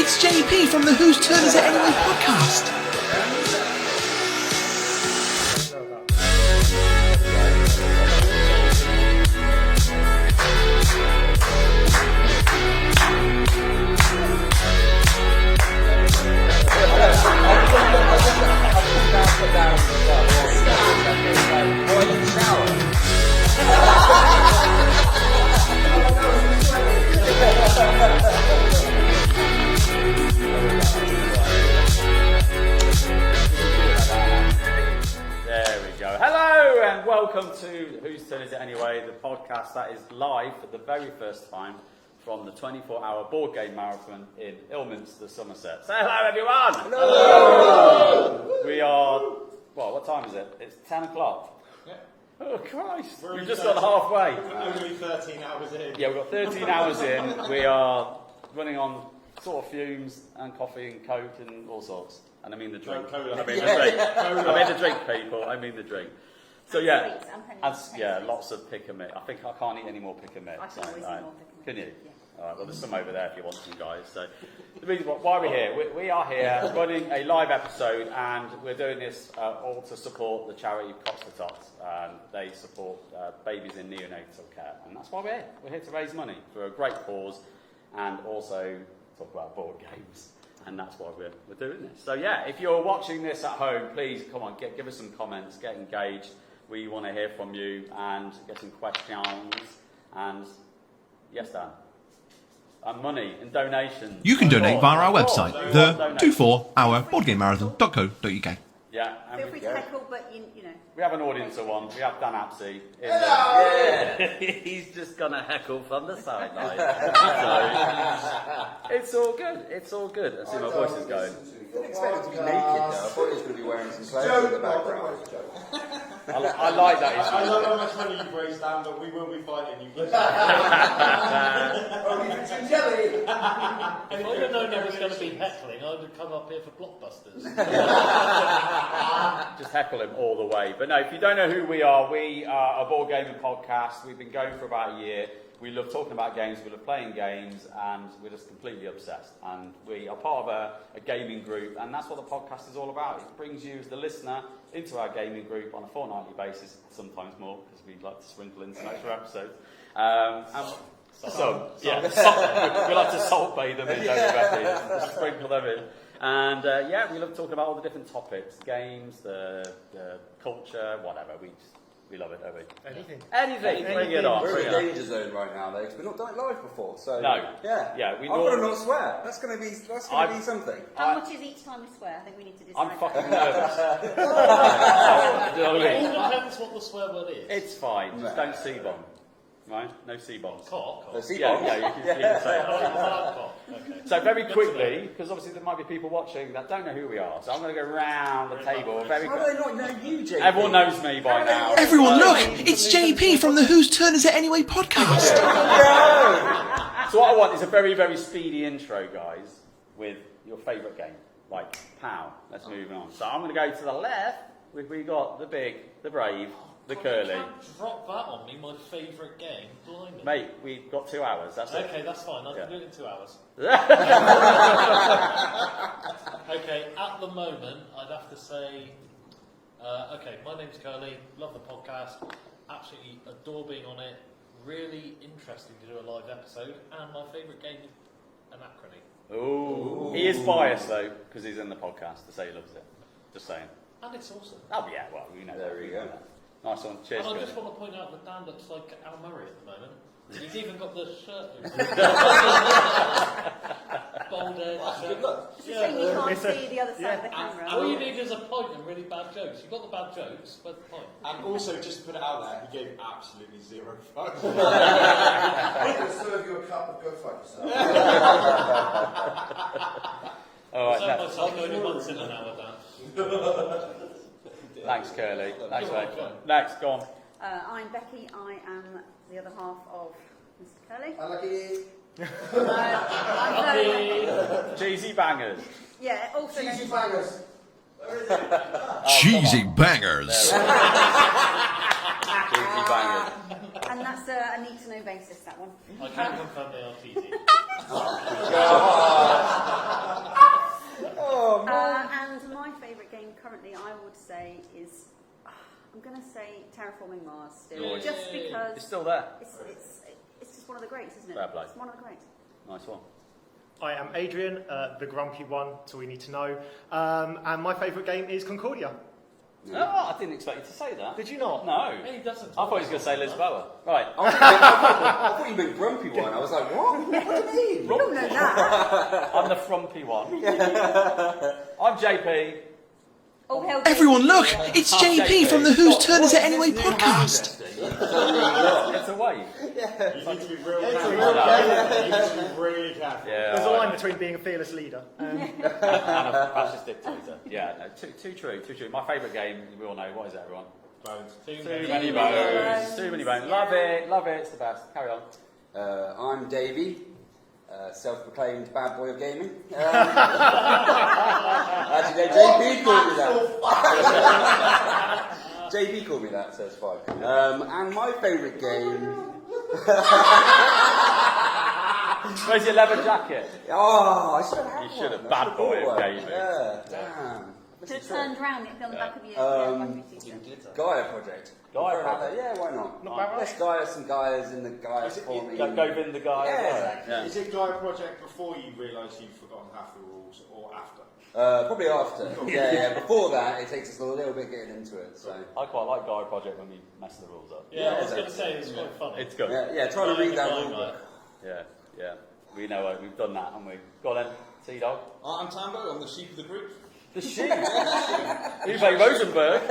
it's JP from the Whose Turn Is It Anyway podcast. Welcome to Whose Turn Is It Anyway, the podcast that is live for the very first time from the 24-hour board game marathon in Ilminster, Somerset. Say hello, everyone! Hello! We are, well, what time is it? It's 10 o'clock. Yeah. Oh, Christ! We've just got halfway. Only 13 hours in. Yeah, we've got 13 hours in. We are running on sort of fumes and coffee and coke and all sorts. And I mean the drink. I mean the drink. I mean the drink, people. I mean the drink. So yeah, lots of pick and mix. I think I can't eat any more pick and mix. I can always eat more pick and mix. Can you? Yeah. All right. Well, there's some over there if you want some, guys. So the reason why we're here, we are here running a live episode, and we're doing this all to support the charity Cots for Tots. They support babies in neonatal care, and that's why we're here. We're here to raise money for a great cause, and also talk about board games. And that's why we're doing this. So yeah, if you're watching this at home, please come on, give us some comments, get engaged. We want to hear from you and get some questions. And yes, Dan. And money and donations. You can donate via our website, the 24hourboardgamemarathon.co.uk. Yeah, and feel free to heckle, but you know. we have an audience of one. We have Dan Apsey. Yeah. He's just gonna heckle from the sideline. So it's all good. It's all good. I see my voice is going. I didn't expect it to be naked though. I thought he was going to be wearing some clothes in the background. I like that. I don't know how much money you've raised down, but we will be fighting you. Only for some jelly! If I'd have known there was going to be heckling, I would have come up here for Blockbusters. Just heckle him all the way. But no, if you don't know who we are a board gaming podcast. We've been going for about a year. We love talking about games, we love playing games, and we're just completely obsessed. And we are part of a gaming group, and that's what the podcast is all about. It brings you, as the listener, into our gaming group on a fortnightly basis, sometimes more, because we like to sprinkle in some extra episodes. We'll have to salt bathe them in, just sprinkle them in. And we love talking about all the different topics, games, the culture, whatever. We love it, don't we? Anything. Bring it on. We're in the danger zone right now, though, because we've not done it live before. So no. Yeah. I've got to not swear. That's going to be something. How much is each time we swear? I think we need to decide. I'm fucking nervous. It all depends what the swear word is. It's fine. Just don't C-bomb. Right? No C-bombs. Cock. No C-bomb? Yeah, you can say it. Okay. So very quickly, because obviously there might be people watching that don't know who we are, so I'm going to go round the table very How do quickly. they not know you, JP? Everyone knows me by now. Everyone, look, it's JP from the Whose Turn Is It Anyway podcast. So what I want is a very, very speedy intro, guys, with your favourite game. Like, pow. Let's move on. So I'm going to go to the left. We got the big, the brave, the curly. You can't drop that on me, my favourite game. Blimey. Mate, we've got 2 hours. That's it. Okay, that's fine. I can do it in 2 hours. Okay, at the moment, I'd have to say, my name's Curly, love the podcast, absolutely adore being on it, really interesting to do a live episode, and my favourite game is Anachrony. Ooh. He is biased, though, because he's in the podcast to say he loves it. Just saying. And it's awesome. Oh, yeah, well, we know. There we go. Nice one. Cheers, And I Curly. just want to point out that Dan looks like Al Murray at the moment. He's even got the shirt Bold edge. Good luck. It's a shame you can't see the other side of the camera. All you need is a pint and really bad jokes. You've got the bad jokes, but the pint. And also, just to put it out there, he gave absolutely zero fucks. I'm going to serve you a cup of go fuck yourself. All right, I myself only once in an hour, Dan. thanks, Curly. Thanks, You're mate. welcome. Next, go on. I'm Becky. I am the other half of Mr. Curly. Unlucky. I'm very, Cheesy bangers. yeah, also known Cheesy as bangers. Cheesy bangers. Cheesy bangers. And that's a need-to-know basis, that one. I can confirm they are cheating. And my favourite game currently, I would say, is... I'm going to say Terraforming Mars still. Nice. Just because... It's still there. It's just one of the greats, isn't it? Fair play. It's one of the greats. Nice one. I am Adrian, the grumpy one, that's all you need to know. And my favourite game is Concordia. No, I didn't expect you to say that. Did you not? No. He doesn't. I thought he was going to say Lisboa. Right. I thought you meant grumpy one. I was like, what? What do you mean? You don't know that. I'm the frumpy one. I'm JP. All hail Everyone, look! It's JP from the Whose Turn Is It Anyway podcast. It's a wave. You need to be real careful. You need to be really careful. Yeah. There's a line between being a fearless leader and... And a fascist dictator. Yeah, no, too true, too true. My favourite game, we all know, what is it, everyone? Bones. Too many bones. Too many bones. Love it, it's the best. Carry on. I'm Davey, self-proclaimed bad boy of gaming. Actually, no, JP called me that. JP called me that, so it's fine. And my favourite game... Where's your leather jacket? Oh, I should have had You should have. one. Bad I boy bought of one. gaming. Yeah, damn. So it turned round, it'd be on the back of your t-shirt. Gaia project. Gaia Throw it out project. there. Yeah, why not? Not bad, right? Let's Gaia some Gaias in the Gaia Is it- forming. Go Vin the guy. Yeah. Is it Gaia Project before you realise you've forgotten half the rules, or after? Probably after. Yeah. Before that, it takes us a little bit getting into it. So. I quite like Gaia Project when we mess the rules up. Yeah, I was going to say it's quite funny. It's good. Yeah, trying to read that rule book. Yeah. We know we've done that, haven't we? Go on then, T-Dog. I'm Tambo, I'm the sheep of the group. The sheep. Uwe Rosenberg.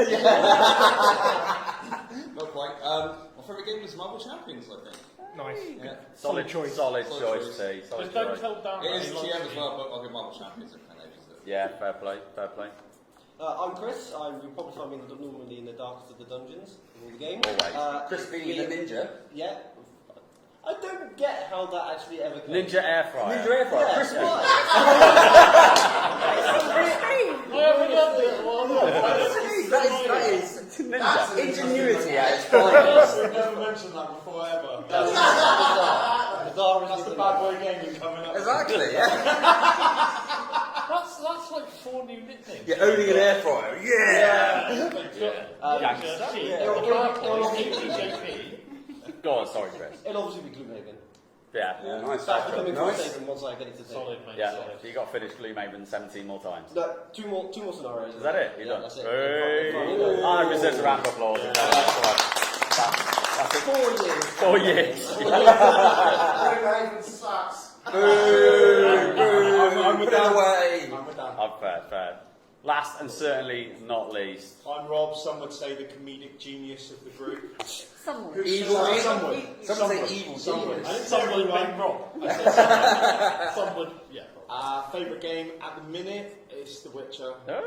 Not quite. My favourite game was Marvel Champions, I think. Nice. Yeah. Solid choice. Solid Solid choice, choice. T. Solid Just don't choice. tell Darren. It is he TM likes as you. well, but I'll get Marvel Champions and Ages. Yeah, fair play. I'm Chris. You'll probably find me normally in the darkest of the dungeons in the game. Always. Chris being the ninja. Yeah. I don't get how that actually ever came. Ninja Air Fryer. Ninja air fryer. Yeah, Crispy. why? That is Ninja. ingenuity at its finest. I've never mentioned that before ever. That's the bad boy gaming coming up. Exactly. Yeah. That's like 4 new nicknames. You're owning an air fryer. Yeah. Go on, sorry, Chris. It'll obviously be Gloomhaven. Yeah. Nice. That's becoming Nice. Gloomhaven once I get it to Solid, mate. Yeah. Solid. So you got to finish Gloomhaven 17 more times. No, two more scenarios. Is that it? You're Yeah, done. that's it. Hey. I deserve a round of applause. That's it. 4 years. Gloomhaven sucks. Boo! Boo! I'm with Put it that. away. I'm with that. Fair. Last and certainly not least. I'm Rob, some would say the comedic genius of the group. Someone. Evil. Someone. Some say evil Someone. genius. I didn't say Some would everyone. make wrong. I said some would, yeah. Favourite game at the minute is The Witcher. Hey.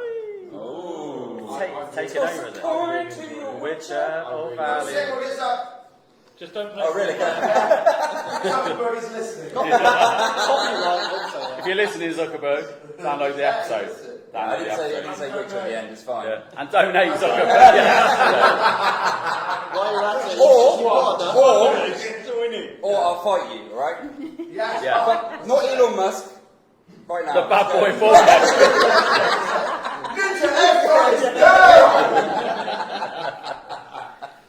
Oh. Take it over then. Witcher or Valley. Just don't play. Oh, really? Everybody's listening. If you're listening, Zuckerberg, download the episode. I Download the didn't say episode. Witcher at the end. It's fine. Yeah. And donate Zuckerberg. While you're at it, Or I'll fight you. All right? Yeah. But not Elon Musk. Right now. The bad boy forehead.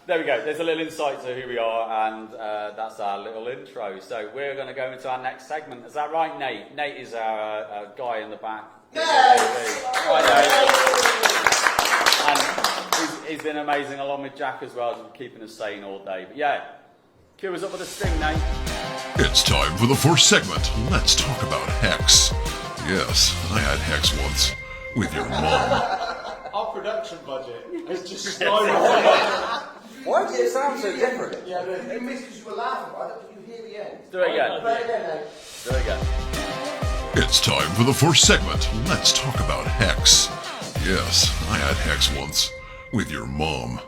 There we go. There's a little insight to who we are, and that's our little intro. So we're going to go into our next segment. Is that right, Nate? Nate is our guy in the back. And he's been amazing, along with Jack as well, keeping us sane all day. But yeah, cue us up with a sting, Nate. It's time for the first segment. Let's talk about Hex. Yes, I had Hex once. With your mom. Our production budget has just skyrocketed. Why does it sound so different? Yeah, you missed because you were laughing, but did you hear the end? Do it again. Play it again, mate. Do it again. It's time for the first segment. Let's talk about Hex. Yes, I had Hex once. With your mom.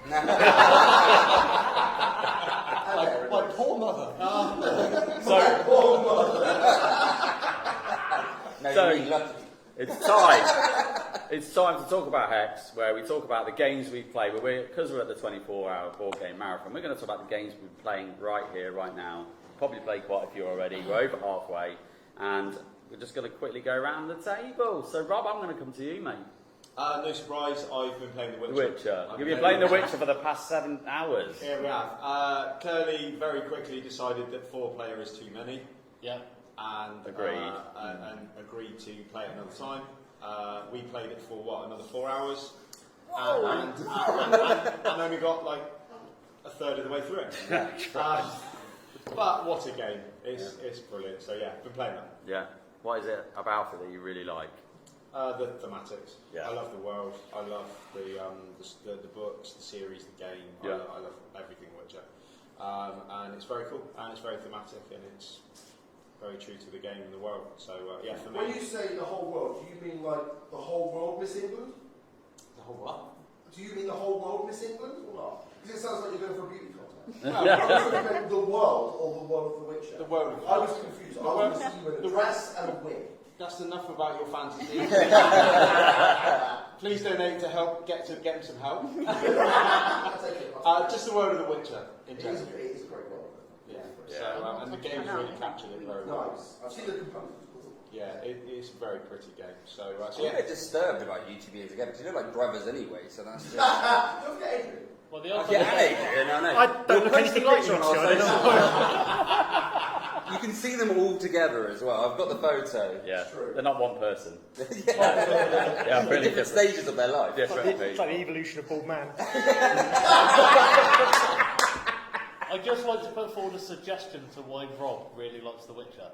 my poor mother. No, So- you're really lucky. It's time. It's time to talk about Hex, where we talk about the games we play. Because we're at the 24-hour board game marathon, we're going to talk about the games we're playing right here, right now. Probably played quite a few already. We're over halfway, and we're just going to quickly go around the table. So, Rob, I'm going to come to you, mate. No surprise, I've been playing The Witcher. You've been playing The Witcher for the past 7 hours. Here we have. Curly very quickly decided that 4-player is too many. Yeah. And Agreed. And agreed to play it another time. We played it for another 4 hours, and only got like a third of the way through it. But what a game! It's brilliant. So yeah, been playing that. Yeah. What is it about it that you really like? The thematics. Yeah. I love the world. I love the books, the series, the game. Yeah. I love everything Witcher. And it's very cool, and it's very thematic, and it's very true to the game and the world. So yeah, for me. When you say the whole world, do you mean like the whole world, Miss England? The whole what? Do you mean the whole world, Miss England, or not? Because it sounds like you're going for a beauty contest. No, I was thinking the world or the world of the Witcher. the world. I was confused. I was going to see you in a dress and a wig. That's enough about your fantasy. Please donate to help get them some help. I'll take it. Just the world of the Witcher in It is general. a great world. Yeah. So and the game's really captured it very well. Nice. I've seen the components. Yeah, it's a very pretty game. So I'm a yeah. bit disturbed about you two being together because you look like brothers anyway, so that's just... Don't forget Adrian. Well, the other Yeah, Adrian, I know. I don't We'll look post anything the like picture you, on our actually, I social. You can see them all together as well. I've got the photo. Yeah. True. They're not one person. Yeah, Yeah, really different different. stages of their life. Different It's people. like the evolution of bald man. I'd just like to put forward a suggestion to why Rob really likes The Witcher.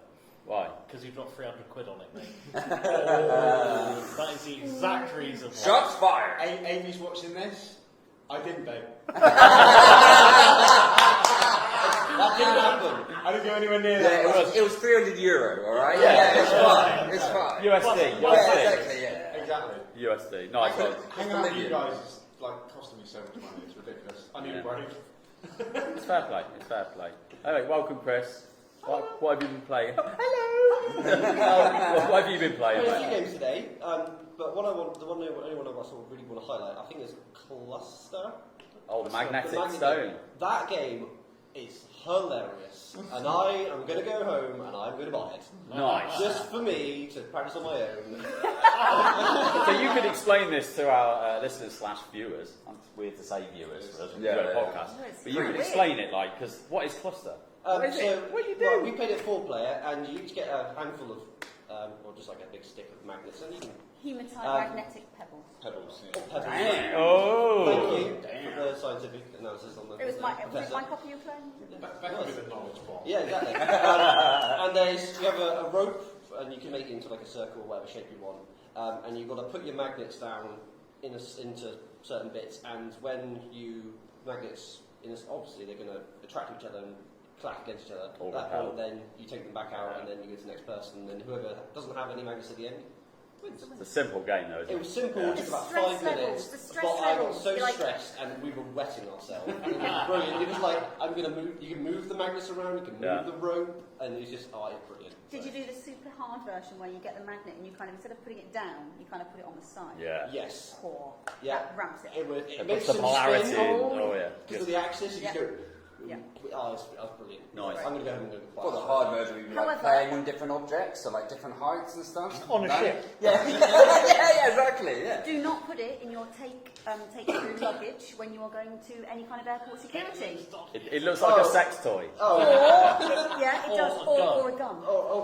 Why? Because you dropped 300 quid on it, mate. That is the exact reason why. Shots fired! Amy's watching this. I didn't beg. That didn't happen. I didn't go anywhere near Yeah, that. it was €300, alright? Yeah. It's fine. It's fine. USD. Yeah, USD. exactly, yeah. Exactly. USD. Nice one. Hanging out with you guys is like costing me so much money. It's ridiculous. I need a break. It's fair play. It's fair play. Anyway, welcome, Chris. What have you been playing? Hello. What have you been I playing? played a few mate? games today, but the only one I sort of really want to highlight, I think, is Cluster. Oh, the magnetic The Magnetic stone. Game. That game is hilarious, and I am going to go home and I'm going to buy it. Nice. Just for me to practice on my own. So you could explain this to our listeners / viewers. It's weird to say viewers for us. Yeah, We're a yeah. podcast. No, it's But you could weird. explain it, like, because what is cluster? What is it? What do you do? Well, we played it 4-player, and you each get a handful of, or just like a big stick of magnets, and you can Hematite magnetic pebbles. Pebbles. or pebbles. Damn. Oh. Thank you for the scientific analysis on the. It was my professor. copy you were playing? Back with the knowledge bomb. Yeah, exactly. And you have a rope, and you can make it into like a circle, whatever shape you want. And you've got to put your magnets down into certain bits, and when magnets, obviously they're going to attract each other and clack against each other. Or At that repel. point, then you take them back out, and then you go to the next person, and whoever doesn't have any magnets at the end wins. It's a simple game, though, isn't It it? was simple, Yeah. it took The about stress 5 minutes, levels, the stress but I got levels, so you're like- stressed and we were wetting ourselves. And it was brilliant. It was like, you can move the magnets around, you can move Yeah. the rope, and it's just, it's brilliant. Did you do the super hard version where you get the magnet and you kind of, instead of putting it down, you kind of put it on the side? Yeah. Yes. Poor. Yeah. That ramps it It, up. was, It it makes puts the some polarity spin. in. Oh, yeah. Because of the axis, you Yeah. just go... Yeah. That was brilliant. Nice. I'm going to go home and do it For the hard version, we were like However- playing on different objects, so like different heights and stuff. On a No? ship. Yeah, yeah, exactly, yeah. Do not put it in your take through luggage when you are going to any kind of airport security. It looks like a sex toy. Oh, Yeah, it Or does, a gun. or a gun.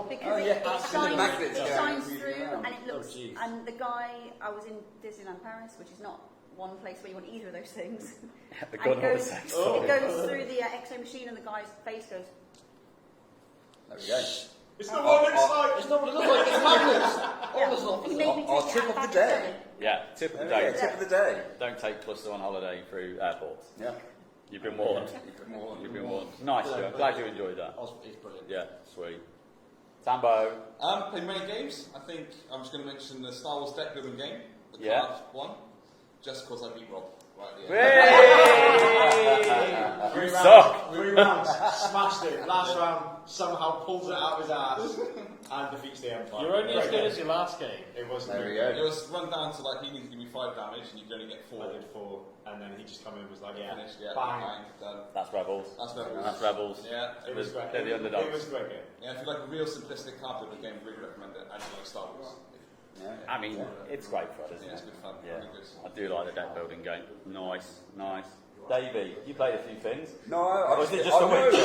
Because yeah, it absolutely. shines, Magnets it going shines through through the and it looks. jeez. And the guy, I was in Disneyland Paris, which is not one place where you want either of those things. The And gun it or the goes, sex it toy. goes through the X-ray machine, and the guy's face goes. There we go. It's not what it looks like. It's not what it looks like, it's magnets. Yeah. Almost not. He made me Our take tip it of out the back day. and Yeah, tip of the There we day. go, tip of the day. Don't take cluster on holiday through airports. Yeah. You've been warned. You've been warned. Nice, Joe. I'm glad you enjoyed that. It's brilliant. Yeah, sweet. Sambo. Played many games. I think I'm just going to mention the Star Wars deck building game, the Yeah. card one, just because I beat Rob right at the end. Hey! You suck. 3 rounds. Smashed it. Last round. somehow pulls it out of his ass and defeats the Empire. You're only as Great good game. as your last game. It was There we good. go. It was run down to like he needs to give me 5 damage and you can only get 4. I did 4, and then he just come in and was like, yeah, Finished, yeah, bang. done. That's Rebels. That's Rebels. That's Rebels. Yeah. It was great. They're the underdogs. It was a great game. Yeah, if you like a real simplistic card building game, really recommend it. And you like Star Wars. Yeah. I mean, it's great fun, isn't Yeah, it's it? good fun. Yeah, Really good. I do like the deck building game. Nice, nice. Davey, you played a few things. No, Or was it just a witch?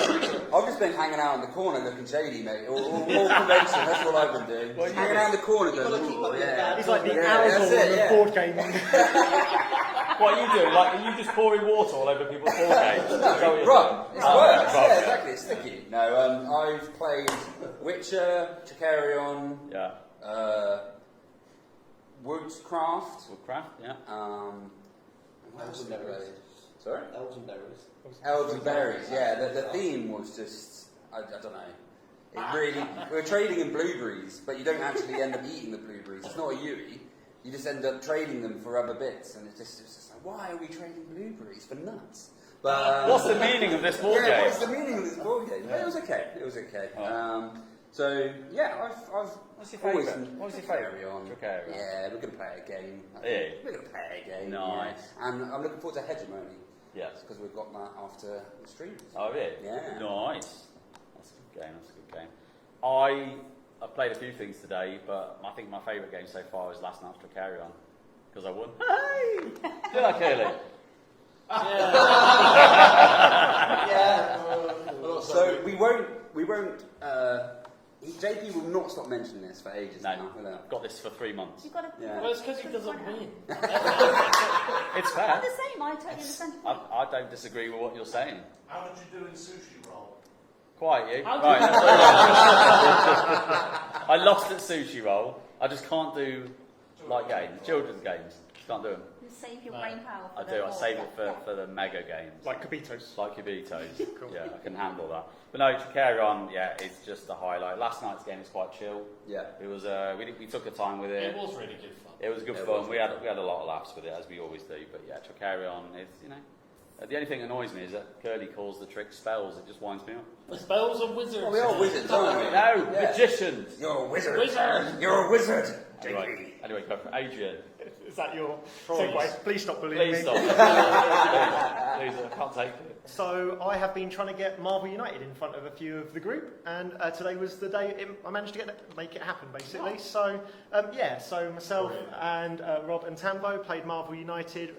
I've just been hanging out in the corner looking shady, mate. All convention, that's what I've been doing. Well, you hanging out in the corner You've got to going, keep "Ooh, up with the yeah. bad He's like the Yeah, Algor that's it, on the yeah. board gaming. What are you doing? Like, are you just pouring water all over people's board games? Is that what you're Right, doing? it's Oh, works. right, Yeah, exactly. It's sticky. No, I've played Witcher, Chikarion, Yeah. Woodcraft. Woodcraft, yeah. What else did I play? Sorry? Elderberries. Elderberries. Yeah, the theme was just I don't know. It really we were trading in blueberries, but you don't actually end up eating the blueberries. It's not a Yui. You just end up trading them for other bits, and it's just like, why are we trading blueberries for nuts? But What's the meaning of this board yeah, game? what's the meaning of this board game? But it was okay. It was okay. Oh. So yeah, I've What's your always favourite? What was your favourite? Chikarion. Chikarion. Yeah, we're gonna play a game. Yeah. We're gonna play a game. Nice. Yeah. And I'm looking forward to Hegemony. Yes. Because we've got that after the stream. Oh, really? Yeah. Nice. That's a good game. That's a good game. I've played a few things today, but I think my favourite game so far is last night's Tricarion because I won. Hey! Did I, Curly? Yeah. So we won't. JP will not stop mentioning this for ages No, now. Will I've got this for 3 months. You've got to. Yeah. Well, it's because he doesn't win. It's fair. I'm the same. I totally understand. your point. I don't disagree with what you're saying. How did you do in sushi roll? Quite you. How Right. did I lost at Sushi Roll. I just can't do like games, children's games. Just can't do them. You save your No. brain power. For I the do. I board. save it Yeah. for the mega games. Like Kabitos. Like Kubitos. Cool. Yeah, I can handle that. But no, Tricarion, yeah, it's just a highlight. Last night's game was quite chill. Yeah. It was. We took our time with it. It was really good fun. It was good It fun. was. We had a lot of laughs with it, as we always do. But yeah, Tricarion is, the only thing that annoys me is that Curly calls the trick spells. It just winds me up. The spells and wizards. Well, we're all wizards, aren't we? No, Yeah. magicians. You're a wizard. Wizard. You're a wizard. Anyway, go for it. Adrian. Is that your Please. segue? Please stop bullying Please me. stop. Please, I can't take it. So I have been trying to get Marvel United in front of a few of the group, and today was the day I managed to make it happen, basically. So so myself and Rob and Tambo played Marvel United,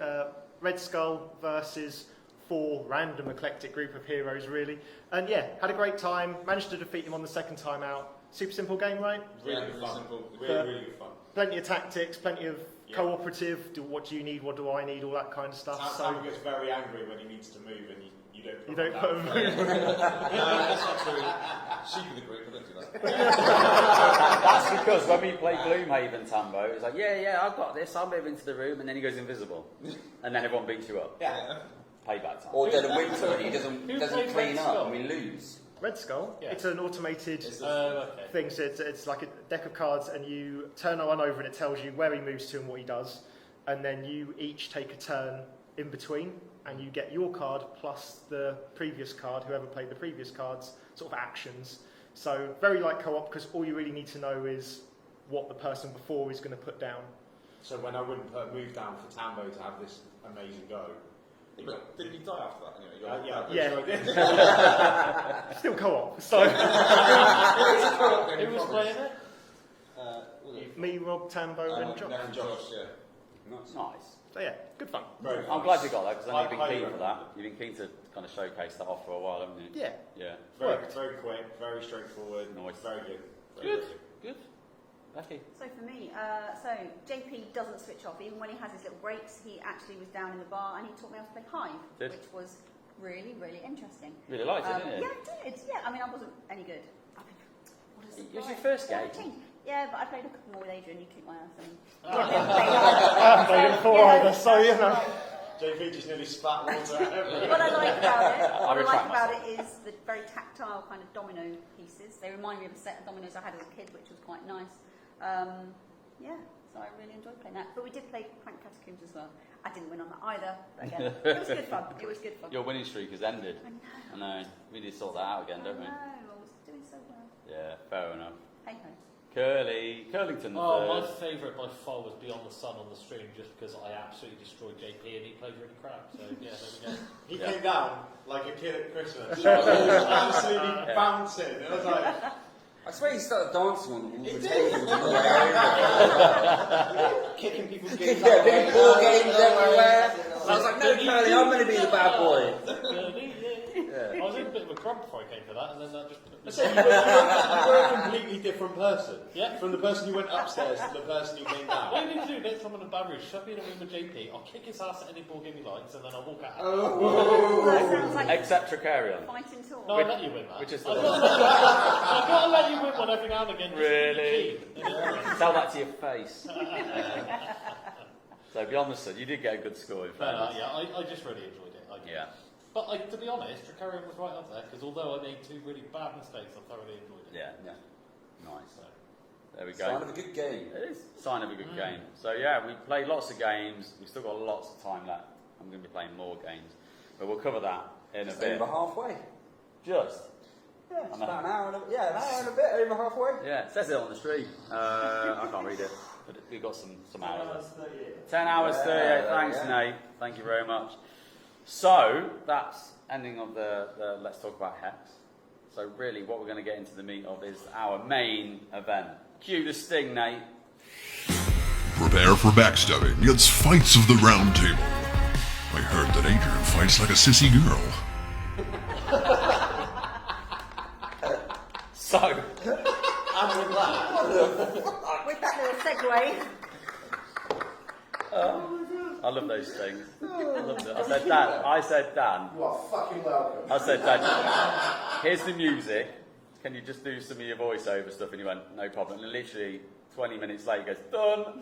Red Skull versus 4 random eclectic group of heroes, really. And yeah, had a great time. Managed to defeat him on the second time out. Super simple game, right? Yeah, Really really fun. simple. Really good fun. Plenty of tactics, plenty of Yeah. cooperative. What do you need? What do I need? All that kind of stuff. Sam gets very angry when he needs to move and you don't put You don't him put down. him No, that's not true. Sheep of the group, I don't do that. That's because when we play Gloomhaven, Tambo, it's like, yeah, I've got this. I'll move into the room, and then he goes invisible, and then everyone beats you up. Yeah. Payback time. Or Dead of Winter, and he doesn't Who doesn't played clean Red up, Skull? and we lose. Red Skull. Yeah. It's an automated Okay. thing. So it's like a deck of cards, and you turn one over, and it tells you where he moves to and what he does, and then you each take a turn in between, and you get your card plus the previous card. Whoever played the previous cards, sort of actions. So very like co-op, because all you really need to know is what the person before is going to put down. So when I wouldn't put a move down for Tambo to have this amazing go. But did he die after that anyway? You got Yeah. Still co-op. So Who was playing it? me, Rob, Tambo, and Josh. And Josh, yeah. Nice. So yeah, good fun. Very I'm glad you got that because I know you've been Highly keen for that. recommend. You've been keen to kind of showcase that off for a while, haven't you? Yeah. Yeah. Very quick, very straightforward. Nice. Very good. Good. Good. Becky. So for me, JP doesn't switch off. Even when he has his little breaks, he actually was down in the bar and he taught me how to play Hive, Did? which was really, really interesting. Really liked it, didn't you? Yeah, I did. Yeah, I mean, I wasn't any good. I mean, what is It was your first game. Yeah, but I played a couple more with Adrian. You kicked my ass. And Played it before either, so you know. JP just nearly spat water at everyone. What I like about retract it is the very tactile kind of domino pieces. They remind me of a set of dominoes I had as a kid, which was quite nice. So I really enjoyed playing that. But we did play Prank Catacombs as well. I didn't win on that either, but again, it was good fun. It was good fun. Your winning streak has ended. I know. I know. We need to sort that out again, don't we? I know. I was doing Yeah, fair enough. Hey ho. Curlington the Oh, my third. favourite by far was Beyond the Sun on the stream, just because I absolutely destroyed JP and he played really crap. So yeah, there we go. He Yeah. came down like a kid at Christmas. Absolutely bouncing. It was like, I swear he started dancing on the wall of the table. Kicking people's games Yeah, out. big ball games everywhere. I was like, no, Curly, I'm going to be the bad boy. I was in a bit of a grump before I came to that, and then that just put me so you were a completely different person. Yeah. From the person who went upstairs to the person who came What down. you need to do next time I'm in a bad room, shove me in a room with JP, I'll kick his ass at any ball game he likes, and then I'll walk out. Well, that sounds like Except Tricarion. fighting talk. No, I'll let you win that. which is the I've got to let you win one every now and again. just Really? to be keen. Tell that to your face. So Beyond the Sun, you did get a good score in No, fairness. yeah, I just really enjoyed it. Yeah. But to be honest, Tricarion was right up there, because although I made 2 really bad mistakes, I thoroughly enjoyed it. Yeah. Yeah. Nice. So, There we go. Sign of a good game. It is a sign of a good game. So yeah, we played lots of games. We've still got lots of time left. I'm going to be playing more games, but we'll cover that in a Just bit. over halfway. Just. Yeah, it's I'm about an hour and a, yeah, an hour and a bit over halfway. Yeah, it says it on the stream. I can't read it, but we've got some hours. 10 hours 38. Yeah, Thanks, yeah. Nate. Thank you very much. So that's ending of the Let's Talk About Hex. So really, what we're going to get into the meat of is our main event. Cue the sting, Nate. Prepare for backstabbing. It's Fights of the Round Table. I heard that Adrian fights like a sissy girl. So, And with that, With that little segue, I love those things. I love them. I said, Dan. You are fucking welcome. I said, Dan, here's the music. Can you just do some of your voiceover stuff? And he went, no problem. And literally 20 minutes later, he goes, done.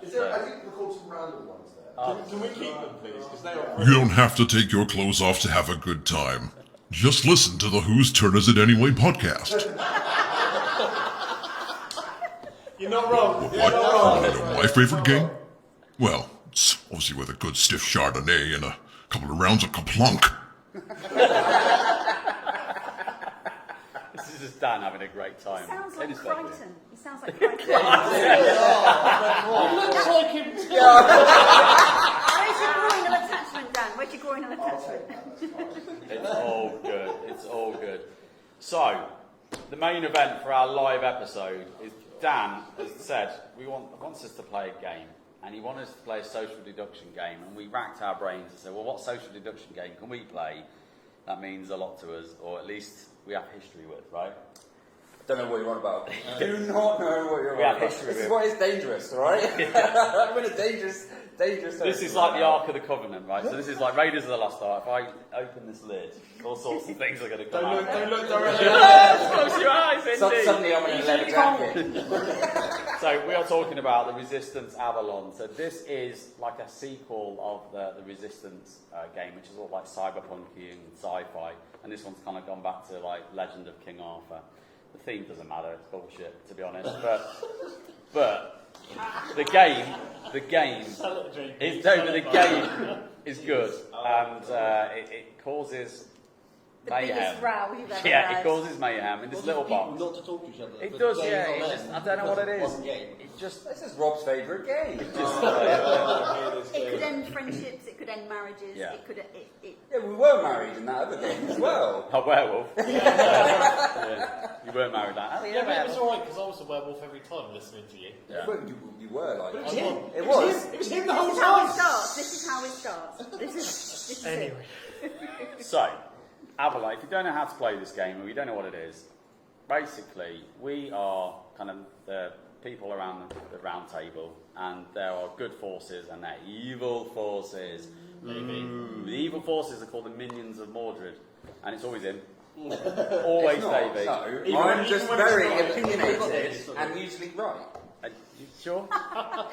Is there, I think record some random ones there. Can we keep them, please? Because they are. You don't have to take your clothes off to have a good time. Just listen to the Whose Turn Is It Anyway podcast. You're not wrong. You're What? not wrong. You know my favorite game? Well, it's obviously with a good stiff Chardonnay and a couple of rounds of Kaplunk. This is just Dan having a great time. he sounds In like his bedroom. Crichton. He sounds like Crichton. it looks like him too. Where's your groinal attachment, Dan? Where's your groinal I'll attachment? take that, that's fine. It's all good. It's all good. So, the main event for our live episode is Dan has said wants us to play a game, and he wanted us to play a social deduction game, and we racked our brains and said, well, what social deduction game can we play that means a lot to us, or at least we have history with, right? Don't know what you're on about. Do not know what you're We on have about. history This with- is what is dangerous, alright? I'm in a dangerous This is like the Ark of the Covenant, right? So this is like Raiders of the Lost Ark. If I open this lid, all sorts of things are going to come out. Don't look directly. Close your eyes, Indy. Suddenly I'm in a leather jacket. So we are talking about the Resistance Avalon. So this is like a sequel of the Resistance game, which is all like cyberpunky and sci-fi. And this one's kind of gone back to like Legend of King Arthur. The theme doesn't matter; it's bullshit, to be honest. But the game is is good, and it causes The mayhem. biggest row you've ever Yeah, had. it causes mayhem in this little people box. not to talk to each other. It but does, the game's yeah. on It them just, I don't know what it is. One game. It just, This is Rob's favourite game. It could end friendships, it could end marriages, Yeah. it could... Yeah, we were married in that other game as well. a werewolf. Yeah. You weren't married that. Oh, Yeah, but it was alright because I was a werewolf every time listening to you. Yeah. Well, you were like. It was him. It was. It was him the whole This is how it time. starts. This is how it starts. This is Anyway. it. So, Avalon, if you don't know how to play this game or you don't know what it is, basically we are kind of the people around the round table, and there are good forces and there are evil forces. The evil forces are called the minions of Mordred, and it's always him. Always It's not, Davey. no. Even- I'm even just when it's very not. opinionated and usually right. You sure?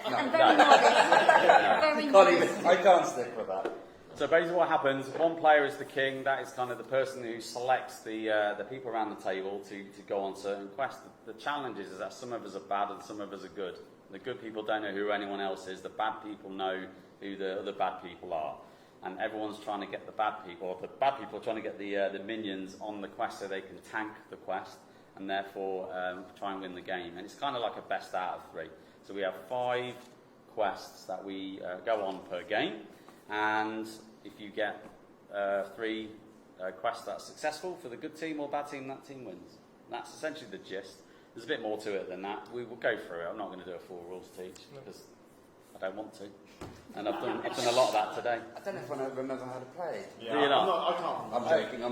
And very modest. Very Can't modest. even, I can't stick with that. So basically what happens, one player is the king, that is kind of the person who selects the people around the table to go on certain quests. The challenge is that some of us are bad and some of us are good. The good people don't know who anyone else is, the bad people know who the other bad people are. and everyone's trying to get the bad people, or the bad people are trying to get the minions on the quest so they can tank the quest, and therefore try and win the game. And it's kind of like a best out of 3. So we have 5 quests that we go on per game, and if you get 3 quests that are successful for the good team or bad team, that team wins. And that's essentially the gist. There's a bit more to it than that. We will go through it. I'm not going to do a full rules teach because I don't want to. And I've done a lot of that today. I don't know if I remember how to play. Yeah, Do you not? I can't. I'm joking. I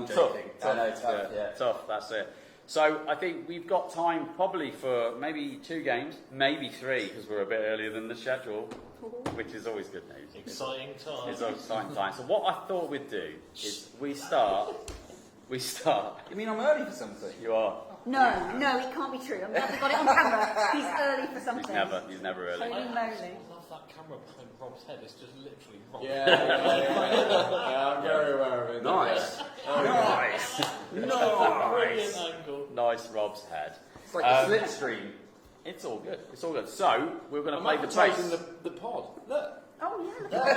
know, tough, Yeah, tough, that's it. So I think we've got time probably for maybe 2 games, maybe 3, because we're a bit earlier than the schedule, which is always good news. Exciting time. It's an exciting time. So what I thought we'd do is we start. You mean I'm early for something? You are. No, it can't be true. I'm glad we got it on camera. He's early for something. He's never early. Holy moly. I love that camera behind Rob's head. It's just literally Rob. Yeah, I'm very aware of it. Nice. Brilliant angle. Nice Rob's head. It's like a slipstream. It's all good. It's all good. So we're going to play the advertising bass. the pod. Look. Oh, yeah, look at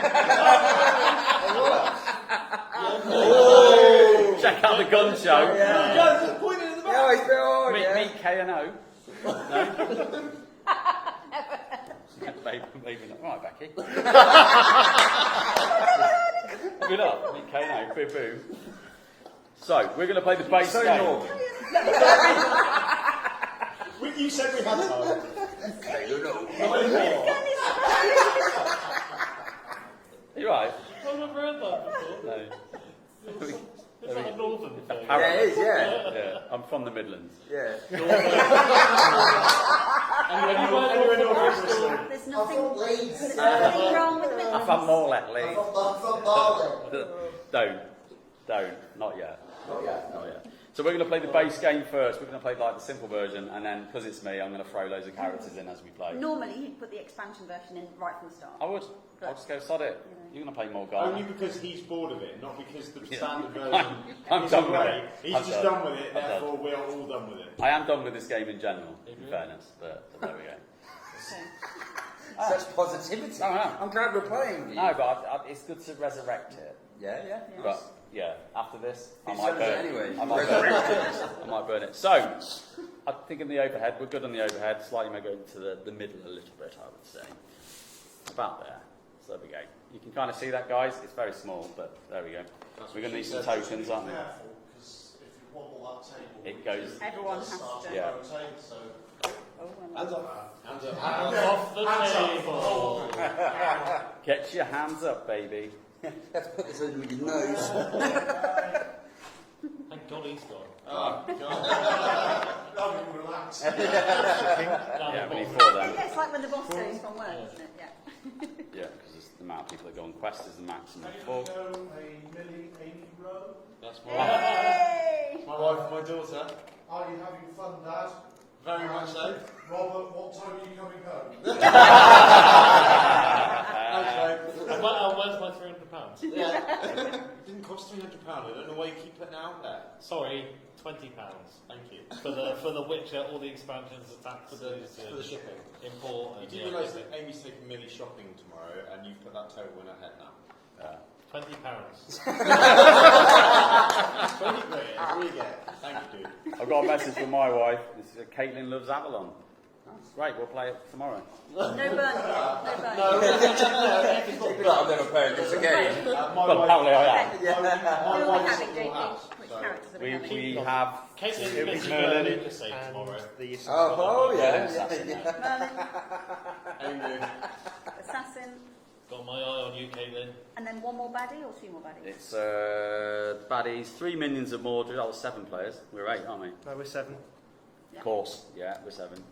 Check out the gun show. Yeah, pointing in the back. Yeah, he's been on, Meet K&O. No? maybe not. Right, Becky. Good up. Meet K&O. Boo boo. So we're going to play the bass game. normal. You said we had time. Are you right? I've never heard that before. No. Is that a northern thing? Yeah, it is, yeah. Yeah, I'm from the Midlands. Yeah. There's nothing wrong with the I'm from Morlech, Lee. I'm from Barley. Don't. Not yet. So we're going to play the base game first. We're going to play like the simple version, and then because it's me, I'm going to throw loads of characters in as we play. Normally, he'd put the expansion version in right from the start. I would. I'll just go sod it. You're going to play more guys. Only because he's bored of it, not because the standard version I'm is done with great. it. He's I'm just done. done with it, I'm therefore we're all done with it. I am done with this game in general, in fairness, but there we go. Such positivity. Oh, no. I'm glad we're playing. No, but it's good to resurrect it. Yeah. But yeah, after this, I Who's might done burn it anyway? I might burn it. I might burn it. So, I think in the overhead, we're good on the overhead. Slightly may go into the middle a little bit, I would say. About there. So there we go. You can kind of see that, guys. It's very small, but there we go. We're going to need some tokens, aren't we? Because if you wobble that table, It goes. Everyone has to. Yeah. rotate, so Hands up. Hands up. Hands off the table. Get your hands up, baby. You have to put this under your nose. Thank God he's gone. Oh, God. I'll be relaxed. Yeah, we need 4 then. Yeah, it's like when the boss goes from work, isn't it? Yeah. Yeah, because the amount of people that go on quest is the maximum. Are you 4. going to go a Millie Amy row? That's my Hey! My wife and my daughter. Are you having fun, Dad? Very much so. Robert, what time are you coming home? Where's my £300? Yeah. It didn't cost £300. I don't know why you keep putting it out there. Sorry, £20. Thank you. For the Witcher, all the expansions, the taxes, For the shipping. import. You do realise that Amy's taking Millie shopping tomorrow and you've put that total in her head now? £20. 20 quid, that's what you get. Thank you, dude. I've got a message from my wife. This is Caitlin loves Avalon. Great, we'll play it tomorrow. No burn here. I've never played this again. Well, apparently I am. Who are we having, JP? Which characters are we having? We have Caitlin it's is Merlin. Lucasade tomorrow. Oh, yeah. Merlin, Amy. Assassin, Got my eye on you, Caitlin. and then one more baddie or 2 more baddies? It's baddies, 3 minions of Mordred. That was 7 players. We're 8, aren't we? No, we're 7. Of course, yeah, we're 7.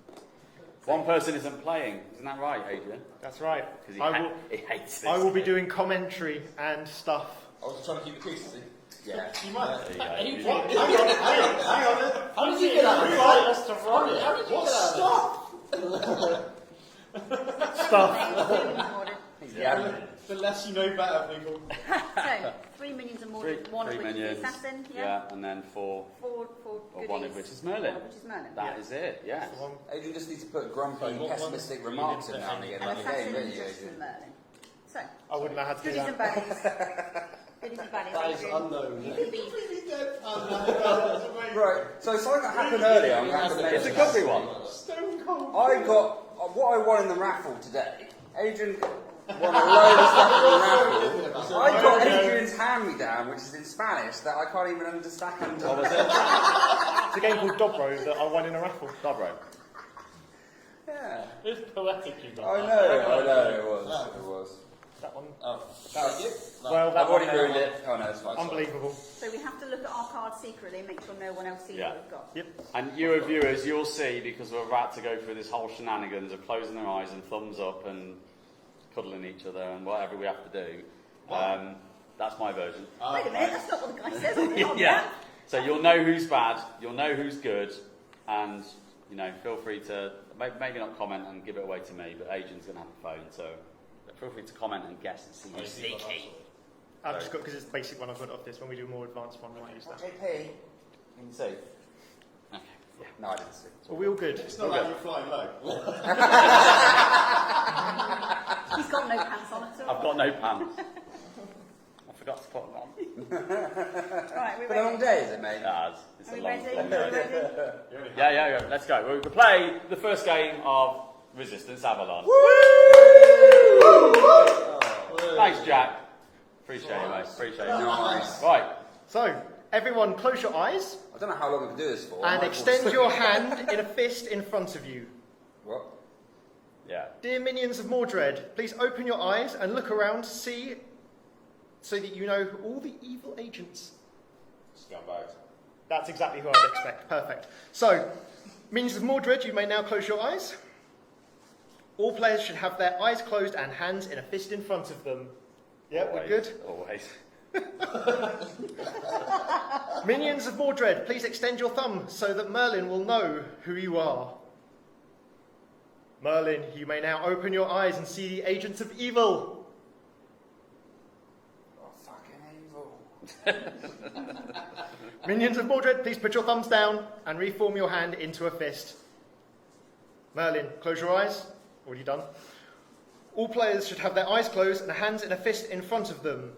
One person isn't playing, isn't that right, Adrian? That's right. Because I he hates this. will be doing commentary and stuff. I was trying to keep it peace, see? Yeah. You might. There you What? go. Hang on. How did you get out of us to run it? How did you get out of Stuff. Yeah. The less you know better, people. So, 3 minions and more, one of 3 which minions. is the assassin, Yeah, and then 4. Four Or one of which is Merlin. One of which is Merlin. That is it, yes. Adrian just needs to put grumpy, Sorry, what pessimistic one- remarks you in didn't now and say again, An like the game, assassin don't is you, just Adrian? Merlin. So, I wouldn't know how to do goodies and that. baddies. Goodies and baddies. That is Adrian. unknown. Right, so something that happened earlier, I'm going to It's a mention. Godfrey one. I got what I won in the raffle today. Adrian won a load of stuff in the raffle. I got Adrian's hand-me-down, which is in Spanish, that I can't even understand. What was it? It's a game called Dobro that I won in a raffle. Dobro. Yeah. It's poetic, you got I that. know, it was. That one. Oh, Well, that I've already one, ruined it. Oh no, it's fine. Unbelievable. So we have to look at our cards secretly and make sure no one else sees Yeah. what we've got. Yep. And you viewers, you'll see, because we're about to go through this whole shenanigans of closing their eyes and thumbs up and cuddling each other and whatever we have to do. That's my version. Wait a minute, that's not what the guy says on the on Yeah. that. So you'll know who's bad, you'll know who's good, and feel free to maybe not comment and give it away to me, but Adrian's going to have a phone, so feel free to comment and guess and see who's sneaky. I've just got, because it's the basic one, I've got off this. When we do a more advanced one, I might use that. JP. Can you see? Okay. Yeah. No, I didn't see. Are we all good? It's not like you're flying low. He's got no pants on at all. I've got no pants. I forgot to put them on. Right, we're Been a long ready. day, is it, mate? It's Are a we long ready? long Are we day. ready? Yeah, let's go. We're going to play the first game of Resistance Avalon. Thanks, Jack. Appreciate it, mate. Appreciate it. Nice. Right. So, everyone close your eyes I don't know how long we can do this for. and I might extend fall your asleep. hand in a fist in front of you. What? Yeah. Dear minions of Mordred, please open your eyes and look around to see so that you know all the evil agents. Scumbags. That's exactly who I'd expect. Perfect. So, minions of Mordred, you may now close your eyes. All players should have their eyes closed and hands in a fist in front of them. Yeah, we're Always, good. Always. Minions of Mordred, please extend your thumb so that Merlin will know who you are. Merlin, you may now open your eyes and see the agents of evil. Oh, fucking evil. Minions of Mordred, please put your thumbs down and reform your hand into a fist. Merlin, close your eyes. Already done. All players should have their eyes closed and hands in a fist in front of them.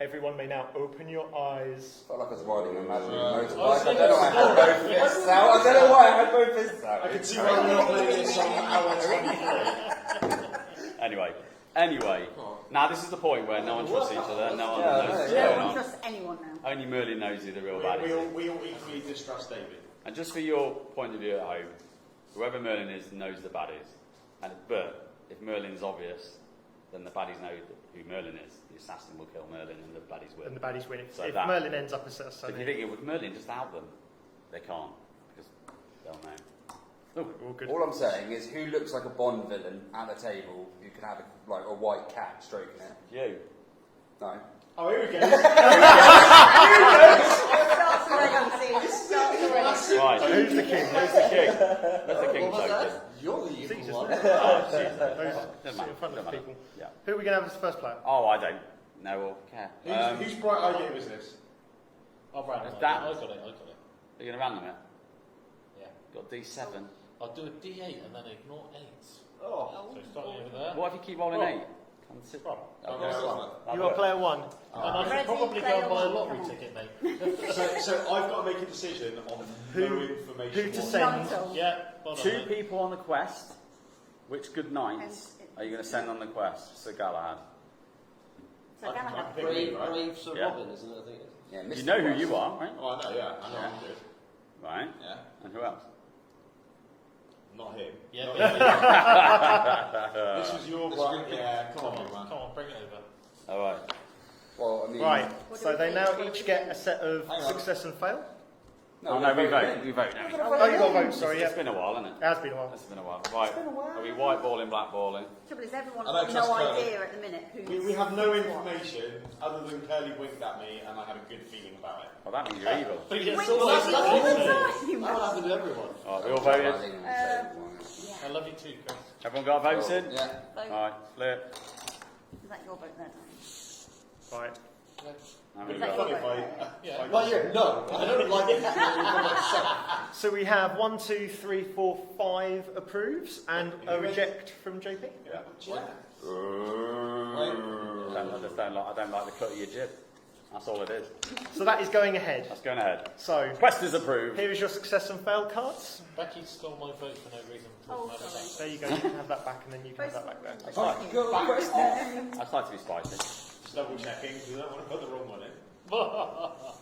Everyone may now open your eyes. Felt like I was riding an imaginary motorbike. I don't know why I had both fists out. I don't know why I had both fists out. I can see why you're not playing this on hour 23. Anyway. Now this is the point where no one trusts each other. No one knows what's No going one on. trusts anyone now. Only Merlin knows who the real bad is. We all equally distrust David. And just for your point of view at home, whoever Merlin is knows the baddies. But if Merlin's obvious, then the baddies know who Merlin is. The assassin will kill Merlin and the baddies will. And the baddies win. So If that- Merlin ends up as So if you assassin, think it would Merlin just out them, they can't because they'll know. Oh, all good. All I'm saying is, who looks like a Bond villain at the table who can have a white cat stroking it? you. No. Oh, here we go. Starts already. Starts already. Right. So who's the king? Who's the king? Where's the king token? You're the evil Caesar's one. right. Oh, Jesus. Those Doesn't sit matter, in front doesn't of matter. people. Yeah. Who are we going to have as the first player? Oh, I don't know or care. Whose bright idea was this? I'll random it. That- I got it. Are you going to random it? Yeah. Got D7. I'll do a D8 and then ignore 8. Oh. So starting over there. What if you keep rolling 8? Come sit. Right. You are player one. And I should Ready, probably go player and buy a one, lottery come on. ticket, mate. So I've got to make a decision on no information. who to whatsoever. send? Nigel. Yeah, well done, 2 mate. people on the quest. Which good knights are you going to send on the quest? Sir Galahad. So Galahad. Brave Sir Yeah. Robin, isn't it? I think. Yeah, You Mr. know who Frost. you are, right? Oh, I know, yeah. I know I'm good. Right. Yeah. And who else? Not him. Yeah, Not but- him. This was your one. Yeah, come on, man. Come on, bring it over. All right. Well, I mean, Right, What do so we they think? now What do each we get think? a set of Hang on. success and fail. Oh, no, we vote. We vote now. Oh, you got to vote, sorry, It's yeah. been a while, hasn't it? It has been a while. It's been a while. Right. Are we whiteballing, blackballing? Trouble is, everyone's I got don't trust no Curly. idea at the minute who. We have no information other than Curly winked at me and I had a good feeling about it. Well, that means you're evil. But yeah, Wait, so what's that's the nothing, other isn't it? time? That will happen to everyone. All right, we all I voted. think I'm gonna say one. I love you too, Chris. Everyone got votes in? Yeah. Vote. All right, flip. Is that your vote there, Dan? Right. How It'd many be got? funny if I. Yeah. Well, yeah, no, I don't like it. So we have 1, 2, 3, 4, 5 approves and a reject from JP. Yeah. I don't like the cut of your jib. That's all it is. So that is going ahead. That's going ahead. So Quest is approved. here is your success and fail cards. Becky stole my vote for no reason. Oh, sorry. There you go. You can have that back, and then you can have that back there. I'd like to be spicy. Just double checking because I don't want to put the wrong one in.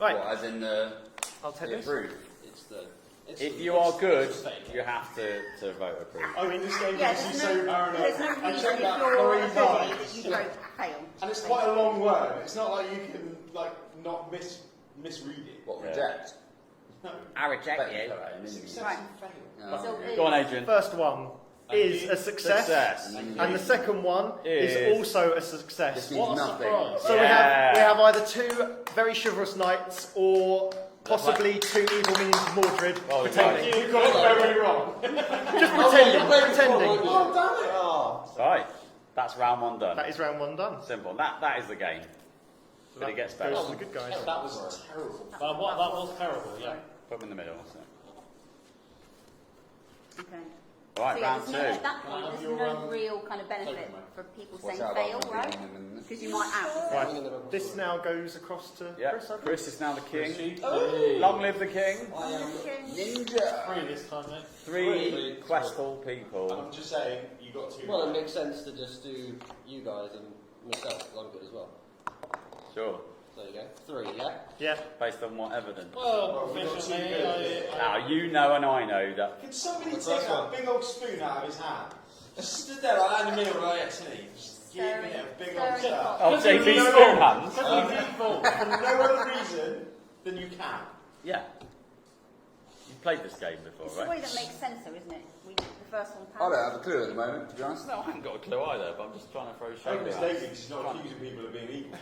Right. What, as in I'll take the this. approved? If you are good, you have to vote approve. I mean, this game Yeah, makes you there's so no paranoid. reason I if checked that you're 3 a goodie times. that you vote fail. And it's quite a long word. It's not like you can not misread it. What, Yeah. reject? I reject you. Success Right. and fail. No. So Go on, Adrian. First one is a success, Success. and the second one is also a success. This means What a nothing. surprise. So we have either 2 very chivalrous knights or possibly 2 evil minions of Mordred Oh, pretending. You got it very wrong. Just pretending. Pretending. Oh, damn it! Right. That's round 1 done. That is round 1 done. Simple. That is the game. But it gets better. Goes to the good guys. That was terrible. That was terrible, yeah. Put them in the middle. So. Okay. Right, So yeah, round there's no, 2. at that point, there's no real kind of benefit for people saying Watch out, fail, I'll right? be in them. Because you might out. Right. This now goes across to Yeah, Chris. I think. Chris is now the king. Oh. Long live the king. Ninja! 3 this time, mate. 3 questful And people. I'm just saying, you got 2. Well, it makes sense to just do you guys and myself, because I'm good as well. Sure. There you go. 3, yeah? Yeah. Based on what evidence? Well, we got professionally, two good. Now, you know and I know that. Can somebody What's take that that one? big old spoon out of his hand? Just stood there like that in the middle, right next to me. Just give me a big old Very stuff. hot. Oh, JP spoon hands? For no other reason than you can. Yeah. You've played this game before, It's the way right? that makes sense, though, isn't it? The first one I don't have a clue at the moment, to be honest. No, I haven't got a clue either, but I'm just trying to throw I shade hope it's at David because he's not accusing people of being evil.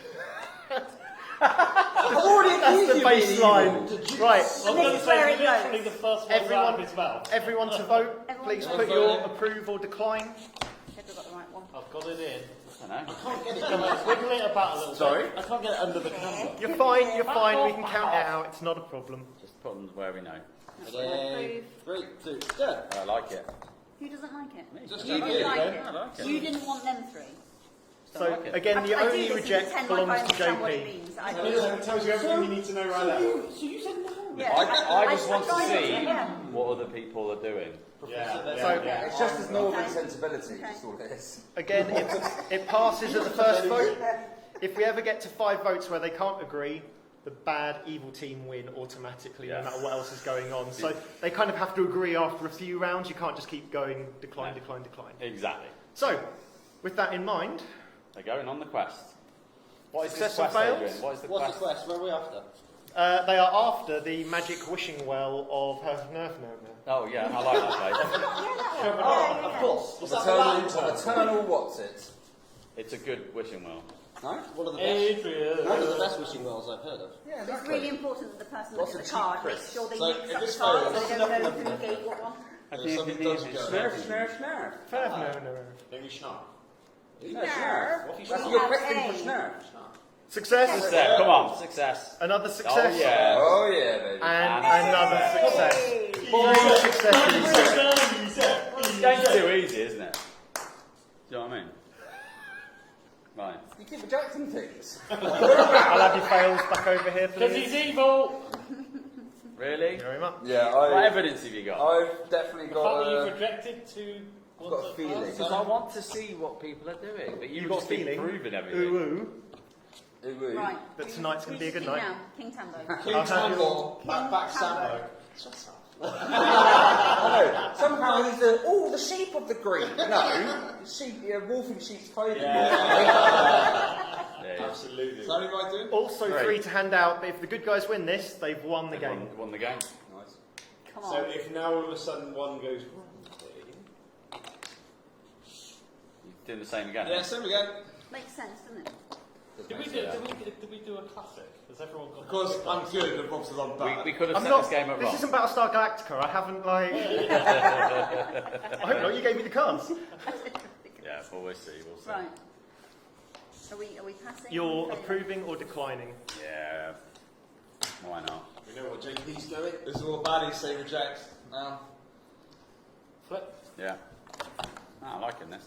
I've already That's accused the you of being baseline. evil. Right. I'm And going this to is where say it literally goes. the first one Everyone- out of his mouth. Everyone to vote. Everyone Please to put vote. your approve or decline. Check we've got the right one. I've got it in. I don't know. Can't get it. Wiggle it about a little Sorry? bit. I can't get it under the camera. You're fine. You're fine. We can count it out. It's not a problem. Just put them where we know. Ready? 3, 2, go. I like it. Who doesn't like it? Just You you didn't do. like I it. like it. You didn't want them three. So like it. again, the I do only this to reject pretend like I belongs to understand what it JP. means. I It do. tells you everything you need to know right now. Yeah. I just want to tried it, see yeah. what other people are doing. Yeah. It's just his northern Okay. sensibility, Okay. that's all it is. Again, it passes at the first vote. If we ever get to 5 votes where they can't agree, the bad evil team win automatically, Yes. no matter what else is going on. So they kind of have to agree after a few rounds. You can't just keep going decline, No. decline, decline. Exactly. So, with that in mind, They're going on the quest. What is Success this and quest, fails? Adrian? What is the What's quest? the quest? Where are we after? they are after the magic wishing well of Herfnerfner. Oh yeah, I like that place. Oh, of course. What's that for Latin term? Eternal what's it? It's a good wishing well. No? One of the best. Adrian. One of the best wishing wells I've heard of. Yeah, It's really important that the person Lots looks at of the card, cheap makes sure they So mix if up the this cards fails, so they don't know who gave what one. There's something dodgy going on. Snurf. Herfnerfner. Maybe Schnarr. Snurf. What if you That's have your question A? for Snurf. Success. Success. Come on, success. Another success. Oh yeah. Oh yeah, baby. And another success. Hey! 3 successes. This game's too easy, isn't it? Do you know what I mean? Right. You keep rejecting things. I'll have your fails back over here, Because please. he's evil. Really? Thank you very much. Yeah, What evidence have you got? I've definitely The got fact that you've a... rejected two. I've got a feeling. Because I want to see what people are doing, but you've You've got got to be feeling. proving everything. Ooh, ooh. Ooh, Right. That tonight's gonna be a good Who's night. now? King Tambo. King I'll have Tambo, back Tambo. Sambo. I know. Somehow he's the sheep of the Greek. No, sheep, wolf in sheep's clothing. Yeah, yeah. Absolutely. So how am I doing? Also Great. 3 to hand out, but if the good guys win this, they've won the game. Won the game. Nice. Come So on. if now all of a sudden one goes wrong, You're doing the same again. Yeah, same again. Makes sense, doesn't it? Did we do a classic? Has everyone got? Because I'm good and Bob's I'm bad. We could have I'm set not. this game up This wrong. isn't Battlestar Galactica. I haven't like. I hope not. You gave me the cards. Yeah, well, we'll see. We'll see. Right. Are we passing? You're Okay. approving or declining? Yeah. Why not? We know what JP's doing. This is all baddies say reject now. Flip. Yeah. I'm liking this.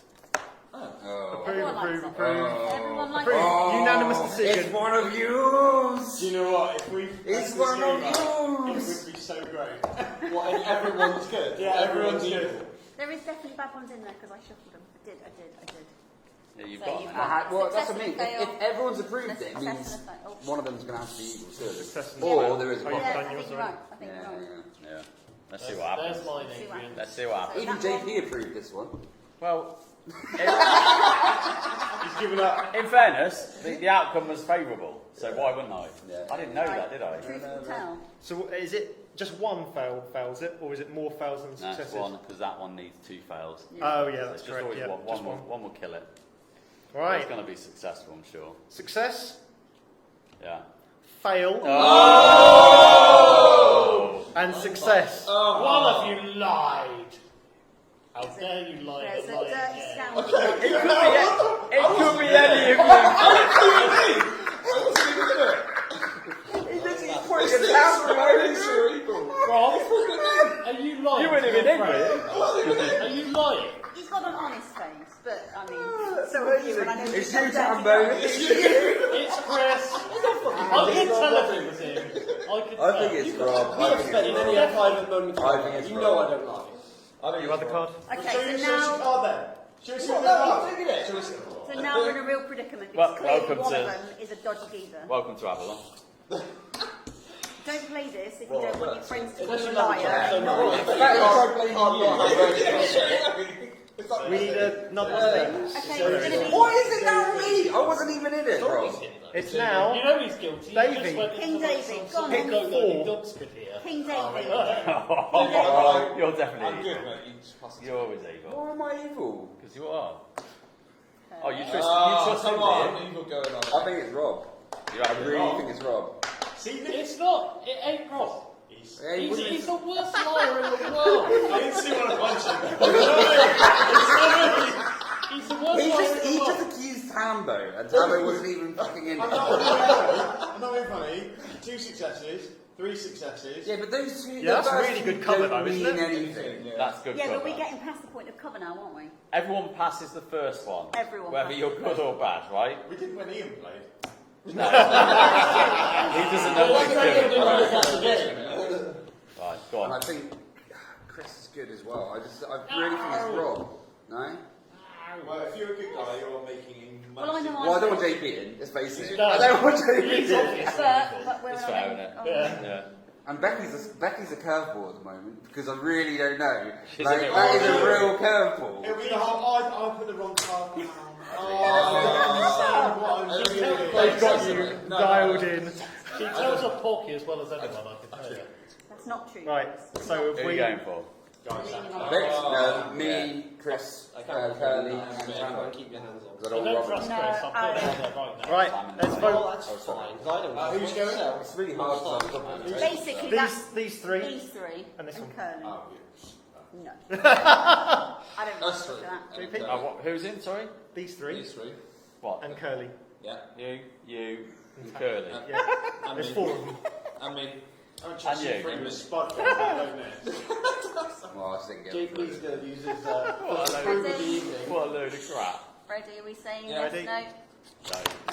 Oh. Approve, Everyone likes approve, it. approve. Everyone likes Approve. it. Unanimous It's decision. one of yous. Do you know what? If we It's press one this of game, yous. it would be so great. What? And everyone's good. Yeah, everyone's good. There is definitely bad ones in there because I shuffled them. I did. Yeah, you've So got you've them. got- Well, that's Success what I mean. and fail. If everyone's approved A it, it success means and a fail. one of them's going to have to be evil, surely. Success and Or fail. there is a Oh, problem. yeah. Yeah, I done think yours you're already. right. I think Yeah, you're right. yeah. Yeah. Let's see what happens. There's mine, See what Adrian. Let's see what happens. Even That one- JP approved this one. Well, He's given up. in fairness, the outcome was favourable, so why wouldn't I? Yeah. I didn't know that, did I? Truth will tell. So is it just one fails it, or is it more fails than No, it's successes? one, because that one needs 2 fails. Oh yeah, So that's it's just correct. always Yeah, one, just one will kill it. All right. It's going to be successful, I'm sure. Success, Yeah. fail, Oh! and success. One of you lied. How dare you lie There's and a lie dirty again. scoundrel. It could be any of you. Rob, are you lying? You weren't to even your in with friend? Are you lying? He's got an honest face, but I mean, so are you. And I know It's you've you, got dirty Tambo. guys. It's you. It's Chris. I can tell everything. I think it's Rob. We have spent any private moment. I think it's You know Rob. I don't lie. I think You have the card? Okay, so now, Show us your card. Show us so now we're in a real predicament Well, because clearly welcome one to- of them is a dodgy geezer. Welcome to Avalon. Don't play this if you don't want your friends to Unless call you you a love each other so liar. much. We need another thing. Okay, it's going to be Why is it now me? I wasn't even in it, Rob. It's now You know he's guilty. Davey. He just went King into like David, some go on sort of then. go-go dumpster here. King David. You're I'm definitely good, evil. mate. You just pass it. You're always evil. Why am I evil? Because you are. Oh, you trust, Oh, you trust come him, on. do you? Evil going on. I think it's Rob. You I reckon? really think it's Rob. See, It's not. It ain't Rob. Yeah, he wouldn't- He's the worst liar in the world. I didn't see what I punching. He's the worst He liar just, in he the just world. accused Tambo, and Tambo wasn't even fucking in I'm it. not being funny. 2 successes, 3 successes. Yeah, but those two, Yeah, that's the first really two good cover don't though, isn't mean it? anything. That's good Yeah, cover. but we're getting past the point of cover now, aren't we? Everyone passes the first one. Everyone Whether passes you're the good or bad, right? We did when Ian played. He doesn't know what he's doing. Right, go And I on. think Chris is good as well. I really think it's Rob. No? Well, if you're a good guy, you're making a Well, I know Well, I don't want I'm JP in, let's face it. No. I don't want JP He's in. obviously but we're It's not fair, in- isn't it? oh. Yeah. And Becky's a curveball at the moment, because I really don't know. She's Like, a bit that is a weird. real curveball. It'll be the whole. I put the wrong card down. Oh, I don't understand what I'm doing. They've got you dialed in. She tells a porky as well as anyone, I can tell you. That's not true. Right, so Who if are you we... going for? Bex, me, Chris, I can't Curly, really and try Tambo. and keep your hands on. Is that I all don't Rob? trust No, Chris. I'm putting it on there right now. Right, let's Well, vote. that's fine, because I don't Who's going? myself. It's really hard to stop. Basically, that's These three. these three And this one. Curly. Oh, No. I don't know Us for three. that. JP? Who's in, sorry? These three. These 3. What? And Curly. Yeah. You, and Curly. Yeah, And there's me. 4 of them. And me. I'm just And you. bring the spud from don't it? Well, I just didn't get JP's it. going to use his What a proof load, of the evening. what a load of crap. Ready? Are we saying Yeah, yes? ready. No. No,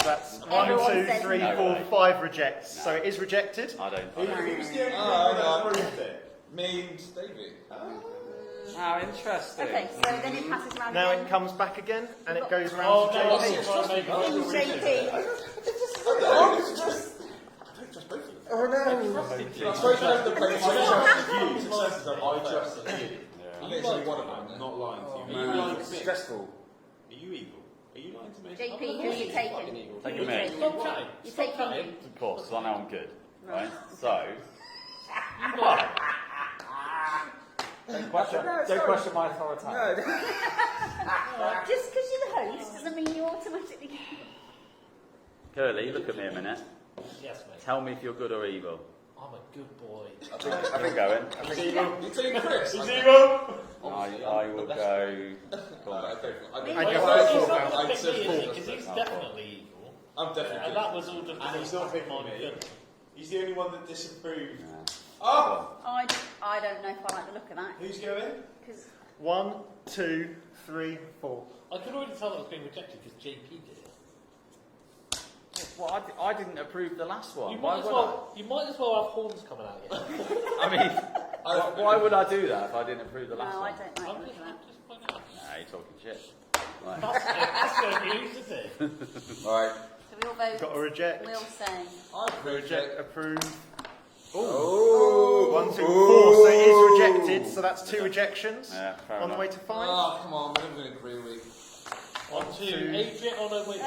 That's Everyone 1, 2, says 3, no. 4, No. 5 rejects. No. So it is rejected. I don't. Who's the only Oh, person hang that on. proved it? Me and Davey. How interesting. Okay, so then it passes round Now again. it comes back again, and it goes Oh, round to no, JP. that's what I make King JP. Oh no! I'm supposed to have the place. I trusted you. Yeah. Literally one of them. I'm not lying to you. Are you Man, lying it's to me? stressful. Are you evil? Are you lying to me? JP, who are you taking? Take Who a are you minute. taking? Stop chatting. You Stop take chatting. King. Of course, 'cause I know I'm good. Right? So. Don't question my authority. No, Just because you're the host doesn't mean you automatically get Curly, look at me a minute. Yes, mate. Tell me if you're good or evil. I'm a good boy. I think going. You're taking Chris. I will go. He's definitely evil. I'm definitely. And that was all just. And he's not picking my me. goodness. He's the only one that disapproved. Oh! I don't know if I like the look of that. Who's going? 'Cause 1, 2, 3, 4. I could already tell that was being rejected because JP did it. Well, I didn't approve the last one. You Why might, would you might as well have horns coming out of you. I mean, why would I do that if I didn't approve the last no, I one? don't like the I'm look just, of that. I'm just pointing out. Nah, you're talking shit. Right. That's no news, is it? Right. So we all vote. Got to reject. We'll say. I Reject, approve. Oh. 1, 2, 4. So it is rejected. So that's 2 rejections. Yeah, fair On the enough. way to 5. Oh, come on, we're going to agree with you. On to Adrian. Oh no, wait,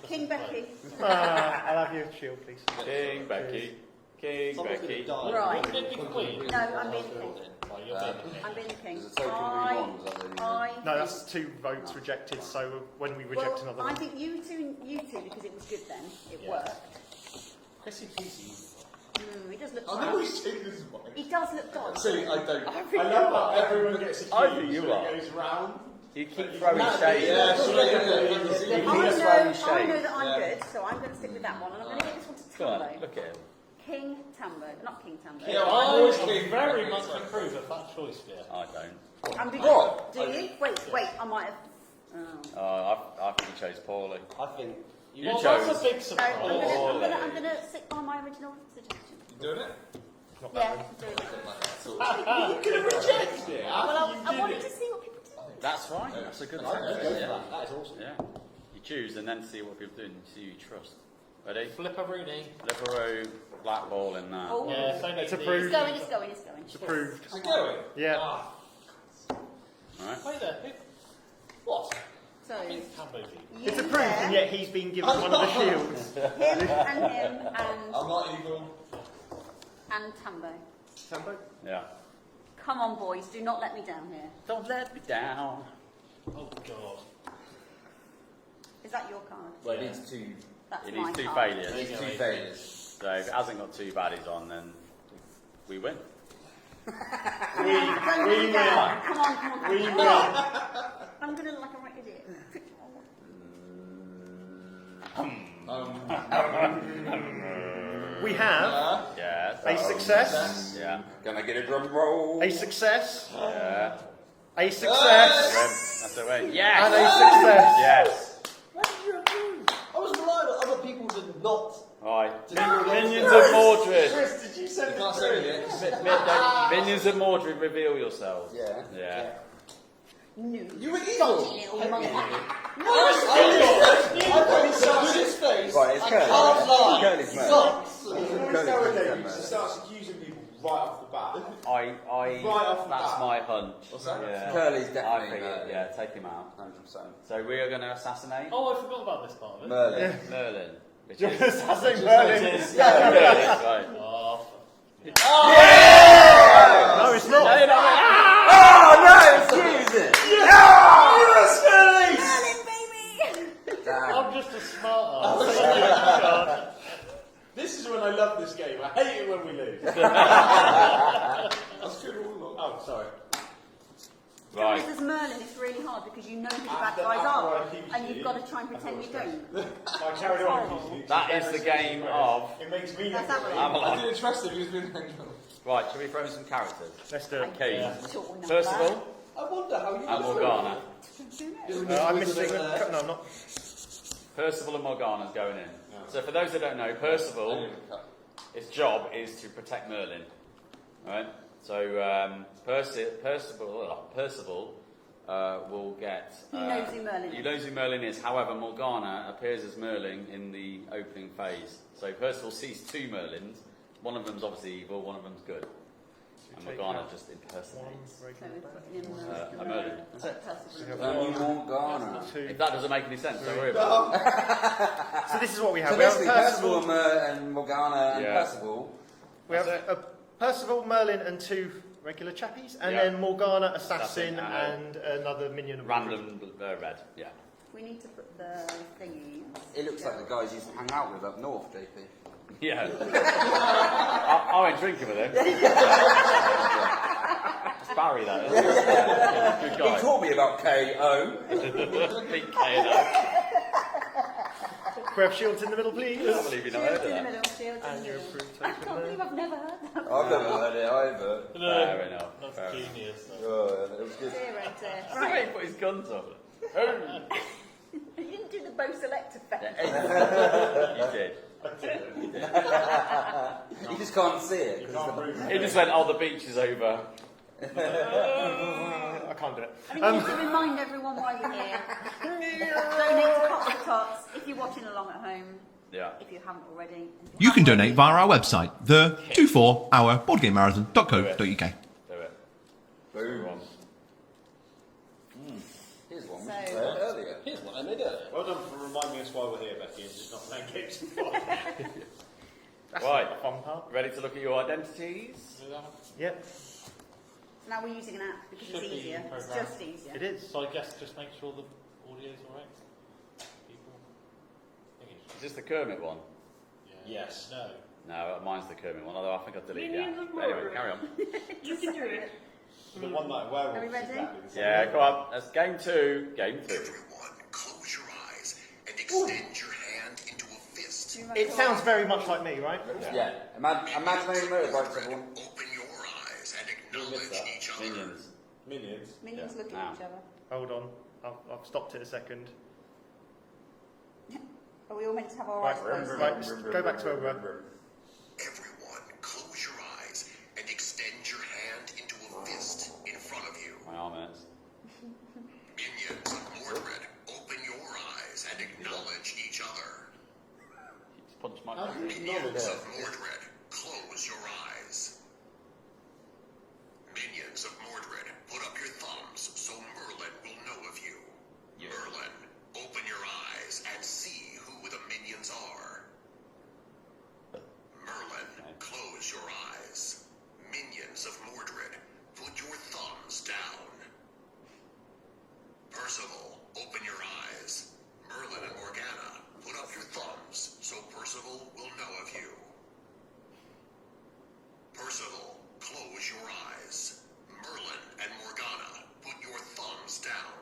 King Becky. I'll have your shield, please. King Becky. King Someone's Becky. gonna die. Right. Wouldn't it be Queen? No, I'm being the king. Right, you're being the king. I'm being the king. There's a token we won, was that the I No, that's 2 votes rejected. So when we reject another I one. think you two, because it was good then. It Yeah. worked. Chrissy Peasy. He does look I know God. he's taking this one. He does look God. See, I don't. I love that everyone gets accused I think you when are. it goes round. You keep throwing shade. Yeah, she You I keep know throwing that shade. I'm Yeah. good, so I'm going to stick with that one, and I'm going to give this one to Come on, Tambo. look at him. King Tambo, not King Tambo. Yeah, I always would King very Becky, much sorry. approve of that choice, yeah. I don't. I'm being, What? Do you? Wait, I might have. I think you chose poorly. I think You Well, chose. that's a big No, surprise. I'm going to stick by my original suggestion. You doing it? Not Yeah, that one. do it. You could have rejected it. Well, I wanted to see what people do. That's right. That's a good I'd go thing. for Yeah. that. That is awesome. Yeah. You choose and then see what people do and see who you trust. Ready? Flip a Rooney. Liveroo, black ball in that. Oh, Yeah, so It's neat. approved. it's going. It's approved. Is it going? Yeah. Ah, Alright. Wait there. What? So, I think Tambo beat. you It's approved, there, and yet he's been given one of the shields. him and I'm not evil. Tambo. Tambo? Yeah. Come on, boys, do not let me down here. Don't let me down. Oh God. Is that your card? Well, it needs 2 That's It my needs 2 card. failures. There you go, Adrian. failures. So if it hasn't got 2 baddies on, then we win. Don't let me down. Come on. We win. I'm going to look like a right idiot. We have Yes. a success, Yeah. Can I get a drum roll? a success, Yeah. a success, That's a win. and Yes. a success. Yes. Why did you approve? I was relying on other people to not. Right. To do Minions of Mordred. Chris, did you send You it can't say it through? yet. Minions of Mordred, reveal yourselves. Yeah. Yeah. No. You were Dodgy evil. little monkey. I thought he saw his face. Right, it's I Curly. can't lie. Curly's mate. Socks. Nowadays, he starts accusing people right off the bat. I Right off the that's bat. my hunch. What's that? Yeah. Curly's I definitely figured, Merlin. yeah, take him out. 100%. So we are going to assassinate Oh, I forgot about this part of it. Merlin. Merlin. Which You're is, assassin which Merlin. is Merlin, right. Oh, No, it's not. No, no, Oh no, excuse it! Merlin, baby! Damn. I'm just a smart ass. This is when I love this game. I hate it when we lose. That's good all along. Oh, sorry. Right. Because as Merlin, it's really hard because you know who the bad After- guys after are, I accused and you've you, got to try and pretend you don't. I carried on accusing you. That is the game of. It makes me That's look happening. I'm I along. didn't trust him, he was being Right, shall we throw in some characters? Let's do it. Okay. Sure, no, First of bad. all, I wonder how you and know. Morgana. I'm missing. No, I'm not. Percival and Morgana's going in. So for those that don't know, Percival, his job is to protect Merlin. Right? So Percival will get... He knows who Merlin He is. knows who Merlin is. However, Morgana appears as Merlin in the opening phase. So Percival sees 2 Merlins. One of them's obviously evil, one of them's good. And Morgana just impersonates So we're putting in a Merlin. Percival. Only Morgana. If that doesn't make any sense, don't worry about it. So this is what we have. So We have basically, Percival and Morgana and Yeah. Percival. We have That's Percival, Merlin, and 2 regular chappies, and Yeah. then Morgana, Assassin, Assassin, and another minion of Random red, yeah. We need to put the thingies. It looks like the guys you used to hang out with up north, JP. Yeah. I went drinking with him. It's Barry, that is. Good He guy. taught me about KO. Big K&O. Grab shields in the middle, I please. can't believe you've not heard Shields of in the that. middle, shields in And the your middle. approved I token can't believe there. I've never heard that. I've never heard it either. Fair enough. That's Fair enough. genius. Oh, it was good. Dear, oh dear. Right. Right. He put his guns on. You didn't do the bow select effect. You did. You just can't see it. You can't prove He just went, oh, the beach is over. I can't do it. I mean, just to remind everyone why you're here, donate to Cots for Tots if you're watching along at home, Yeah. if you haven't already. You can donate via our website, the 24hourboardgamemarathon.co.uk. Do it. Boom. Here's one. So- Earlier. Here's what I made earlier. Well done for reminding us why we're here, Becky, and just not playing games before. Right. The fun part. Ready to look at your identities? Yep, Now we're using an app because Should it's be easier. It's programmed. just easier. it is. So I guess just make sure the audio's alright. People. I think Is this the Kermit one? Yes. No. No, mine's the Kermit one, although I think I've deleted it. Anyway, carry on. You can do it. The one that werewolf Are we is ready? exactly the same. Yeah, go on. That's game 2. Game 2. Everyone, close your eyes and extend your hand into a fist. It sounds very much like me, right? Yeah. Imaginary motorbikes, everyone. Open your eyes and acknowledge that? each other. Minions. Minions. Minions Yeah. looking Now. at each other. Hold on. I've stopped it a second. Are we all meant to have our Right, eyes closed? right, just go back to where we were. Everyone, close your eyes and extend your hand into a fist in front of you. My arm minutes. Minions of Mordred, open your eyes and acknowledge each other. Just punch my Minions of Mordred, close your eyes. Minions of Mordred, put up your thumbs so Merlin will know of you. Merlin, open your eyes and see who the minions are. Merlin, close your eyes. Minions of Mordred, put your thumbs down. Percival, open your eyes. Merlin and Morgana, put up your thumbs so Percival will know of you. Percival, close your eyes. Merlin and Morgana, put your thumbs down.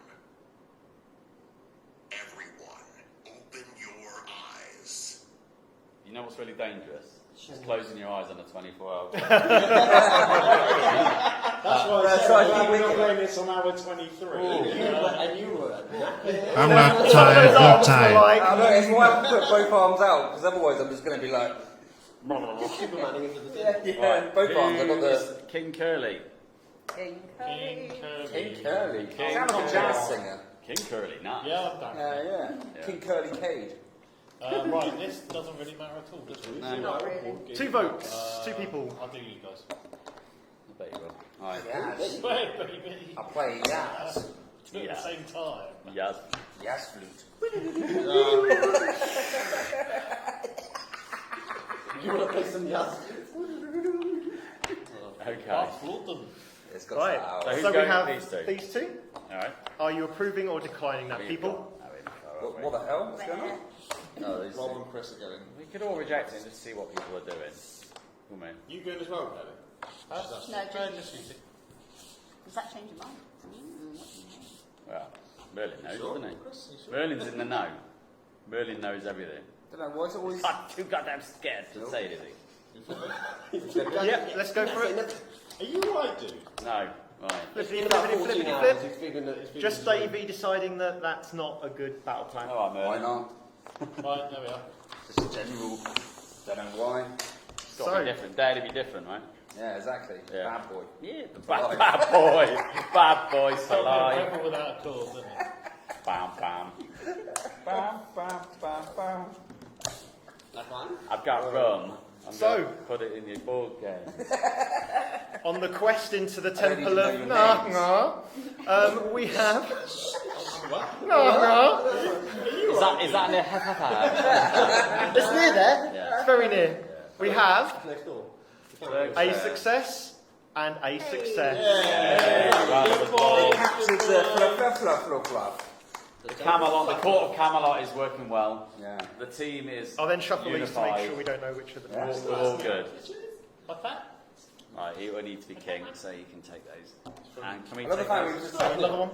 Everyone, open your eyes. You know what's really dangerous? Just closing your eyes on a 24-hour. That's why That's I why said I we're think not we- playing this on hour 23. And you were. I'm not tired, not tired. I know, it's why I put both arms out, because otherwise I'm just going to be like... Supermaning into the thing. Yeah, both arms. I've got the... Who's King Curly. King King Curly. Kirby. King Curly. King Sounds like a jazz singer. King Curly, nice. Yeah, I'm down. Yeah. Yeah. King Curly Cade. Right, this doesn't really matter at all, does it? No, Not really. 2 votes. 2 people. I'll do you guys. I bet you will. Right. Yes. Wait, baby. I play Yaz. Two at the same time. Yes. Yaz flute. You want to play some jazz? Okay. That's London. It's got Right. that So out. who's So we going have with these two? these 2. Alright. Are you approving or declining that, What people? What the hell? What's going on? No, these Rob two. and Chris are going. We could all reject it and just see what people are doing. Cool, man. You going as well, Kelly? No, Just easy. does that change your mind? Well, Merlin knows, Sure. doesn't he? Chris, you sure? Merlin's in the know. Merlin knows everything. I don't know, why is it always... I'm too goddamn scared to say anything. Yeah, let's go for it. Are you right, dude? No. Right. Flippity, In about flippity, 14 flippity, hours, flip. he's feeling that- he's feeling Just that- Davey deciding that that's not a good battle plan. Alright, Merlin. Why not? Right, there we are. Just general... Don't know why. It's got to be different. Dare to be different, right? Yeah, exactly. Yeah. Bad boy. Yeah, the bad boy. Bad boy for life. Rebel without a cause, isn't it? Bam, bam. Bam, bam, bam, bam. That's fine. I've got rum. I'm So- going to put it in your board game. On the quest into the I don't Temple even of know your Nargnar, we have... Nargnar. Is that an It's near there. Yeah. It's very near. We have Next door. a success and a success. Round of applause. It's a fluff, fluff, fluff, fluff. Camelot, the court of Camelot is working well. Yeah. The team is I'll then shuffle these to unified. make sure we don't know which of the We're all good. What's that? Right, he will need to be king, so you can take those. And can we I love the take fact we those? just Another one.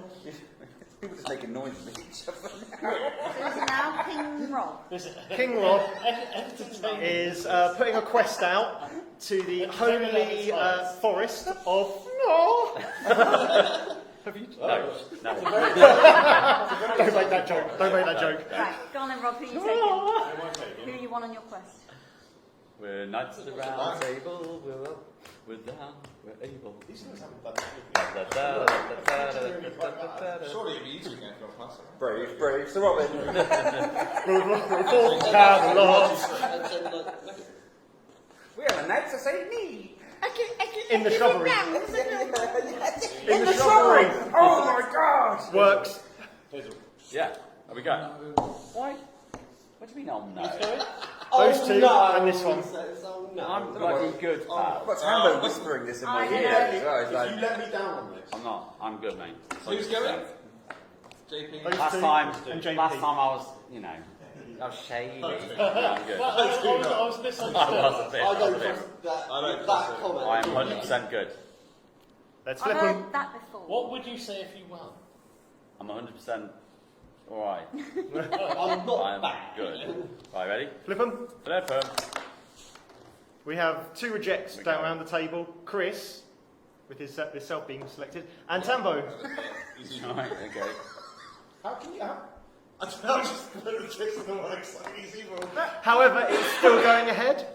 people just making noises with each other. So is it now King Rob? King Rob Entertaining. is putting a quest out to the holy forest of No. Have you? No. Don't make that joke. Don't make that joke. Right, go on then, Rob. Who are you taking? Who you want on your quest? We're knights of the round table, we're up, we're down, we're able. These guys haven't done anything. Surely it'd be easier again for a classic. Brave, Sir Robin. Camelot. We are the knights of St. Mead. In the shrubbery. In the shrubbery. Oh my God. Works. Yeah, there we go. Why? What do you mean, oh no? Those two no. and this one. I'm bloody good, pal. What's Hambo whispering this in my I ear? know. as well? It's If like, you let me down on this. I'm not. I'm good, mate. Who's going? JP. Those Last two time and JP. I was, you know, I was shady. I'm good. I was misunderstood. I was a bit. I I was don't a bit. trust that comment. I am 100% good. Let's I've flip them. heard that before. What would you say if you won? I'm 100% alright. I'm not I'm bad. good. Right, ready? Flip them. Flip 'em. We have two rejects down around the table. Chris, with his self being selected, and Tambo. Right, okay. How can you? I don't know, just put the tricks in the works like easy roll. However, it's still going ahead.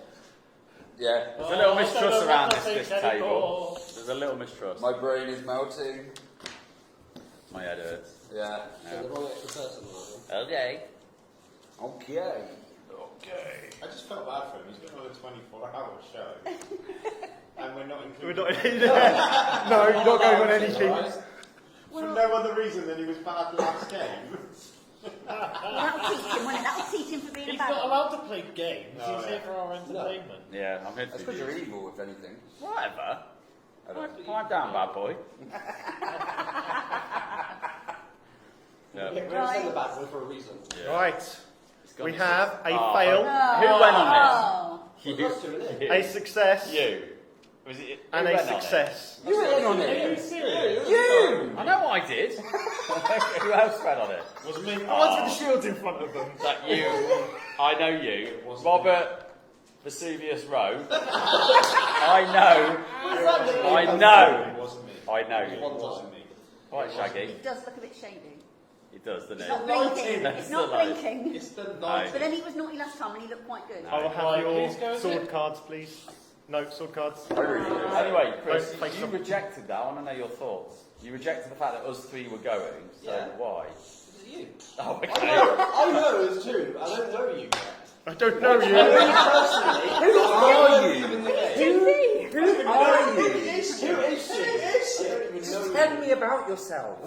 yeah. There's a little I mistrust don't know around what to this think table. anymore. There's a little mistrust. My brain is melting. My head hurts. Yeah. So the wrong extra person. Okay. Okay. I just felt bad for him. He's got another 24-hour show. And we're not We're including not. No, you're not going on anything. For no other reason than he was bad last game. That'll teach him, won't it? That'll teach him for being He's a bad not one. allowed to play games. No, He's here for our entertainment. Yeah, I'm here That's for because you. you're evil, if anything. Whatever. I don't Quiet down, bad boy. Yeah. We're going to send the bad boy for a reason. Right. It's gone We to have a Oh, fail, Who went on Oh. this? We've got to, innit? You. a success, You. Was it? and who a went on it? success. You were in on Are you it. serious? You! I know I did. Who else went on it? Wasn't me. The ones with the shields in front of them. That you. I know you. Robert Vesuvius Rowe. I know. I know. It wasn't me. I know It you. wasn't me. Right, Shaggy. It does look a bit shady. He does, doesn't It's not he? blinking. That's It's not the light. blinking. It's the No. night. But then he was naughty last time and he looked quite good. I will have Right, your please go with sword it. cards, please. No, sword cards. I really do. Anyway, Chris, Don't face you off. rejected that. I want to know your thoughts. You rejected the fact that us three were going. So Yeah. why? Is it you? Oh, okay. I know it's true. I don't know you. I don't know you. Personally, Who are you? in the game. Who are you? Who is she? I don't even know Tell you. me about yourself.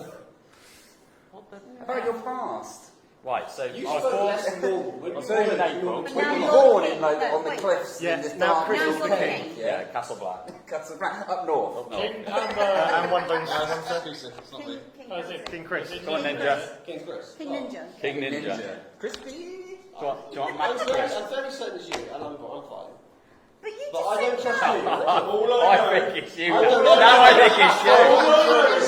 About your past. Right, so You I was spoke born. less than normal. When I was you born were in April. But Were now you you're born the in king. like No, on the wait. cliffs Yeah, in this now dark Chris Now is you're the the king. king. Yeah, Castle Black. Castle Black up north. Up north. King Tambo. And one lone Exclusive, it's not me. King, Oh, is it? King Chris. Is it Come on, King Ninja. Chris? King's Chris. King Ninja. King Ninja. Crispy. Do you want I'm Max very, Chris? I'm very certain it's you, and I'm fine. But you But just I don't said trust no. you. I think it's you. I don't Now know. I think it's you.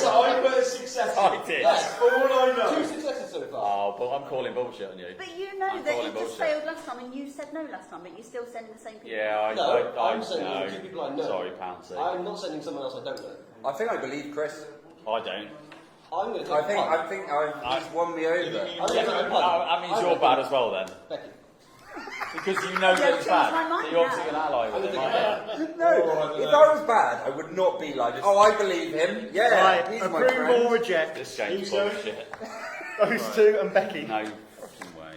I put a success. I did. Yes. All I know. 2 successes so far. Oh, but I'm calling bullshit on you. But you know I'm that calling it just bullshit. failed last time and you said no last time, but you're still sending the same people. Yeah, No, I I'm sending know. 2 people I know. Sorry, Pouncy. I'm not sending someone else I don't know. I think I believe Chris. I don't. I'm going to take I a think punt. he's won me over. I'm Yeah, going to take a that punt. means you're bad as well then. Becky. Because you know that Don't it's change my bad. mind So you're obviously now. an ally I'm with going him, to aren't take a punt. No, if I was bad, I would not be like, oh, I believe him. Yeah, Right, he's my approve friend. or reject. This game's Who's going? bullshit. Those two and Becky. No fucking way.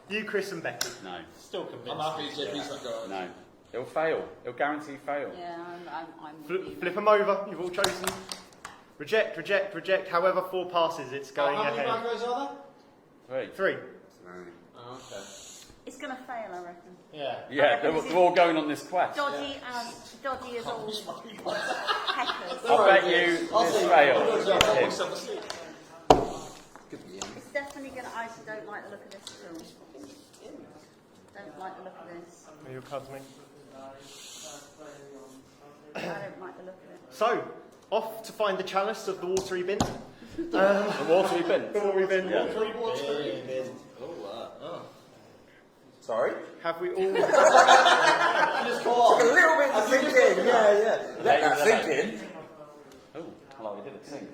You, Chris, and Becky. No. Still convinced. I'm happy JP's not going. No. It'll fail. It'll guarantee fail. Yeah, I'm with you. Flip them over. You've all chosen. Reject, reject, reject. However 4 passes, it's going How many ahead. bad guys are 3. 3. Oh, okay. It's going to fail, I reckon. Yeah. Yeah, they're all going on this quest. Dodgy as all heckers. I bet you I'll this say- fails. I'll It's Could be him. It's definitely I don't like the look of this at all. Don't like the look of this. Are your cards, mate? I don't like the look of it. So, off to find the chalice of the watery bin. The watery bin. The watery bin. Yeah. Sorry? Have we all... Took a little bit to sink in. Yeah. Let that sink in. Oh, I like we did it. Sink.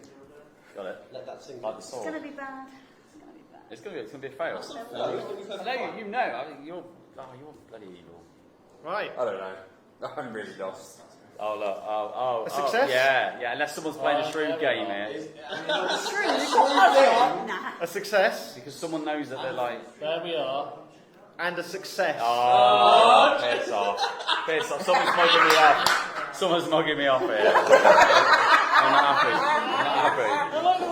Got it. Let that sink. Like the It's sword. going to be bad. It's going to be bad. It's gonna be a fail. I know you know. I mean, you're bloody evil. Right. I don't know. I'm really lost. Oh look. Oh. A success? Yeah. Unless someone's playing a shrewd game here, Nah. A success. because someone knows that they're like. There we are. And a success. Oh, piss off. Piss off. Someone's mugging me off. Someone's mugging me off here. I'm not happy.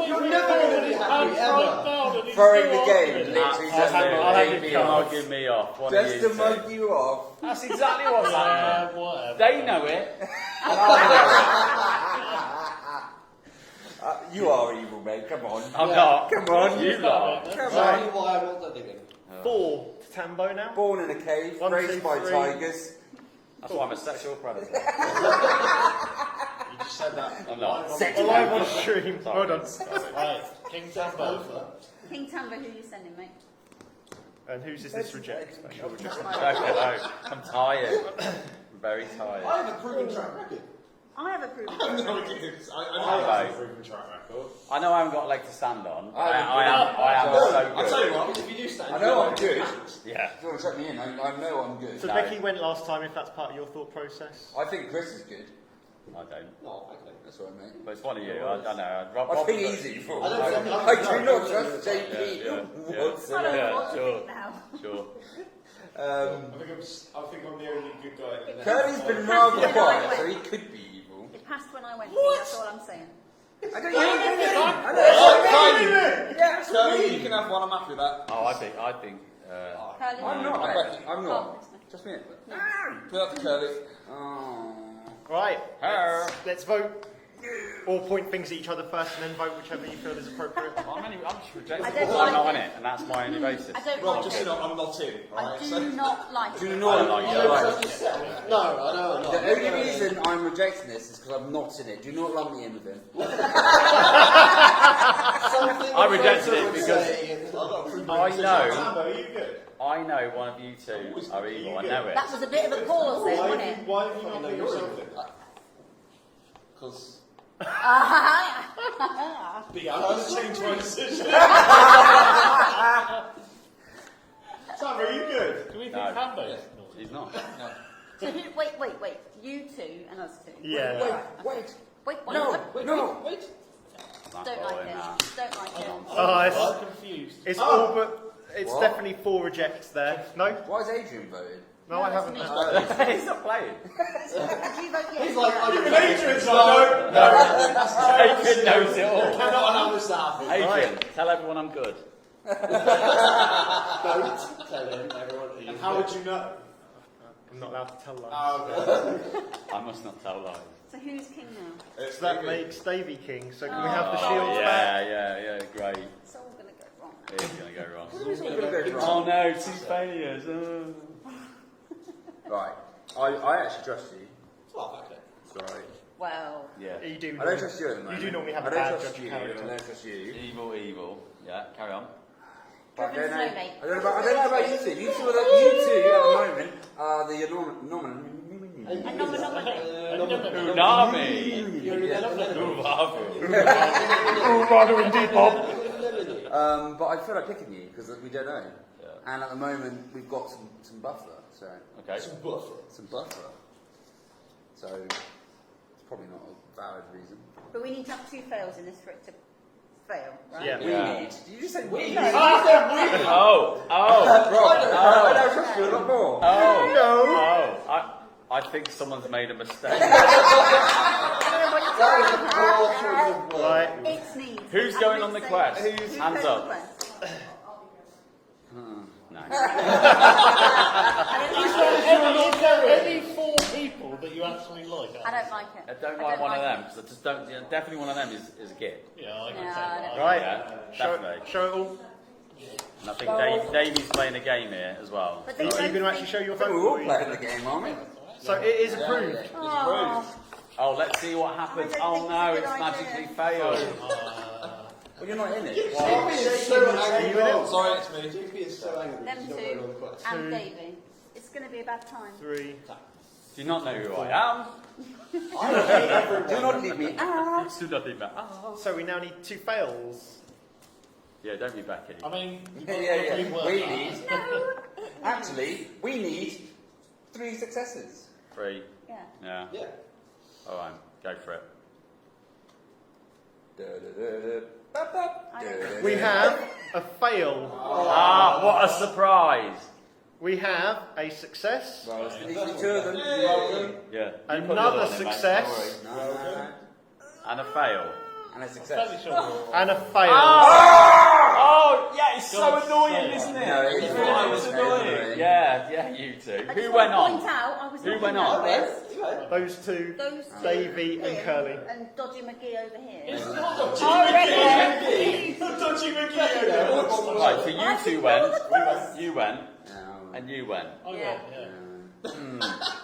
You're never going to be happy ever. Throwing the game, literally just I'll to have mug you me off. mugging me off. One of Just you to two. mug you off. That's exactly what's happening. Whatever. They know it. And I You are evil, mate. Come on. know it. I'm not. Come on. You lot. Come Exactly on. why I'm not letting him. 4 to Tambo now. Born in a cave, 1, raised 2, by 3. tigers. That's why I'm a sexual predator. You just said that. I'm not. Alive on stream. Sorry. Well done. Right, King Tambo. King Tambo, who are you sending, mate? And whose is this reject? Special reject. No. I'm tired. I'm very tired. I have a proven track record. I have a proven. No, it is. I Hello. have a proven track record. I know I haven't got a leg to stand on. I I am so I'll good. tell you what, if you do stand, I know I'm good. Yeah. If you want to check me in, I know I'm good. So No. Becky went last time, if that's part of your thought process. I think Chris is good. I don't. No, okay. That's what I mean. But it's one of you. I know. I think easy for I don't think- I do not trust JP Yeah. I don't whatsoever. know Yeah, what to sure. think now. Sure. I think I'm the only good guy. in the Curly's been It rather passed when I quiet, went. so he could be evil. It passed when I went. That's all I'm saying. I don't know. Yeah, Curly, you can have one. I'm happy with that. Oh, I think. Curly, I'm not. I'm not. Oh, Just me. Put up to Curly. Oh. Right. Her. Let's vote. Or point things at each other first and then vote whichever you feel is appropriate. I'm just rejecting I it don't because I'm like not in it. it, and that's my only basis. I don't Rob, like just it. so you know, I'm not in. I Right? do So, not like Do you it. know what? I Right. No, I know I'm not. The only reason I'm rejecting this is because I'm not in it. Do not lump me in with him. I rejected it because I know. Tambo, are you good? I know one of you two are evil. I know it. That was a bit of a pause then, wasn't it? Why have you not put yourself in? Because But yeah, I'm going to change my decision. Tambo, are you good? Do we think No. Tambo? He's not. So who, wait. You two and us two. Yeah. Wait. Wait. No. Wait. I'm Don't like following it. that. Don't like it. Oh, I'm confused. it's all but... It's What? definitely 4 rejects there. No? Why is Adrian voted? No, I haven't. it's He's not playing. Did you vote yes? He's like, No. Even Adrian's like, no. Adrian knows it all. Cannot allow this to happen. Adrian, tell everyone I'm good. Don't tell him, everyone. And how would you know? I'm not allowed to tell lies. I must not tell lies. So who's king now? It's So that makes Davy king. So can we have the shields back? Yeah, great. It's all going to go wrong. It is going to go wrong. It's all going to go Oh wrong. no, 2 failures. Right. I actually trust you. Oh, okay. Sorry. Well, Yeah. You do. I don't trust you at the moment. You do normally have I a don't bad trust judge you, character. and I don't trust you. Evil. Yeah, carry on. But I Driven don't know. snow, mate. I don't know about you two. You two at the moment are the Unami. Rather indeed, Bob. But I feel like picking you because we don't know. Yeah. And at the moment we've got some buffer. So Okay. some buffer. So it's probably not a valid reason. but we need to have 2 fails in this for it to fail, right? Yeah. We need. Did you just say we? Oh. I don't trust you a lot more. I think someone's made a mistake. Right. It's needs. Who's going on the quest? Who's Hands going on up. the quest? No. Is there any 4 people that you actually like? I don't like it. I don't like one of them because I just don't. Yeah, definitely one of them is a git. Yeah, I can No, take I that. don't. Right. Yeah, Show definitely. it all. And I think Davey's playing a game here as well. But Are they you both going to actually think- show your I think vote? we're all or you- playing the game, aren't we? So it is approved. Oh, Oh, let's see what happens. I don't Oh think no, it's a it's good magically idea. failed. Well, you're not in it. JP is so angry. Sorry, it's me. JP is so angry. them He's not voting on the two quest. and Davey. It's going to be a bad time. 3. Do you not know who I am? Do not leave me out. Do not even. Oh. So we now need 2 fails. Yeah, don't be Becky. I mean, you've Yeah, got yeah, to yeah. rework We that. need. Actually, we need 3 successes. 3. Yeah. Yeah. Yeah. All right, go for it. We have a fail. Ah, what a surprise! We have a success. Well, it's easy 2 of them. You're welcome. Yeah. You put the other Another one in, mate. success. No, no, no. And a fail. And a Fairly success. sure we're- And a fail. Oh, yeah, it's so God's annoying, sake. isn't it? No, It's it's really fine, it's it's annoying. annoying. Yeah, you two. I Who just went want on? to point out, I was Who not went in on? that list. Those 2, Those Davey two, and him Curly. and Dodgy McGee over here. It's not a I reckon. Dodgy McGee. Right, so you I two think went, all the quiz. you went, No. and you went. I Yeah. went, yeah.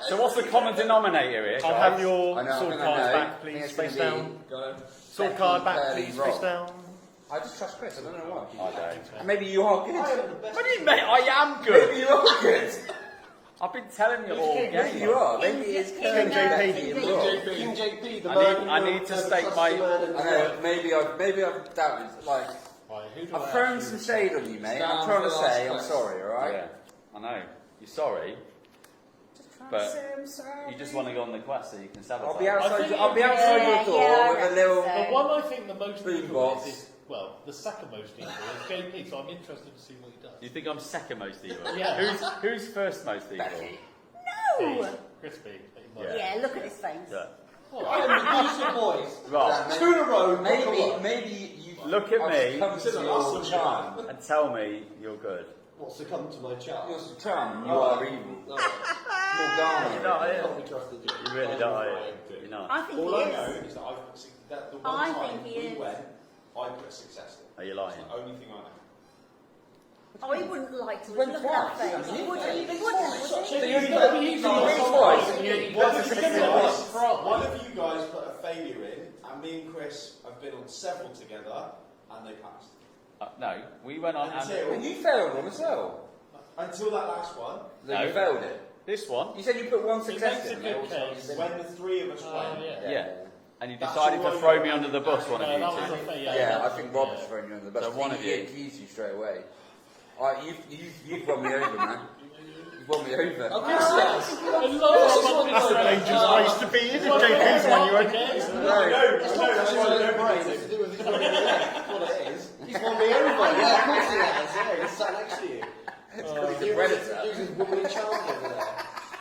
So what's the common denominator here, I'll guys? have your I know, sword I think I cards know. back, I think please. it's Face gonna be- down. Go on. Sword Becky, card back, Curly, please. Rob. Face down. I just trust Chris. I don't know why. I don't. Maybe you are good. What do you mean? I am Maybe good. you are good. I've been telling you all Maybe game. you are. Maybe it's King Curly, JP. Becky, and Rob. King JP, the I man. need- I need to stake my- I know. Maybe I've doubted. Like, Right, who do I've I thrown actually- some shade on you, mate. I'm Stand trying to for the last say I'm quest. sorry. All right. Yeah, I know. You're sorry, but you just want to go on the quest so you can sabotage. I'll be outside. think I'll be it- outside Yeah, your door yeah, I with a reckon little. so. The one I think the most Boom evil box. is, well, the second most evil is JP, so I'm interested to see what he does. You think I'm second most evil? Yeah. Who's first most evil? Becky. No. Crispy. Yeah. Yeah, look at his face. Yeah. I am the user boys. Rob, 2 in a row. Maybe you. Look at me. Come to your charm. and tell me you're good. What's to come to my child? Your charm. You are evil. No, Morgana. You're not, I yeah. can't be trusted. You really don't, are you? You're not. I think All he I is. know is that that the one I time think he we is. went, I put successful. Are you That's lying? the only thing I know. Oh, he wouldn't like to. Went Look at that twice. face. He wouldn't. He wouldn't. So you only got One of you guys put a failure in, and me and Chris have been on several together, and they passed. No, we went on Until, And you failed one as well. until that last one, Then No. you failed it. this one. You said you put one He success makes a in. good case. when the 3 of us went. Yeah. Yeah. And you That's decided all to I throw know. me under the bus, one of No, you that was two. a fail. Yeah, I think Rob Yeah. is throwing you under the bus. So one of He you. accused you straight away. You've won me over, man. You've won me over. That's a dangerous place to be in if JP's won you over. No, that's why I don't brain. It's to do with his winning the leg. That's what it is. He's won me over. Yeah, of course he has. Yeah, he's sat next to you. He's a predator. Uses womanly charm over there.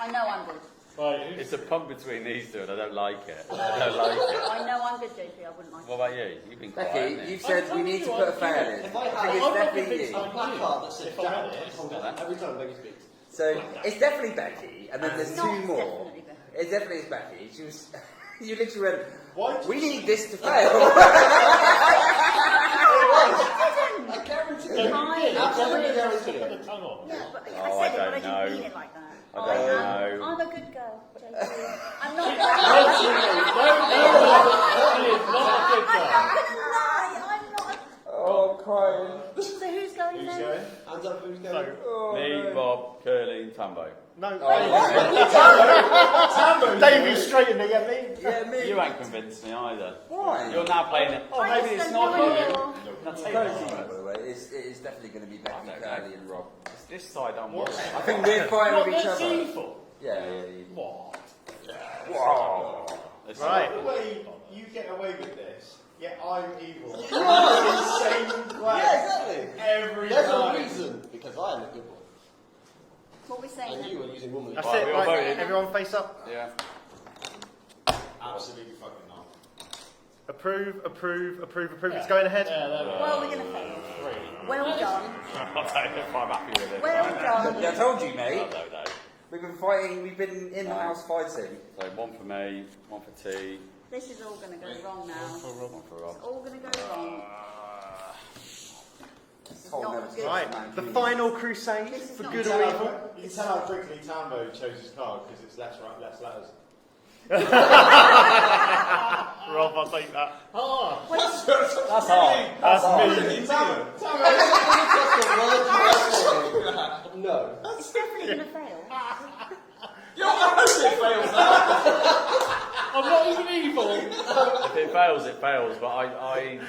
I know I'm good. Right, It's a pump between these two, and I don't like it. I don't like it. I know I'm good, JP. I wouldn't like What about you? You've been quiet. Becky, haven't you? you've said we need to put a fail in. If I I had- think it's I'm not definitely convinced you. I'm A placard that says If I'm Jack, honest. hold on, every time Becky's speaks. So it's definitely Becky, and then there's It's two not more. definitely Becky. It definitely is Becky. She was. You literally Why went. did We you need say- this to fail. I guarantee So it. who did? Absolutely Tip guarantee of it. the tongue off. Yeah, but Oh, I I said it, but I don't didn't know. mean it like that. I don't know. I'm a good girl, JP. I'm not. She is not a good guy. lie. I'm not. Oh, crying. So who's going Who's then? going? Hands up, who's going? Oh, Me, no. Bob, Curly, and Tambo. No. Oh, Davey straight in there, yeah, me. Yeah, me. You ain't convinced me either. Why? You're now playing it. Oh, I maybe just it's don't not know you. anymore. Now take Curly, it. by the way, it is definitely going to be Becky, I don't know. Curly, and Rob. It's this side I'm watching. I think we're fighting What, with each that's other. evil? Yeah. What? Wow. It's Right. The way you get away with this, yet I'm evil. You are the same way. Yeah, exactly. Every There's a time. reason, because I am a good one. What are we saying And then? you are using womanly That's Right, it, we all right. voted. Everyone face up. Yeah. Absolutely fucking not. Approve, approve, approve, approve. It's going ahead. Yeah, there we go. Well, we're going to fail. Three. Well done. I'll take it if I'm happy with it. Well done. Yeah, I told you, mate. No. We've been fighting. We've been in the house fighting. So one for me, one for T, This is all going to go wrong now. one for Rob. It's all going to go wrong. It's told not never to good. touch Right, man. the final crusade This is for not good You or can evil. tell how quickly Tambo chose his card because it's less letters. Rob, I'll take that. Ah, That's hard. That's me. Tambo, No. It's definitely going to fail. You're it fails now. I'm not even evil. If it fails, it fails. But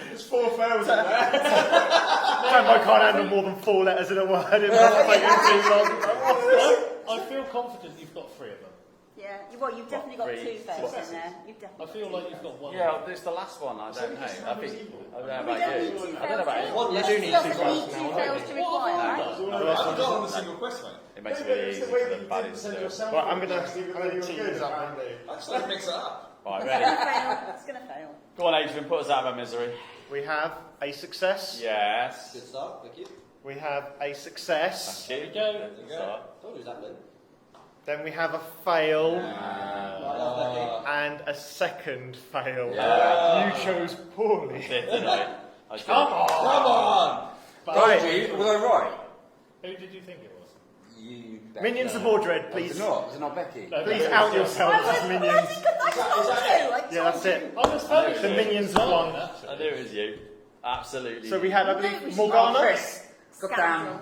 There's 4 fails in there. Tambo can't handle more than 4 letters in a word. It's not taking too long. I feel confident you've got 3 of them. Yeah, you've definitely got 2 fails in there. You've I definitely feel like you've got 1. yeah, there's the last one. I don't know. I don't know about you. I don't know about you. One You less. do need 2 doesn't fails need 2 now, fails don't to you? require, right? I haven't got on a single quest, mate. It makes it really easy for the baddies to do it. Right, I'm gonna cheat this up. Actually, mix it up. Right, It's ready? going to fail. It's going to fail. Go on, Adrian. Put us out of our misery. We have a success. Yes. Good start, thank you. We have a success. Thank you. There you Good start. Don't lose that then. Then we have a fail. I love that game. And a second fail. Yeah. You chose poorly. Didn't I? I did. Come on! Come on! Right. Told you, was I right? Who did you think it was? You. Minions of Mordred, Was please. it not? Was it not Becky? No, Please out yourselves as minions. Yeah, that's it. I was telling you. The minions of one. I knew it was you. Absolutely. So we had, I believe, Oh, Morgana. Chris. God damn.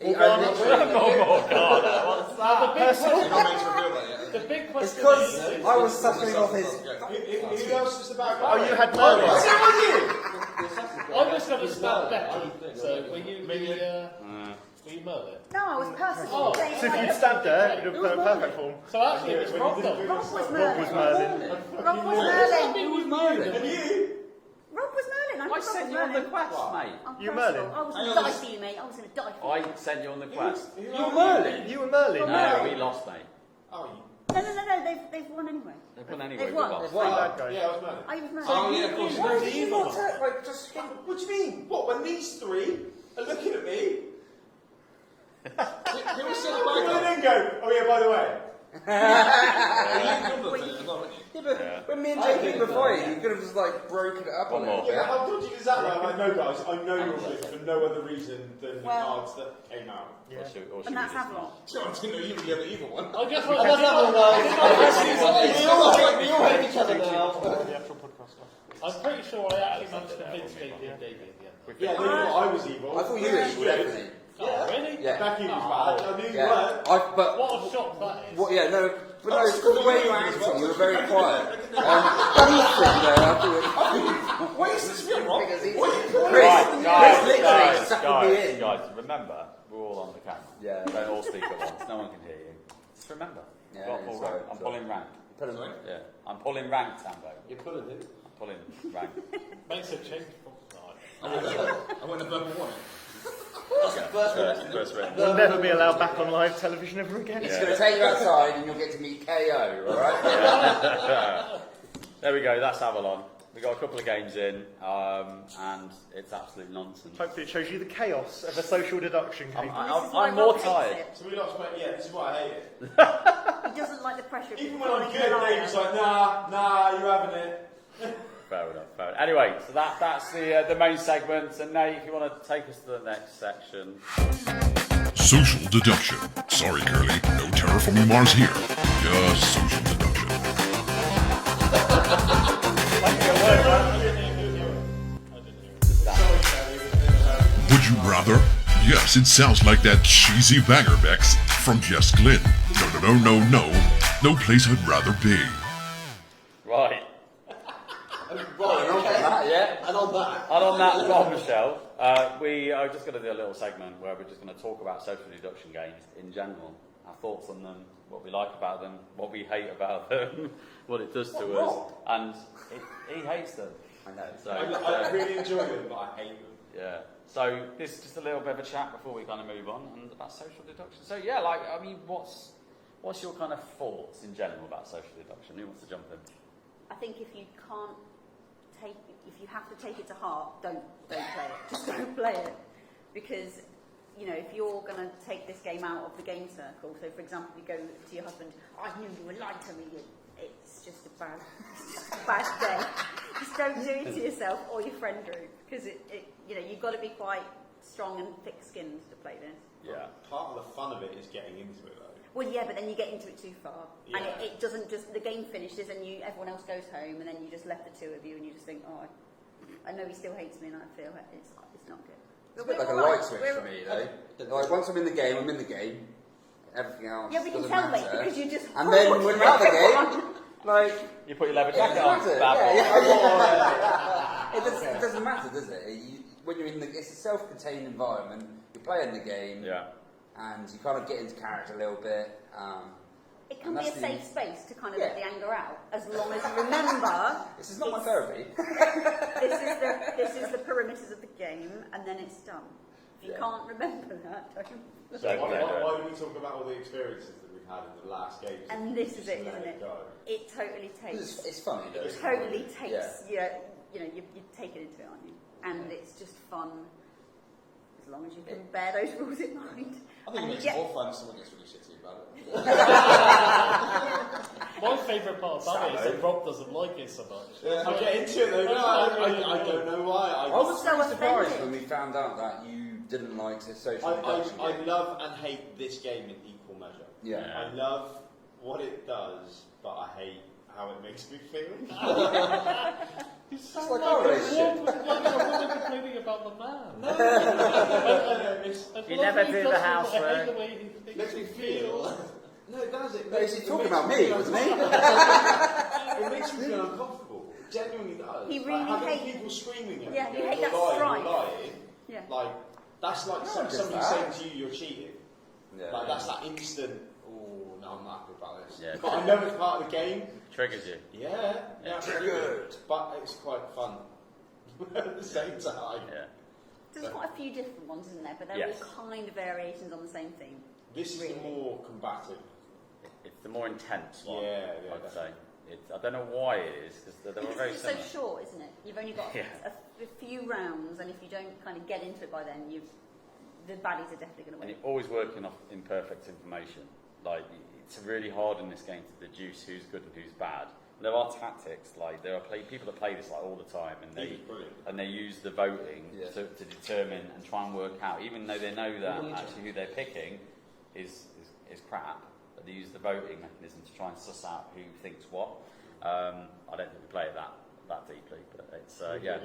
Morgana. Oh God! What's that? You're not meant to reveal that yet. The big question It's because is, I was suffering off his. Who else was the bad guy? Oh, you had Merlin. I was going to start Becky. So were you Merlin? No, I was Percy. Oh. So if you'd stabbed her, it would have been perfect form. So actually, it was Rob then. Rob was Rob Merlin. was Merlin. Rob was Merlin. It was Merlin. And you? Rob was Merlin. I Rob sent was you on the Merlin. quest, mate. I'm You personal. Merlin? I was going to die for you, mate. I was going to die for you. I sent you on the quest. You were Merlin. You were Merlin. No, we lost, mate. Oh, No. They've won anyway. They won anyway. They've We won. lost. Three bad guys. yeah, I was mad. I was Merlin. Oh, yeah, of course. Why did you not tell? Like, just. What do you mean? What, when these 3 are looking at me? Who was still the Well, bad they guy? then go, oh yeah, by the way. You killed them, as well, weren't you? Yeah, but when me and JP were fighting, you could have just like broken it up One a more. little bit. Yeah, how dodgy is that? Like, I'm like, no guys, I know you're good for no other reason than the Well- cards that came out. Or should And we that's just Avalon. So I didn't know you were the other evil one. I guess We all hate each other now. The actual podcast stuff. I'm pretty sure I actually managed to convince JP and David in the end. Yeah, they thought I was evil. I thought you were evil, definitely. Oh, really? Yeah. Becky was bad. I knew you Yeah. weren't. But What a shock that is. what? Yeah, no. But no, it's because the way you were acting, you were very quiet. Anything there, I thought. Why is this real wrong? Because he's Right, Chris literally sucking me in. guys, remember, we're all on the camera. Yeah. Don't all speak at once. No one can hear you. Just remember. Yeah, You've got to pull sorry, rank. I'm sorry. pulling rank. Put him. Sorry? Yeah, I'm pulling rank, Tambo. You're pulling him. I'm pulling rank. Makes a change. I went a verbal warning. First round. We'll never be allowed back on live television ever again. He's going to take you outside and you'll get to meet KO, alright? There we go. That's Avalon. We got a couple of games in, and it's absolute nonsense. Hopefully it shows you the chaos of a social deduction game. I'm more tired. So we lost, but yeah, this is why I hate it. He doesn't like the pressure of Even being when I'm calling good, a liar. Dave's like, nah, you're having it. Fair enough. Fair enough. Anyway, so that's the main segment. And Nate, if you want to take us to the next section. Social deduction. Sorry, Curly, no terraforming Mars here. Just social deduction. Would you rather? Yes, it sounds like that cheesy banger, Bex, from Jess Glynn. No. No place I'd rather be. Right. And on that. And on that bombshell, we are just going to do a little segment where we're just going to talk about social deduction games in general, our thoughts on them, what we like about them, what we hate about them, what it does to us, and he hates them. I know. So, I really enjoy them, but I hate them. yeah. So this is just a little bit of a chat before we kind of move on and about social deduction. So yeah, like I mean, what's your kind of thoughts in general about social deduction? Who wants to jump in? I think if you can't take, if you have to take it to heart, don't play it. Just don't play it, because you know if you're going to take this game out of the game circle. So, for example, you go to your husband, "I knew you were lying to me." It's just a bad day. Just don't do it to yourself or your friend group, because it you know you've got to be quite strong and thick-skinned to play this. Yeah. Part of the fun of it is getting into it, though. Well, yeah, but then you get into it too far, and Yeah. it doesn't just. The game finishes, and everyone else goes home, and then you just left the two of you, and you just think, oh, I know he still hates me, and I feel it's not good. It's a bit like a light switch for me, though. Like, once I'm in the game, I'm in the game. Everything else Yeah, but you doesn't tell me matter. because you just. And then when we're out of the game, like... You put your leather It jacket doesn't on, matter. bad boy. It doesn't matter, does it? When you're in it's a self-contained environment. You're playing the game, and you kind of get into character a little bit. It can be a safe space to kind of let Yeah. the anger out, as long as you remember. This is not my therapy. This is the perimeters of the game, and then it's done. If you can't remember that, don't. Why do we talk about all the experiences that we've had in the last games? And this is it, Just let isn't it? go? It totally takes. It's funny though. It totally takes. Yeah. You know, you take it into it, aren't you? And it's just fun, as long as you can bear those rules in mind. I think it And makes you it more fun if someone gets really shitty about it. My favourite part about it is that Rob doesn't like it so much. I get into it though. No, I don't know why. I was so really surprised offended. when we found out that you didn't like the social I deduction game. love and hate this game in equal measure. Yeah. I love what it does, but I hate how it makes me feel. You sound like like our a relationship. woman complaining about the man. You never do the housework. It makes me feel. No, it does. It No, makes he's talking about me, wasn't he? It makes me feel uncomfortable. It genuinely does. He Like, really having hates- people screaming at Yeah, you. you hate "You're that lying, strife." You're lying. Yeah. Like that's like No, somebody just that. saying to you, "You're cheating." Yeah. Like that's that instant. Oh, no, I'm not happy about this. Yeah. But I know it's part of the game. Triggers you. Yeah, Yeah. triggered. But it's quite fun at the same time. Yeah. There's quite a few different ones, isn't there? But they're Yes. all kind of variations on the same theme. This is the more combative. It's the more intense one, Yeah, yeah, I'd say. I don't know why it is, because they were very It's so similar. short, isn't it? You've only got Yeah. a few rounds, and if you don't kind of get into it by then, the baddies are definitely going to And win. you're always working off imperfect information. Like, it's really hard in this game to deduce who's good and who's bad. There are tactics, like there are people that play this like all the time, and He was brilliant. they use the voting Yeah. to determine and try and work out, even though they know that actually who they're picking is crap, but they use the voting mechanism to try and suss out who thinks what. I don't think we play it that deeply, but it's yeah.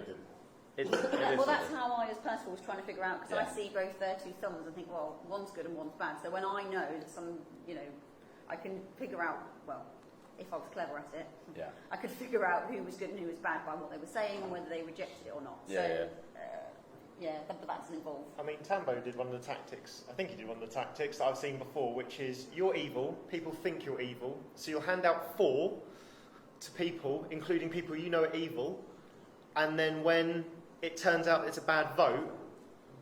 It is Well, that's something. how I, as Percival, was trying to figure out, because I Yeah. see both their two thumbs and think, well, one's good and one's bad. So when I know that I can figure out, well, if I was clever at it, Yeah. I could figure out who was good and who was bad by what they were saying and whether they rejected it or not. Yeah, so, but that's involved. I mean, Tambo did one of the tactics, I think he did one of the tactics that I've seen before, which is you're evil, people think you're evil, so you'll hand out 4 to people, including people you know are evil, and then when it turns out it's a bad vote,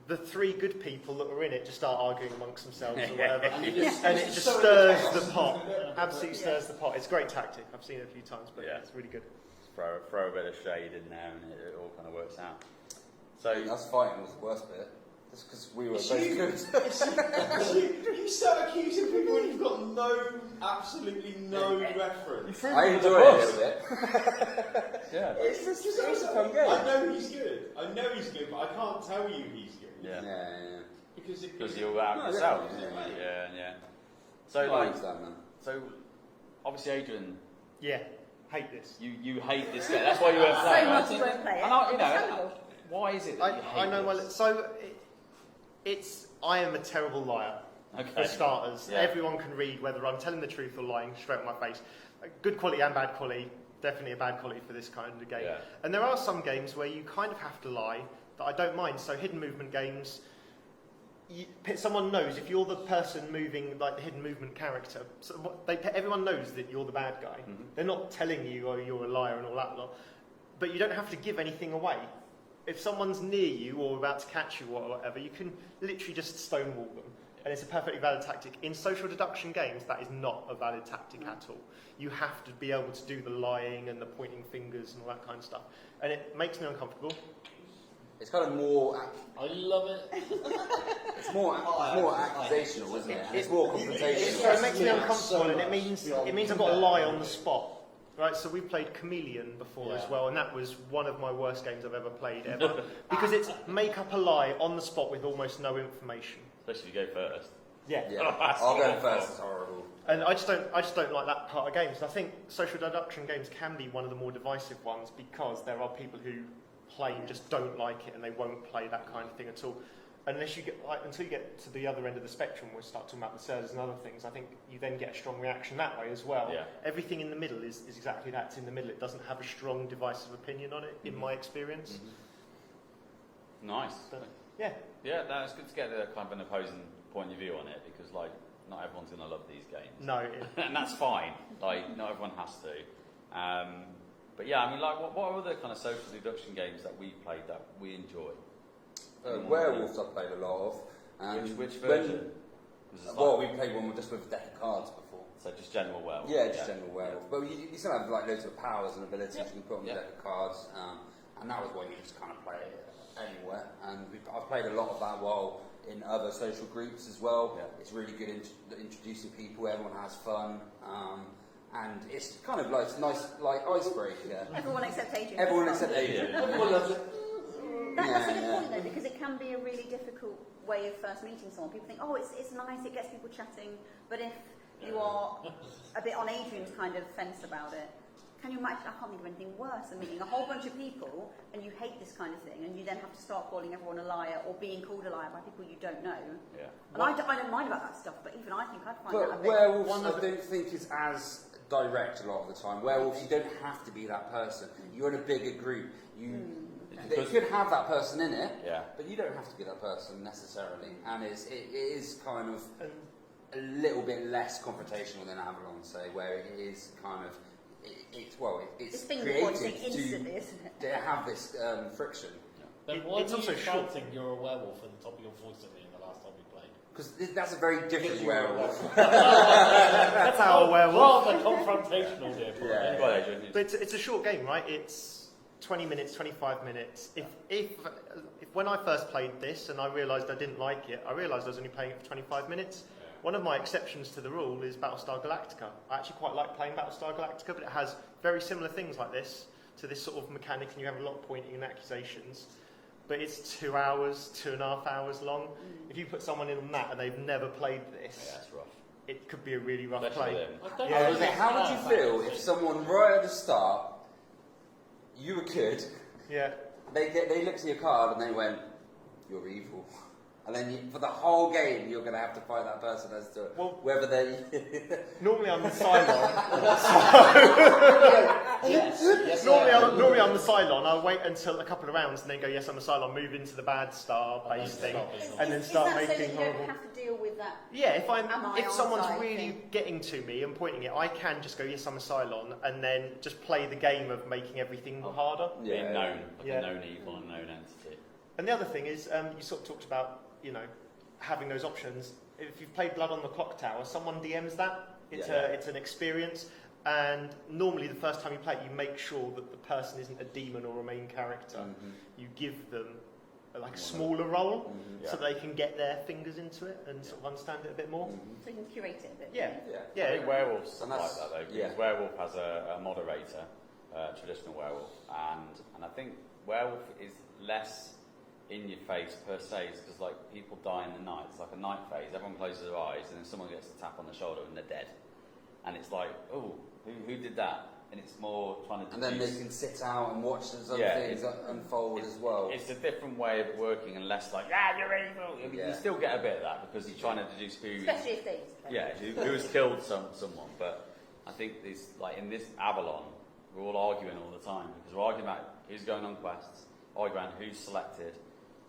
the 3 good people that were in it just start arguing amongst themselves or whatever, and it just stirs the pot, absolutely stirs the pot. It's a great tactic, I've seen it a few times, but Yeah. it's really good. Throw a bit of shade in there, and it all kind of works out. So That's fighting was the worst bit. Just because we were It's both you. good. You start accusing people when you've got absolutely no reference. I enjoy it a little bit. yeah. It's a fun game. I know he's good, but I can't tell you he's good. Yeah. Yeah. Because you're out No, yourself. definitely, Yeah. So I like, understand, man. so obviously, Adrian, Yeah, hate this. you hate this game. That's why you weren't So playing. much you won't play it. And I, It's terrible. why is it that you hate I know this? I am a terrible liar. Okay. For starters, Yeah. everyone can read whether I'm telling the truth or lying straight in my face. Good quality and bad quality, definitely a bad quality for this kind of game. Yeah. And there are some games where you kind of have to lie that I don't mind. So hidden movement games, someone knows if you're the person moving, like the hidden movement character. So everyone knows that you're the bad guy. Mm-hmm. They're not telling you, oh, you're a liar and all that lot. But you don't have to give anything away. If someone's near you or about to catch you or whatever, you can literally just stonewall them. And it's a perfectly valid tactic. In social deduction games, that is not a valid tactic at all. You have to be able to do the lying and the pointing fingers and all that kind of stuff. And it makes me uncomfortable. It's kind of more. I love it. It's more accusational, isn't it? And it's more confrontational. So it makes me uncomfortable, and it means I've got to lie on the spot. Right, so we played Chameleon before Yeah. as well, and that was one of my worst games I've ever played ever. Because it's make up a lie on the spot with almost no information. Especially if you go first. Yeah. I'll go first. It's horrible. And I just don't like that part of games. I think social deduction games can be one of the more divisive ones because there are people who plain just don't like it and they won't play that kind of thing at all. Unless you get until you get to the other end of the spectrum, we'll start talking about the servers and other things. I think you then get a strong reaction that way as well. Yeah. Everything in the middle is exactly that. It's in the middle. It doesn't have a strong divisive opinion on it, in my experience. Nice. But, yeah. Yeah, no, it's good to get a kind of an opposing point of view on it because, like, not everyone's going to love these games. No. And that's fine. Like, not everyone has to. But yeah, I mean, like, what are other kind of social deduction games that we played that we enjoy? Werewolves I've played a lot of. And Which version? Was this Well, like- we played one just with a deck of cards before. So just general werewolf? Yeah, just general werewolf. But you still have like loads of powers and abilities you can put on the deck of cards. And that was one you just kind of play anywhere. And I've played a lot of that while in other social groups as well. Yeah. It's really good introducing people. Everyone has fun. And it's kind of like nice, like icebreaker. Everyone except Adrian. Everyone except Adrian. Everyone loves it. That's a good point though, because it can be a really difficult way of first meeting someone. People think, oh, it's nice, it gets people chatting, but if you are a bit on Adrian's kind of fence about it, can you imagine? I can't think of anything worse than meeting a whole bunch of people and you hate this kind of thing, and you then have to start calling everyone a liar or being called a liar by people you don't know. Yeah. And I don't mind about that stuff, but even I think I'd find that a But bit. werewolves, I don't think is as direct a lot of the time. Werewolves, you don't have to be that person. You're in a bigger group. They could have that person in it, but you don't have to be that person necessarily. And it is kind of a little bit less confrontational than Avalon, say, where it is kind of it's finger-pointing created instantly, isn't it? to have this friction. Then why It's were you also short. shouting you're a werewolf at the top of your voice at me in the last time we played? Because that's a very different werewolf. That's our werewolf. Rather confrontational, dear boy. Yeah. Well, Adrian, But it's a short game, right? It's 20 minutes, 25 minutes. If when I first played this and I realised I didn't like it, I realised I was only playing it for 25 minutes. One of my exceptions to the rule is Battlestar Galactica. I actually quite like playing Battlestar Galactica, but it has very similar things like this, to this sort of mechanic, and you have a lot of pointing and accusations. But it's 2 hours, 2.5 hours long. If you put someone in on that and they've never played this, yeah, it's rough. it could be a really rough Especially play. them. I don't Yeah. think How would you feel if someone right at the start, you were good, Yeah. they looked at your card and they went, "You're evil," and then for the whole game you're going to have to fight that person as to whether they. Normally I'm the Cylon. Yes. Normally I'm the Cylon. I'll wait until a couple of rounds and then go, yes, I'm a Cylon, move into the bad star base thing, and then start Is that so making that you horrible. don't have to deal with that? Yeah, Am I if on someone's side really thing? getting to me and pointing it, I can just go, yes, I'm a Cylon, and then just play the game of making everything harder. Being known, like Yeah. a known evil and known entity. And the other thing is, you sort of talked about, having those options. If you've played Blood on the Clock Tower, someone DMs that. It's an experience, and normally the first time you play it, you make sure that the person isn't a demon or a main character. You give them a smaller role so they can get their fingers into it and sort of understand it a bit more. So you can curate it a bit. Yeah. I think werewolves And like that's- that though, because yeah. werewolf has a moderator, traditional werewolf, and I think werewolf is less in your face per se, because like people die in the night. It's like a night phase. Everyone closes their eyes, and then someone gets a tap on the shoulder, and they're dead. And it's like, oh, who did that? And it's more trying to. And then they deduce- can sit out and watch those other Yeah, things unfold as well. It's a different way of working, and less like, you're evil. I mean, you still get a bit of that because you're trying to deduce who. Especially if they. Yeah, who has killed someone. But I think this, like in this Avalon, we're all arguing all the time because we're arguing about who's going on quests, arguing about who's selected,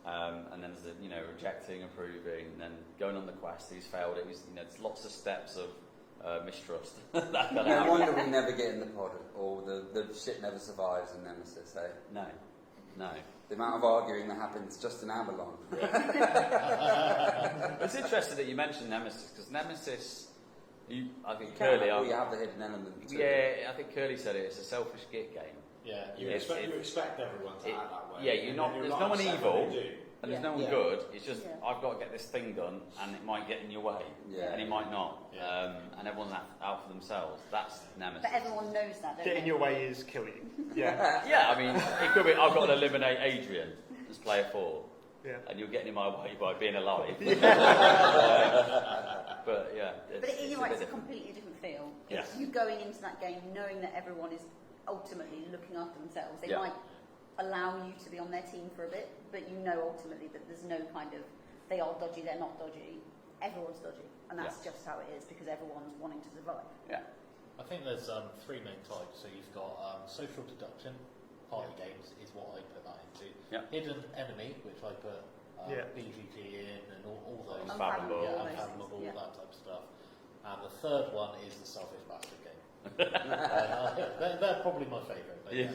and then there's rejecting, approving, and then going on the quest, who's failed it. There's lots of steps of mistrust. That kind of No wonder we never get in the pod, or the shit never survives in Nemesis, eh? No. The amount of arguing that happens just in Avalon. It's interesting that you mentioned Nemesis, because Nemesis, I think Curly... you have the hidden element too. Yeah, I think Curly said it's a selfish git game. Yeah, you It's- expect everyone to act that way. Yeah, and there's then no one upset evil. when they do. And there's no one Yeah. good. It's just Yeah. I've got to get this thing done, and it might get in your way, Yeah. and it might not. Yeah. And everyone's out for themselves. That's nemesis. But everyone knows that, don't Get they? in your way is kill you. Yeah. Yeah, I mean, it could be I've got to eliminate Adrian as player 4, Yeah. and you're getting in my way by being alive. But yeah, But you're right, a it's a bit different. completely different feel. Yeah. It's you going into that game knowing that everyone is ultimately looking after themselves. They Yeah. might allow you to be on their team for a bit, but you know ultimately that there's no kind of, they are dodgy, they're not dodgy. Everyone's dodgy. And that's just how it is because everyone's wanting to survive. Yeah. I think there's 3 main types. So you've got social deduction, party games is what I put that into. Yeah. Hidden enemy, which I put Yeah. BGG in, and all those. Unfathomable. Yeah, All those unfathomable, things, yeah. that type of stuff. And the third one is the selfish bastard game. They're probably my favourite. but yeah.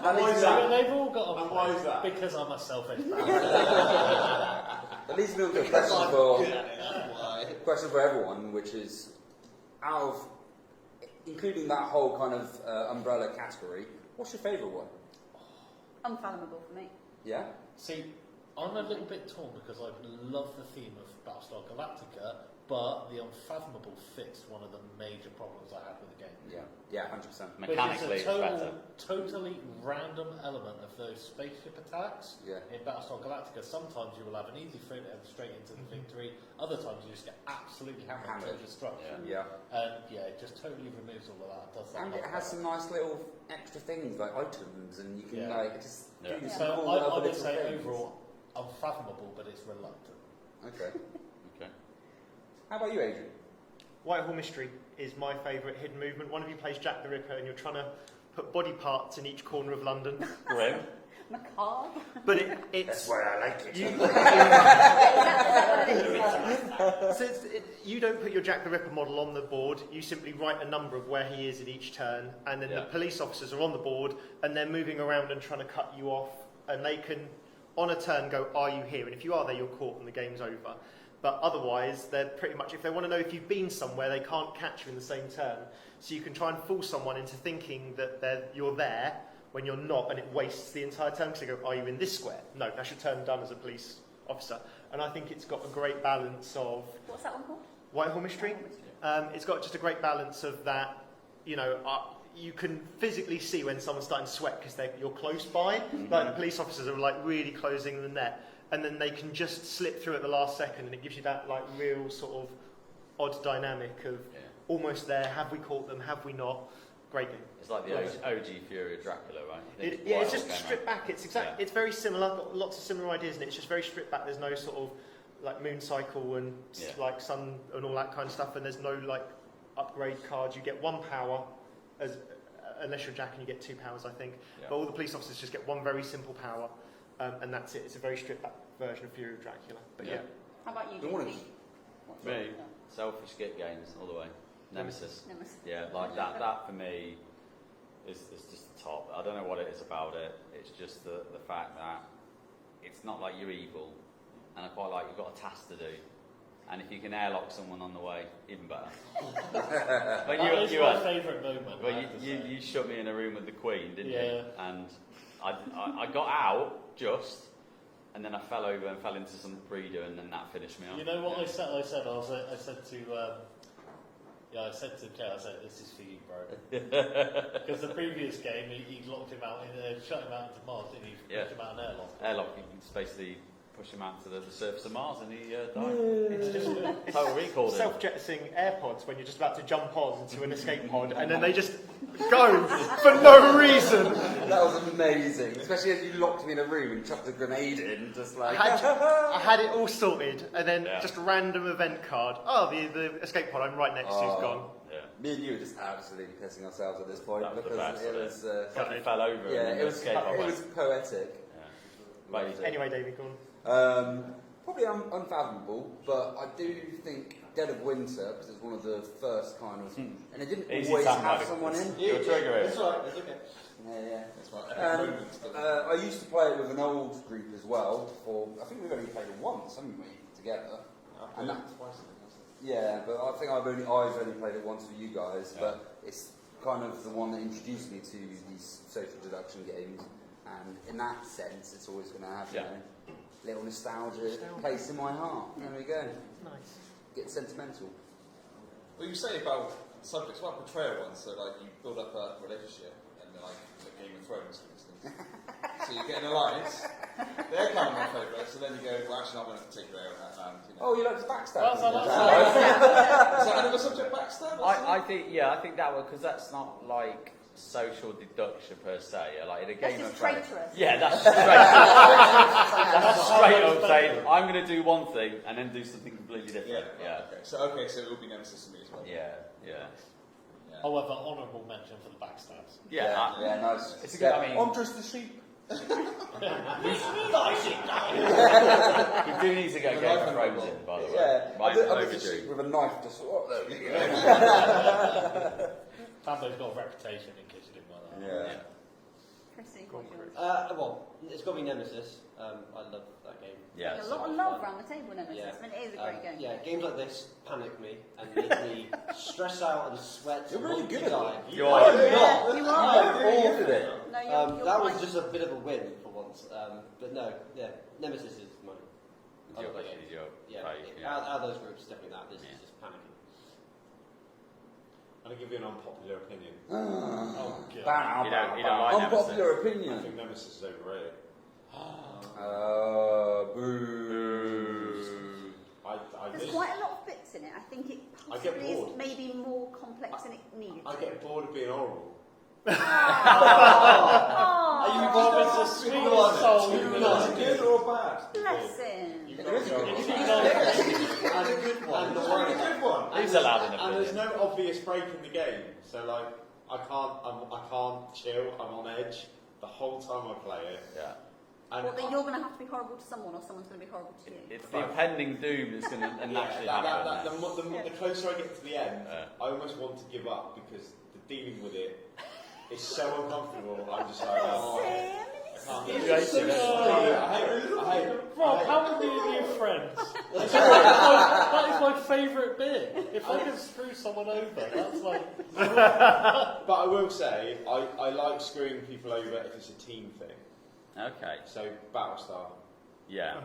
And why is that? They've all got a And why is that? Because I'm a selfish bastard. That leads me on to a question for everyone, which is, out of, including that whole kind of umbrella category, what's your favourite one? Unfathomable for me. Yeah? See, I'm a little bit torn because I love the theme of Battlestar Galactica, but the unfathomable fixed one of the major problems I had with the game. Yeah. Yeah, 100%. Mechanically, Which is a it's better. totally random element of those spaceship attacks. Yeah. In Battlestar Galactica, sometimes you will have an easy foot straight into the victory. Other times you just get absolutely hammered to destruction. Yeah. And yeah, it just totally removes all of that. Does that And it much has better. some nice little extra things, like items, and you can, Yeah. like, just Yeah. do some So cool I other would little say things. overall unfathomable, but it's reluctant. Okay. Okay. How about you, Adrian? Whitehall Mystery is my favourite hidden movement. One of you plays Jack the Ripper and you're trying to put body parts in each corner of London. Grim. Macabre. But it's... That's why I like it. So you don't put your Jack the Ripper model on the board, you simply write a number of where he is in each turn, and then the police officers are on the board, and they're moving around and trying to cut you off, and they can, on a turn, go, are you here? And if you are there, you're caught and the game's over. But otherwise, they're pretty much, if they want to know if you've been somewhere, they can't catch you in the same turn. So you can try and fool someone into thinking that you're there when you're not, and it wastes the entire turn, because they go, are you in this square? No, that's your turn done as a police officer. And I think it's got a great balance of... What's that one called? Whitehall Mystery. It's got just a great balance of that, you know, you can physically see when someone's starting to sweat because you're close by. Like the police officers are like really closing the net, and then they can just slip through at the last second, and it gives you that like real sort of odd dynamic of almost there. Have we caught them? Have we not? Great game. It's like the OG Fury of Dracula, right? It's just stripped back. It's It's very similar. Got lots of similar ideas, and it's just very stripped back. There's no sort of like moon cycle and like sun and all that kind of stuff, and there's no like upgrade cards. You get 1 power unless you're Jack, and you get 2 powers, I think. Yeah. But all the police officers just get 1 very simple power, and that's it. It's a very stripped back version of Fury of Dracula. But yeah. How about you, Don't wanna- JP? What's Me, your- selfish skip games all the way. Nemesis. Nemesis. Yeah, like that for me is just the top. I don't know what it is about it. It's just the fact that it's not like you're evil, and I quite like you've got a task to do. And if you can airlock someone on the way, even better. But That is my favourite moment. Well, I have to say. you shut me in a room with the Queen, didn't you? Yeah. And I got out just, and then I fell over and fell into some breeder, and then that finished me off. You know what I said? I said to I said to Kay, I said, this is for you, bro. Because the previous game, he locked him out, shut him out into Mars, didn't he? Pushed him out an airlock. Airlock, you can just basically push him out to the surface of Mars, and he died. It's just Total Recall. self-jettisoning AirPods when you're just about to jump on into an escape pod, and then they just go for no reason. That was amazing, especially as you locked me in a room and chucked a grenade in, just like... I had it all sorted, and then just a random event card. Oh, the escape pod I'm right next to is gone. Yeah. Me and you were just absolutely pissing ourselves at this point That was the because best, it wasn't was... It's like he fell over. yeah, and it was poetic. Right. Anyway, David, go on. Probably unfathomable, but I do think Dead of Winter, because it's one of the first kind of... And it didn't Easy always time, have Mike. someone in. You're triggering. That's right, that's okay. Yeah. That's right. I used to play it with an old group as well. I think we've only played it once, haven't we, together? And that, yeah, but I think I've only played it once with you guys. But it's kind of the one that introduced me to these social deduction games. and in that sense, it's always going to have Yeah. you know, little nostalgia place in my heart. There we go. Nice. Get sentimental. Well, you say about subjects about betrayal ones, so like you build up a relationship, and then like Game of Thrones, for instance. So you get an alliance. They're kind of my favourite. So then you go, well, actually, I'm going to take you out, and you know. Oh, you like to backstab? Well, so people? that's- Is that another subject backstab? I think that would, because that's not like social deduction per se. Like in a game That's of just Thrones. traitorous. Yeah, that's straight. That's straight up saying I'm going to do one thing and then do something completely different. Yeah, Okay, so it will be Nemesis for me as well. yeah. However, honourable mention for the backstabs. Yeah, Yeah, nice. it's a good. I mean, I'm just a sheep. we do need to get Game of Thrones in, by the way. Yeah, Right, I'm just a overdue. sheep with a knife to swat. There we go. Tambo's got a reputation, in case you didn't know that. Yeah. Chrissy, what's yours? Well, it's got to be Nemesis. I love that game. Yeah, A lot of love around the table, Nemesis. Yeah. I mean, it is a great game. Yeah, games like this panic me and make me stress out and sweat. You're and really want good to at die. that. You are. Yeah, you I'm are. all of it. No, you're That was quite- just a bit of a win for once. But no, yeah, Nemesis is mine. I love that game. Yeah, out of those groups, definitely that. This is just panicking. I'm going to give you an unpopular opinion. Oh, God. You don't like Unpopular I opinion. think Nemesis is overrated. Boo. I There's do. quite a lot of bits in it. I think it I get possibly is bored. maybe more complex than it needed I to. get bored of being horrible. Oh. Robin's the sweetest soul Is you've it known. good or bad? Bless him. You've It got is to a go good on. one. And a good one. And a good one. He's allowed an And there's opinion. no obvious break in the game. So like, I can't chill. I'm on edge the whole time I play it. Yeah. And Well, then you're going to have to be horrible to someone, or someone's going to be horrible to you. It's the impending doom that's going to naturally happen. the closer I get to the end, Yeah. I almost want to give up because the dealing with it is so uncomfortable. I'm just like, oh, I can't do You it. hate it, don't you? I hate it. Rob, how are me and you friends? That is my favourite bit. If I can screw someone over, that's like... But I will say, I like screwing people over if it's a team thing. Okay. So Battlestar. Yeah.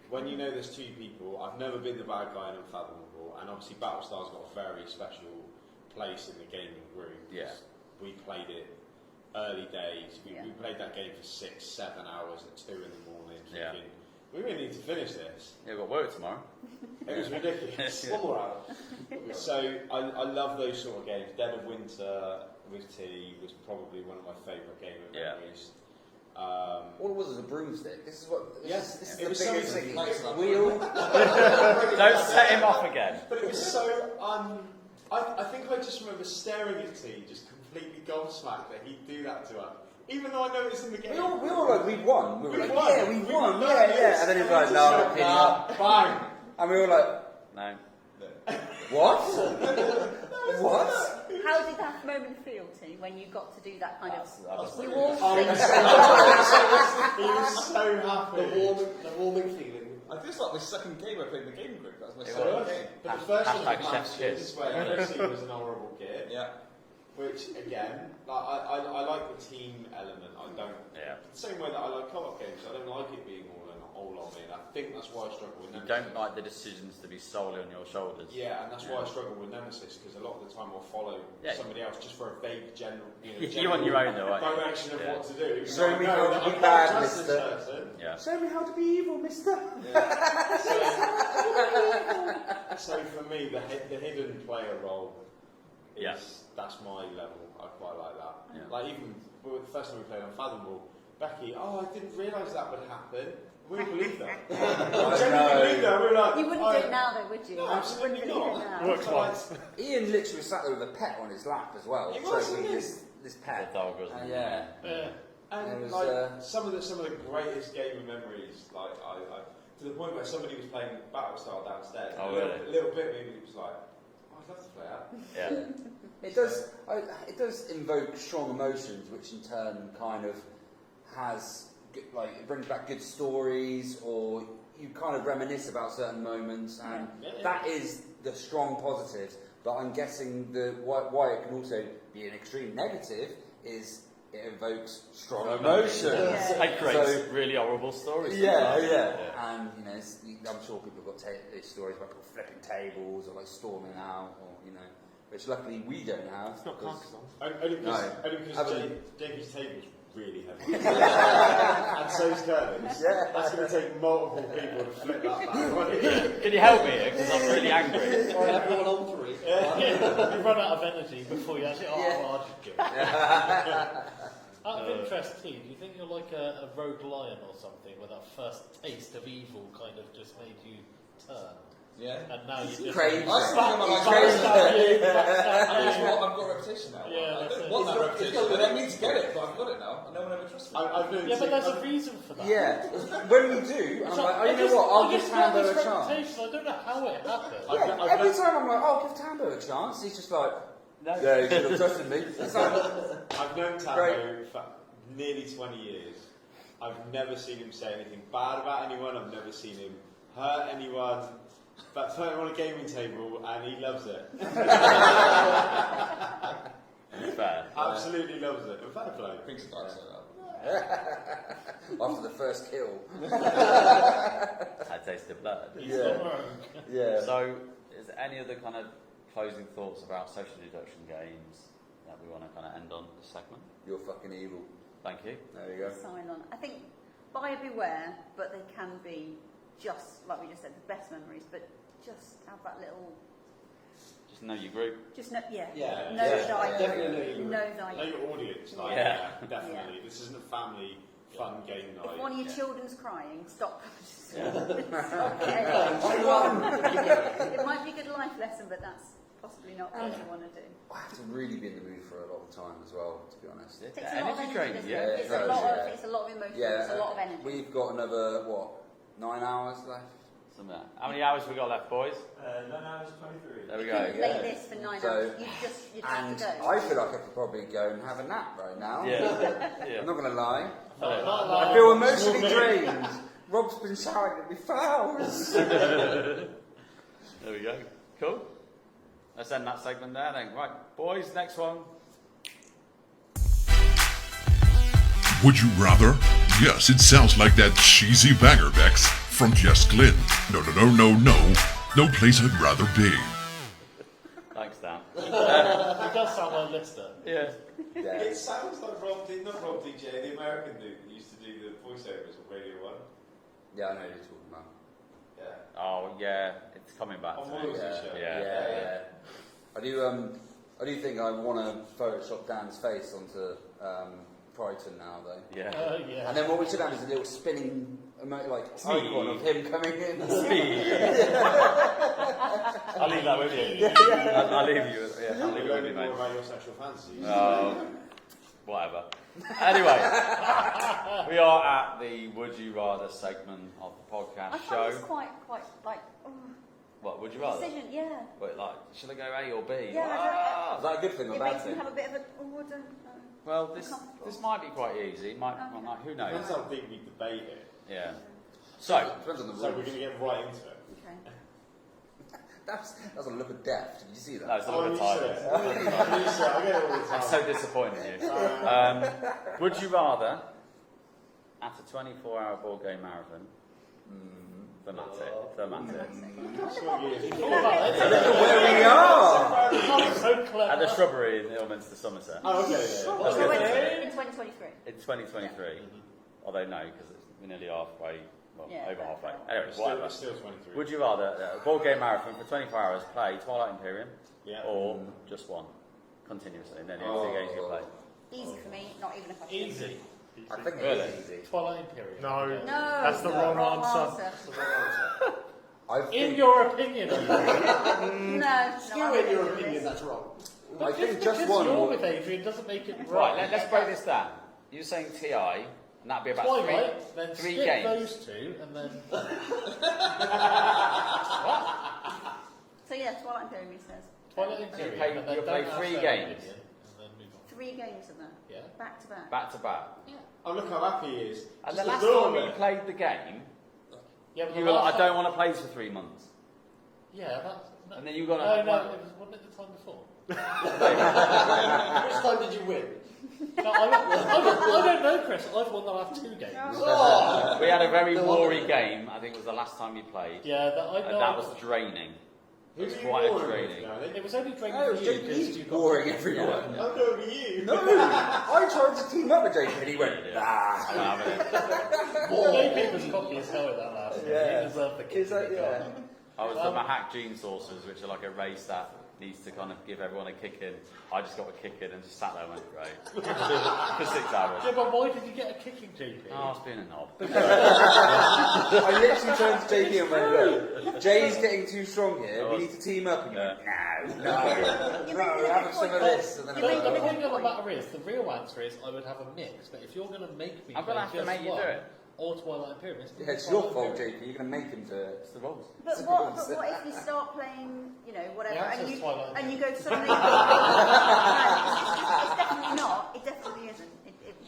When you know there's two people, I've never been the bad guy in Unfathomable, and obviously Battlestar's got a very special place in the gaming group. Yeah. We played it early days. We Yeah. played that game for 6-7 hours at 2 in the morning. Yeah. Thinking, we really need to finish this. You've got work tomorrow. It was ridiculous. Yeah. One more hour. So I love those sort of games. Dead of Winter with T was probably one of my favourite gaming Yeah. memories. All it was a broomstick. This is what. Yes, This is it the was biggest something thing. nice enough. Wheel. Don't set him off again. But it was so I think I just remember staring at T, just completely gobsmacked that he'd do that to us. Even though I know it's in the game. We all like, we won. We were We like, won. yeah, we won. Yeah. And then he was like, no, I'm not pinning up. Bang. And we were like, No. what? What? How did that moment feel to you when you got to do that kind of... That's You all Oh, he think... was so happy. The warming feeling. I think it's like my second game I played in the gaming group. That was my It second was. game. But the first one Hashtag was chef's Masters, kiss. where LFC was an honourable kid. Yeah. Which again, like, I like the team element. I don't. Yeah. The same way that I like co-op games. I don't like it being all on me. And I think that's why I struggle with You Nemesis. don't like the decisions to be solely on your shoulders. Yeah, and that's why I struggle with Nemesis, because a lot of the time I'll follow Yeah. somebody else just for a vague general, You want your own though, right? direction of Yeah. what to do. Show I me know how that to I be can't bad, trust this mister. person. Yeah. Show me how to be evil, mister. So for me, the hidden player role is Yeah. that's my level. I quite like that. Yeah. Like even the first time we played Unfathomable, Becky, I didn't realise that would happen. We didn't believe that. We genuinely believed that. We were like, You wouldn't do it now, though, would you? No, You absolutely wouldn't believe not. it now. Works once. Ian literally sat there with a pet on his lap as well. He was, showing me wasn't this The pet. dog, wasn't it? Yeah. And It was, like some of the greatest gaming memories, like I to the point where somebody was playing Battlestar downstairs. Oh, a really? little bit maybe it was like, I'd love to play that. Yeah. It does. It does invoke strong emotions, which in turn kind of has it brings back good stories, or you kind of reminisce about certain moments, and that is the strong positives. But I'm guessing why it can also be an extreme negative is it evokes strong emotions. It creates So- really horrible stories. Yeah. And I'm sure people have got these stories about people flipping tables or like storming out, or which luckily we don't have. It's not because- Carcassonne. Only because Other JP's table's really heavy. And so's Curly's. Yeah. That's going to take multiple people to flip that back. Can you help me here? Because I'm really angry. Or everyone on 3. You run out of energy before you actually. I'll just give it. Out of interest, T, do you think you're like a rogue lion or something, where that first taste of evil kind of just made you turn? Yeah. And now you just. Crazy. I still think I'm like, Backstab you, backstab I've you. got a reputation now. Yeah, I that's don't it. want that reputation. I don't need to get it, but I've got it now, and no one ever trusts me. Yeah, but there's a reason for that. Yeah, when we do, I'm like, oh, you know what? I'll give Tambo a chance. I don't know how it happened. Yeah, every time I'm like, oh, give Tambo a chance. He's just like, No. yeah, you should have trusted me. It's like, I've known Tambo for nearly 20 years. I've never seen him say anything bad about anyone. I've never seen him hurt anyone. But put him on a gaming table and he loves it. Fair. Absolutely loves it. Fair play. Things are dark like after the first kill. I tasted blood. Yeah. So, is there any other kind of closing thoughts about social deduction games that we want to kind of end on this segment? You're fucking evil. Thank you. There you go. Sign on. I think buyer beware, but they can be just like we just said, the best memories. But just have that little. Just know your group. Just know, know thy definitely group. Know thy Know your audience. Like, Yeah. definitely. This isn't a family fun game night. If one of your children's crying, stop. Yeah. Okay. It might be a good life lesson, but that's possibly not what you want to do. I have to really be in the mood for a lot of time as well, to be honest. It takes a lot of Energy energy, training, doesn't yeah. it? It's a lot of emotion. Yeah, It's a lot of energy. We've got another, 9 hours left? Something like that. How many hours have we got left, boys? 9 hours 23. There we You go. couldn't play this for 9 So- hours. You'd have And to go. I feel like I could probably go and have a nap right now. Yeah. I'm not going to lie. Not I feel emotionally drained. Rob's been shouting at me for hours. There we go. Cool. Let's end that segment there then. Right, boys, next one. Would you rather? Yes, it sounds like that cheesy banger, Bex, from Jess Glynn. No place I'd rather be. Thanks, Dan. It does sound like Lister. Yeah. It sounds like not Rob DJ, the American dude that used to do the voiceovers on Radio 1. Yeah, I know what you're talking about. Yeah. Oh, yeah. It's coming back On to Wolves me. show. Yeah. I do think I want to Photoshop Dan's face onto Brighton now, though. Yeah. Yeah. And then what we should have is a little spinning icon of him coming in. I'll leave that with you. I'll leave you. Yeah, I'll leave it with you, More mate. about your sexual fantasies. Whatever. Anyway, we are at the Would You Rather segment of the I podcast find show. this quite like What, would you rather? decision. Yeah. Wait, like, should I go A or B? Yeah, I Is that a good thing or It bad makes me thing? have a bit of a. Oh, I don't know. Well, this Uncomfortable. might be quite easy. Might, Okay. who Depends knows? how deep we debate it. Yeah. So, Depends on the So we're rules. going to get right into it. Okay. That's a look of death. Did you see that? no, it's a Oh, little you bit said tired. it. You said it. I get it all the time. I'm so disappointed in you. Would you rather, at a 24-hour board game marathon, thematic, Where we are! So clever. at the Shrubbery in Ilminster, Somerset, Oh, okay. In 2023. in 2023. Although no, because we're nearly halfway, well, Yeah. over halfway. Anyway, Still, whatever. still 23. Would you rather a board game marathon for 24 hours play Twilight Imperium, Yeah. or just one continuously, and then the only games you play? Easy for me, not even a question. Easy. I think Really? it is easy. Twilight Imperium. No. No, That's the wrong answer. I In think, your opinion, No, You no, in your opinion, that's wrong. I think because just one you're would... with Adrian doesn't make it Right, right. let's break this down. You're saying TI, and that'd be about Twilight, then three skip games. those two, and then So yeah, Twilight Imperium, he says. Twilight Imperium. play- and then you play don't ask 3 their games. opinion, and then move on. 3 games of that. Yeah. Back to back. back to back. Oh, look how happy he is. And Just the last adore time it. you played the game, Yeah, but you the were like, last I don't want to play this for 3 months. Yeah, that's. No, And then you got no, a- it wasn't it the time before? Which time did you win? No, I don't know, Chris. I've won the last 2 games. Oh. We had a very wary game. I think it was the last time we played. Yeah, I know. And that was draining. It was quite a draining. It was only draining Oh, for you because you got boring everyone. I'm going with you. No, I tried to team up with JP and he went, nah. JP was cocky as hell with that last game. He deserved the kick. Is that, yeah. I was the Mahak Gene Saucers, which are like a race that needs to kind of give everyone a kick in. I just got a kick in and just sat there and went, great. For 6 hours. Yeah, but why did you get a kicking, JP? Oh, I was being a knob. I literally turned to JP and went, look, Jay's getting too strong here, we need to team up. And he went, no, have some of this. And then The thing of the matter is, the real answer is I would have a mix, but if you're going to make me I'm going to have to make you do it. Or Twilight Imperium, it's your fault, JP, you're going to make him do it. It's the rules. But what if you start playing, you know, whatever, Yeah, and you go suddenly... no, it's definitely not. It definitely isn't.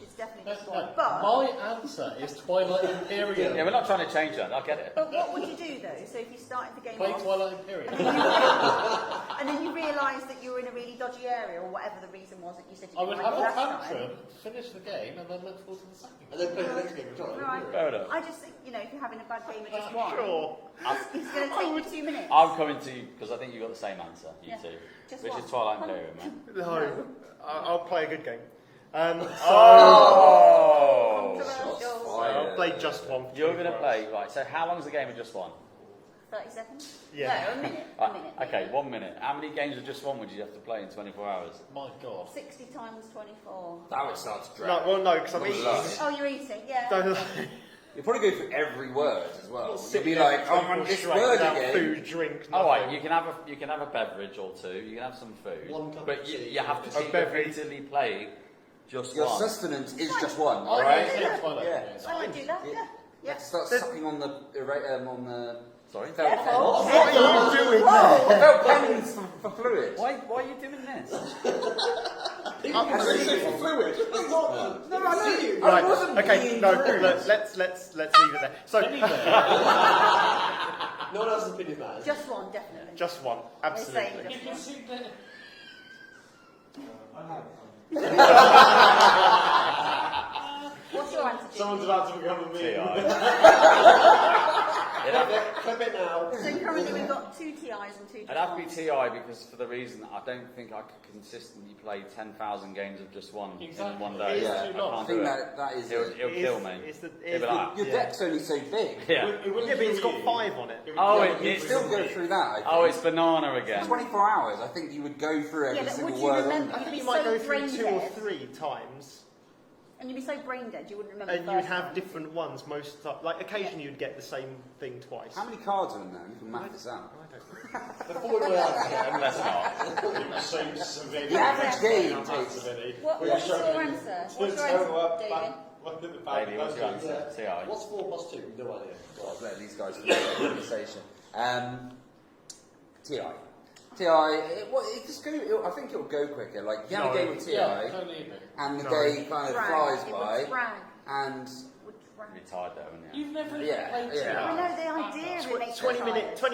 It's definitely just one. But my answer is Twilight Imperium. Yeah, we're not trying to change that. I get it. But what would you do though? So if you started the game Play off, Twilight Imperium. and then you realised that you were in a really dodgy area, or whatever the reason was that you said you I would didn't have like a it last tantrum, time. finish the game, and then look forward to the second game. And then play the next game. Right. Fair enough. I just think, you know, if you're having a bad game of just one, Sure. it's going to take you 2 minutes. I'm coming to you because I think you got the same answer, you Yeah. two. Just Which one. is Twilight Imperium, man. No, I'll play a good game. Oh! Controversial. I'll play just one. for You're 24 going to hours. play, right, so how long's the game of just one? 30 seconds? Yeah. No, a minute. Right, A minute. okay, 1 minute. How many games of just one would you have to play in 24 hours? My God. 60 times 24. That would start to drag. No, well, no, because I'm eating. Oh, you're eating, yeah. Don't lie. You'll probably go for every word as well. You'll Sit be there like, for oh, 24 man, this straight word without again. Food, drink, All right, nothing. you can have a beverage or two. You can have some food, One cup but of you tea. have to A keep beverage. repeatedly playing just Your one. sustenance is just one, I alright? would say Twilight Yeah. Imperium. I would do that, yeah. You have to start sucking on the Sorry. felt Careful. pens. What are you doing there? Felt pens for fluid. Why are you doing this? For fluid. No, I know. I Right. wasn't Okay. being No. rude. Let's leave it there. So No one else's opinion matters. Just one, definitely. just one. We're saying Absolutely. You can see that. What's your answer, Jim? Someone's about to become a meme. Clip it now. So currently we've got 2 TIs and 2 It'd have to be Ts. TI because for the reason that I don't think I could consistently play 10,000 games of just one Exactly. in one It day. is Yeah, too I long. I can't do think it. that is It'll it. kill me. It'll be like, Your deck's only so big. yeah. It wouldn't Yeah, but it's kill got you. 5 on it. would Oh, kill it- you. You'd still go through that, I think. Oh, it's banana again. 24 hours, I think you would go through every Yeah, but single would you word remember- on I there. think you You'd be might so go through brain 2 or dead. 3 times, And you'd be so brain dead you wouldn't remember and the you'd first have time. different ones most times. Like occasionally you'd get the same thing twice. How many cards are in there? You can map this out. Before we go out, Let's not. So severely. The average game Not takes. severely. What's your answer? What's your answer, David? Bailey, what's your answer? TI. What's 4 plus 2? No idea. I'll let these guys finish the conversation. TI. TI, I think it'll go quicker. Like, you have a game of TI, Yeah, totally agree. and the No. day kind of Drag. flies It by, would drag. and Would drag. You'd be tired though, wouldn't you? You've never Yeah, played yeah. TI. I know the idea of it makes 20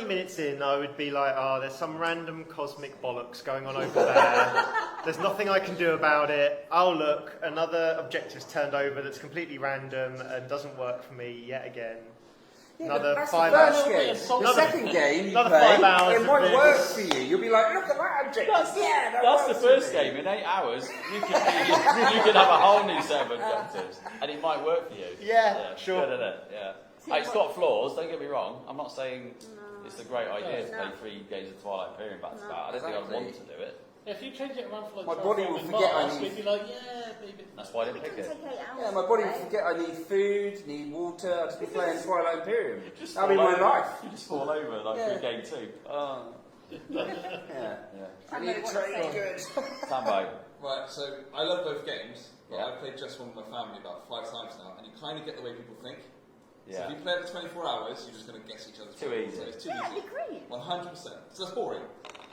minutes in, I would be like, oh, there's some random cosmic bollocks going on over there. There's nothing I can do about it. Oh, look, another objective's turned over that's completely random and doesn't work for me yet again. Another that's 5 the hours. first game. The Another- second game you another play, 5 hours it of might this. work for you. You'll be like, look at that objective. That's the works for first me. game. In 8 hours, you could have a whole new set of objectives, and it might work for you. Yeah, sure. Good, isn't it? Yeah. It's got flaws. Don't get me wrong. I'm not saying it's a great idea to play 3 games of Twilight Imperium back to back. I don't think I'd want to do it. If you change it around for like My 12 body hours will in forget I Mars, need- we'd be like, yeah, maybe. That's why I didn't It pick can it. take 8 hours. Yeah, my body will right? forget I need food, need water. I'll just be playing Twilight Imperium. That'll be fall my over. life. You just fall over like Yeah. through game 2. Oh. Yeah. I I know need what to to train say. good. Stand by. Right, so I love both games, but Yeah. I've played just one with my family about 5 times now, and you kind of get the way people think. So Yeah. if you play it for 24 hours, you're just going to guess each other's Too problems. easy. So it's too Yeah, easy. it'd be great. 100%. So that's boring.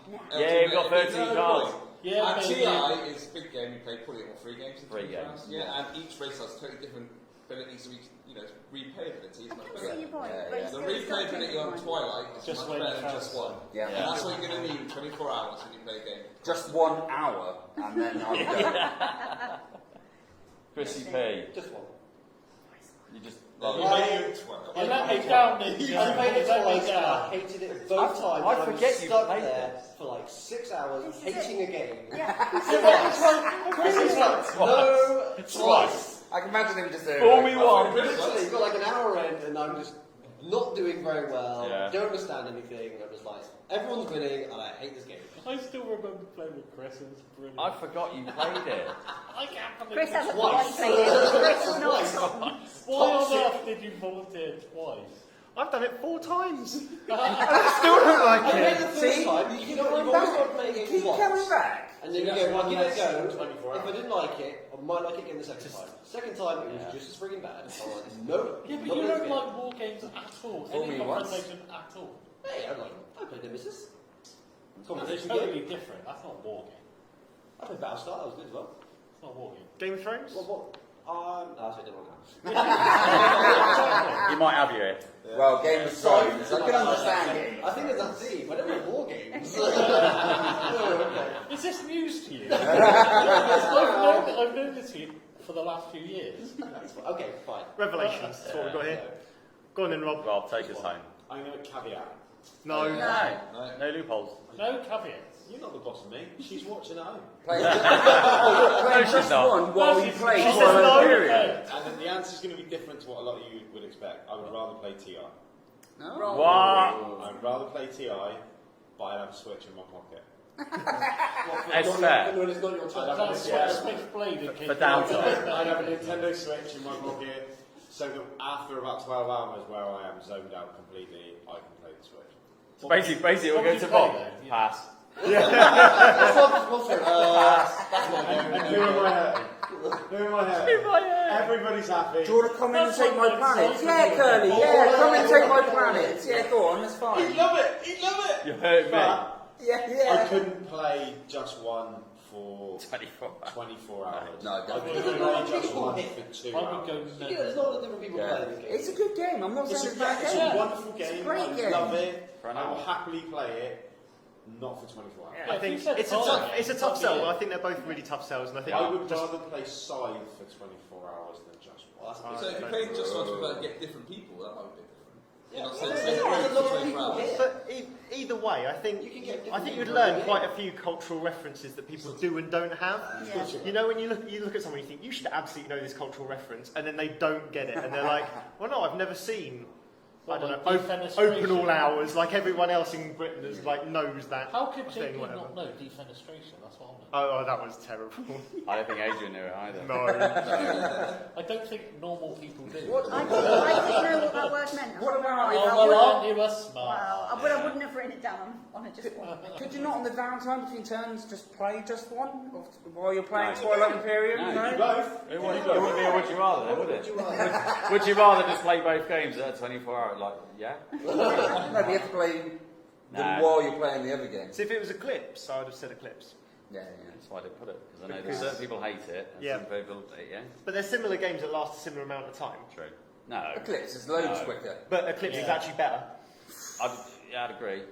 No. Yeah, you've got 13 cards. Yeah, and baby. TI is a big game. You play probably 3 games in 3 24 games, hours. Yeah, and each race has totally different then it needs to be, replayability is much I can better. see your point, Yeah, but yeah. it's The still start replayability changing on mine. Twilight is Just much when better you than just one. Yeah. And that's what you're going to need in 24 hours when you play a game. Just 1 hour, and then I'll go. Chrissy P. Just one. You just. You Like, play it 12. You let me down, Nick. I played it Let me twice and I down. hated it both times. I and forget was you stuck played there this. for like 6 hours This is hating it. a game. Yeah. No, twice. I can imagine him just doing Fool me like, once. Literally, got like an hour in and I'm just not doing very well. Yeah. Don't understand anything. I'm just like, everyone's winning and I hate this game. I still remember playing with Chris. It was brilliant. I forgot you played it. I can't believe Chris it. hasn't Twice. played it. Chris not. Why on earth did you volunteer twice? I've done it 4 times. and I still don't like I played the it. first See? time. You've always got to play a game Keep once. coming back. And then you That's go, well, one give it a less go. than 24 If I hours. didn't like it, I might like it again the second time. Second time, it was just as frigging bad. I was like, no. Yeah, but not you this don't game. like war games at all. Fool Any me once. confrontation at all. Hey, I played Nemesis. It's Competition totally game. different. That's not a war game. I played Battlestar, that was good as well. It's not a war game. Game of Thrones? What? I said it wrong now. You might have you here. Well, Game of Thrones, I can understand it. I think it's that deep. I don't like war games. Oh, okay. Is this news to you? I've known this to you for the last few years. Okay, fine. Revelations, that's what we've got here. Go on then, Rob. Rob, take us home. I'm going to caveat. No. No loopholes. No caveats. You're not the boss of me. She's watching at home. Play just she's not. one while you play She says Twilight no. Imperium. And then the answer's going to be different to what a lot of you would expect. I would rather play TI. No? What? I'd rather play TI, but I'd have a Switch in my pocket. It's fair. When it's not your turn. That's what Smith played in For downtime. I'd have a Nintendo Switch in my pocket, so that after about 12 hours where I am zoned out completely, I can play the Switch. So basically, we'll go to Bob. Pass. That's not what's it? That's not And who am I hurting? Who am I hurting? Everybody's happy. Do you want to come in and take my planet? Yeah, Curly, yeah, come in and take my planet. Yeah, go on, that's fine. He'd love it! He'd love it! You hurt me. But Yeah, I couldn't play just one for 24 hours. 24 hours. No, I don't. couldn't play just one for 2 I would hours. go There's a lot of different people Yeah. playing this game. It's a good game. I'm not It's saying a, it's a bad it's game. a wonderful game. great I game. love it. For an I will hour. happily play it, not for 24 hours. I if think you said it's a Twilight, tough, it's a that'd tough be sell. it. I think they're both really tough sells, and I think I would just rather play Scythe for 24 hours than just one. So if you play just one to get different people, that might be different. You're not saying There's play a lot for of 24 people hours. here. But either way, I think You can get I think different you'd people learn in the quite game. a few cultural references that people do and don't have. Yeah. You know, when you look at someone, you think you should absolutely know this cultural reference, and then they don't get it, and they're like, "Well, no, I've never seen." I What, don't like know. defenestration? Open all hours, like everyone else in Britain is like knows that. How could thing, JP whatever. not know defenestration? That's what I'm Oh, that was terrible. I don't think Adrian knew it either. No. I don't think normal people do. I didn't know what that word meant. What about- I Oh, well, wouldn't- aren't you a smart? Well, but I wouldn't have written it down on a just one. Could you not on the downtime between turns just play just one while you're playing No. Twilight Imperium? No. You both. It wouldn't be a would you rather then, would it? Would you rather just play both games at a 24-hour, like, yeah? No, but you have to play them Nah. while you're playing the other game. So if it was Eclipse, I would have said Eclipse. Yeah, That's why I didn't put it, because I know that Because- certain people hate it, and Yeah. some people, yeah, But they're similar games that last a similar amount of time. true. No. Eclipse is loads No. quicker. But Eclipse is actually better. I'd agree.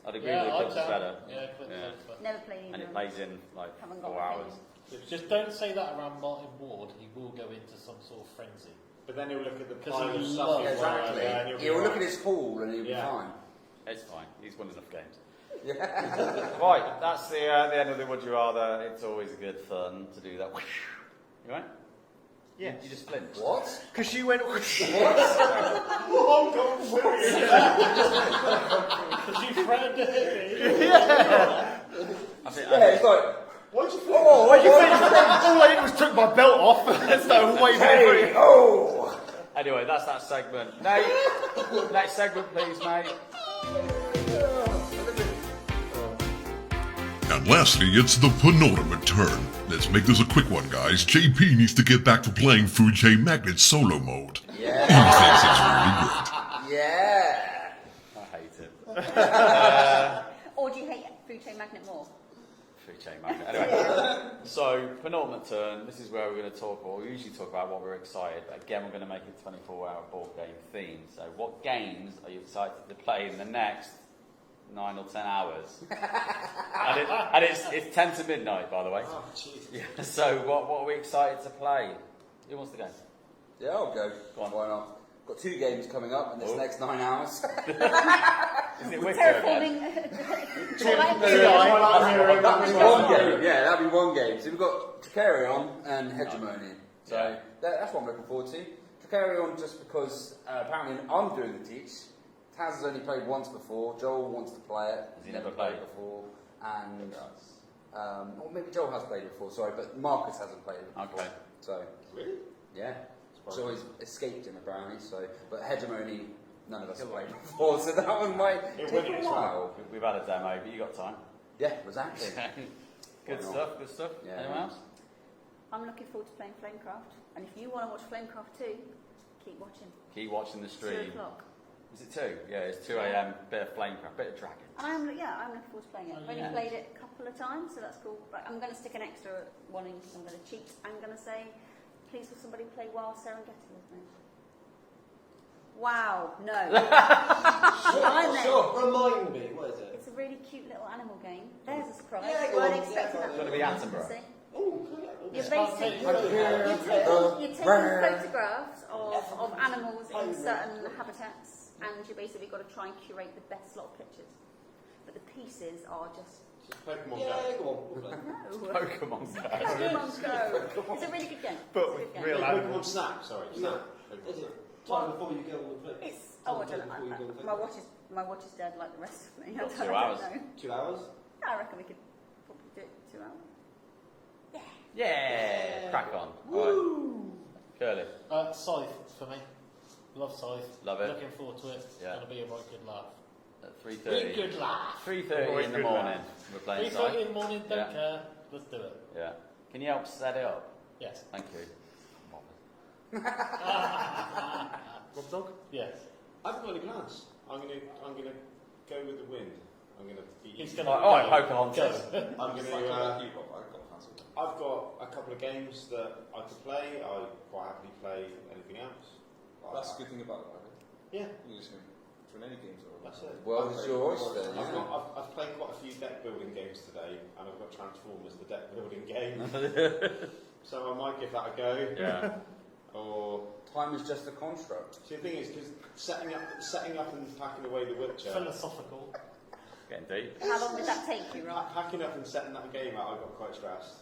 I'd agree Yeah, that Eclipse is I'd better. Yeah, Eclipse Yeah. is better. Never played either. And it plays in, like, Haven't got 4 an hours. opinion. Just don't say that around Martin Ward. He will go into some sort of frenzy. But then he'll look at the 'Cause pile he of loves- stuff. Yeah, as well, exactly. and he'll be He'll look right. at his haul and he'll Yeah. be fine. It's fine. He's won enough games. Yeah. Right, that's the end of the Would You Rather. It's always good fun to do that. You right? Yeah. You just flinched. What? Because you went. Because you threatened to hit me. I think, Yeah, it's like, Why'd you flip? Oh, what you think? All I did was took my belt off. So waving hey, it oh! Anyway, that's that segment. Nate, next segment, please, mate. And lastly, it's the penultimate turn. Let's make this a quick one, guys. JP needs to get back to playing Fujay Magnet solo mode. Yeah. He thinks it's really good. I Yeah. hate it. Or do you hate Fujay Magnet more? Three chain magnet. Anyway, so penultimate turn. This is where we're going to talk, or we usually talk about what we're excited. But again, we're going to make it 24-hour board game themed. So, what games are you excited to play in the next 9 or 10 hours? and it's 10 to midnight, by the way. Oh, jeez. Yeah, so, what are we excited to play? Who wants to go? Yeah, I'll go. Go on. Why not? Got 2 games coming up in this next 9 hours. Is it Wicker Terraforming. One game, yeah, that'll be one game. So we've got Tricarion and Hegemony. So Yeah. that's what I'm looking forward to. Tricarion just because apparently I'm doing the teach. Taz has only played once before. Joel wants to play it. Has he never played? before. And or maybe Joel has played it before. Sorry, but Marcus hasn't played it before. Okay. So Really? yeah, so he's escaped him apparently. So, but Hegemony, none of us have played before. So that one might take win it a as while. We've had a demo, but you got time. Yeah, exactly. Good stuff. Good stuff. Yeah. Anyone else? I'm looking forward to playing Flamecraft. And if you want to watch Flamecraft 2, keep watching. Keep watching the 2 stream. o'clock. Is it 2? Yeah, it's 2 a.m. Bit of Flamecraft, bit of Dragon. And I'm looking forward to playing it. Oh, I've only yeah. played it a couple of times, so that's cool. But I'm going to stick an extra one in because I'm going to cheat. I'm going to say, please will somebody play Wild Serengeti with me? Wow, no. I'm there. Sure. Remind me, what is it? It's a really cute little animal game. There's a surprise. Yeah, You go weren't on. expecting Yeah, that. It's going to be Attenborough. See? Oh, You're It's basically not you're taking photographs of animals in certain habitats, and you basically got to try and curate the best lot of pictures. But the pieces are just Pokemon Yeah, Go. go on. We'll play. no. Pokemon Go. Pokemon Go. It's a really good game. But It's a with good game. real Pokemon animals. Snap, sorry. Snap. Is it time before you go and play? It's I don't know. My watch is dead like the rest of me. I What, don't 2 hours? know. 2 hours? I reckon we could probably do it 2 hours. Yeah, crack on. All right. Curly. Scythe for me. Love Scythe. Love it. Looking forward to it. Yeah. Going to be a right good laugh. At Be 3:30. good laugh. 3:30 in the Good morning. laugh. We're playing 3:30 in Scythe. the morning, don't Yeah. care. Let's do it. Yeah. Can you help set it up? Yes. Thank you. Rob Dog? Yes. I haven't got any plans. I'm gonna go with the wind. I'm gonna be. He's going All right, Pokemon. Go. I'm It's gonna. like I've got plans with them. I've got a couple of games that I could play. I quite happily play anything else. That's a good thing about it, right? Yeah, You just run any games or that's it. World is your oyster. I've played quite a few deck building games today, and I've got Transformers, the deck building game. So I might give that a go. Yeah. Or Time is just a construct. see, the thing is, because setting up and packing away the Witcher, Philosophical. Getting deep. How long did that take you, Rob? packing up and setting that game out, I got quite stressed.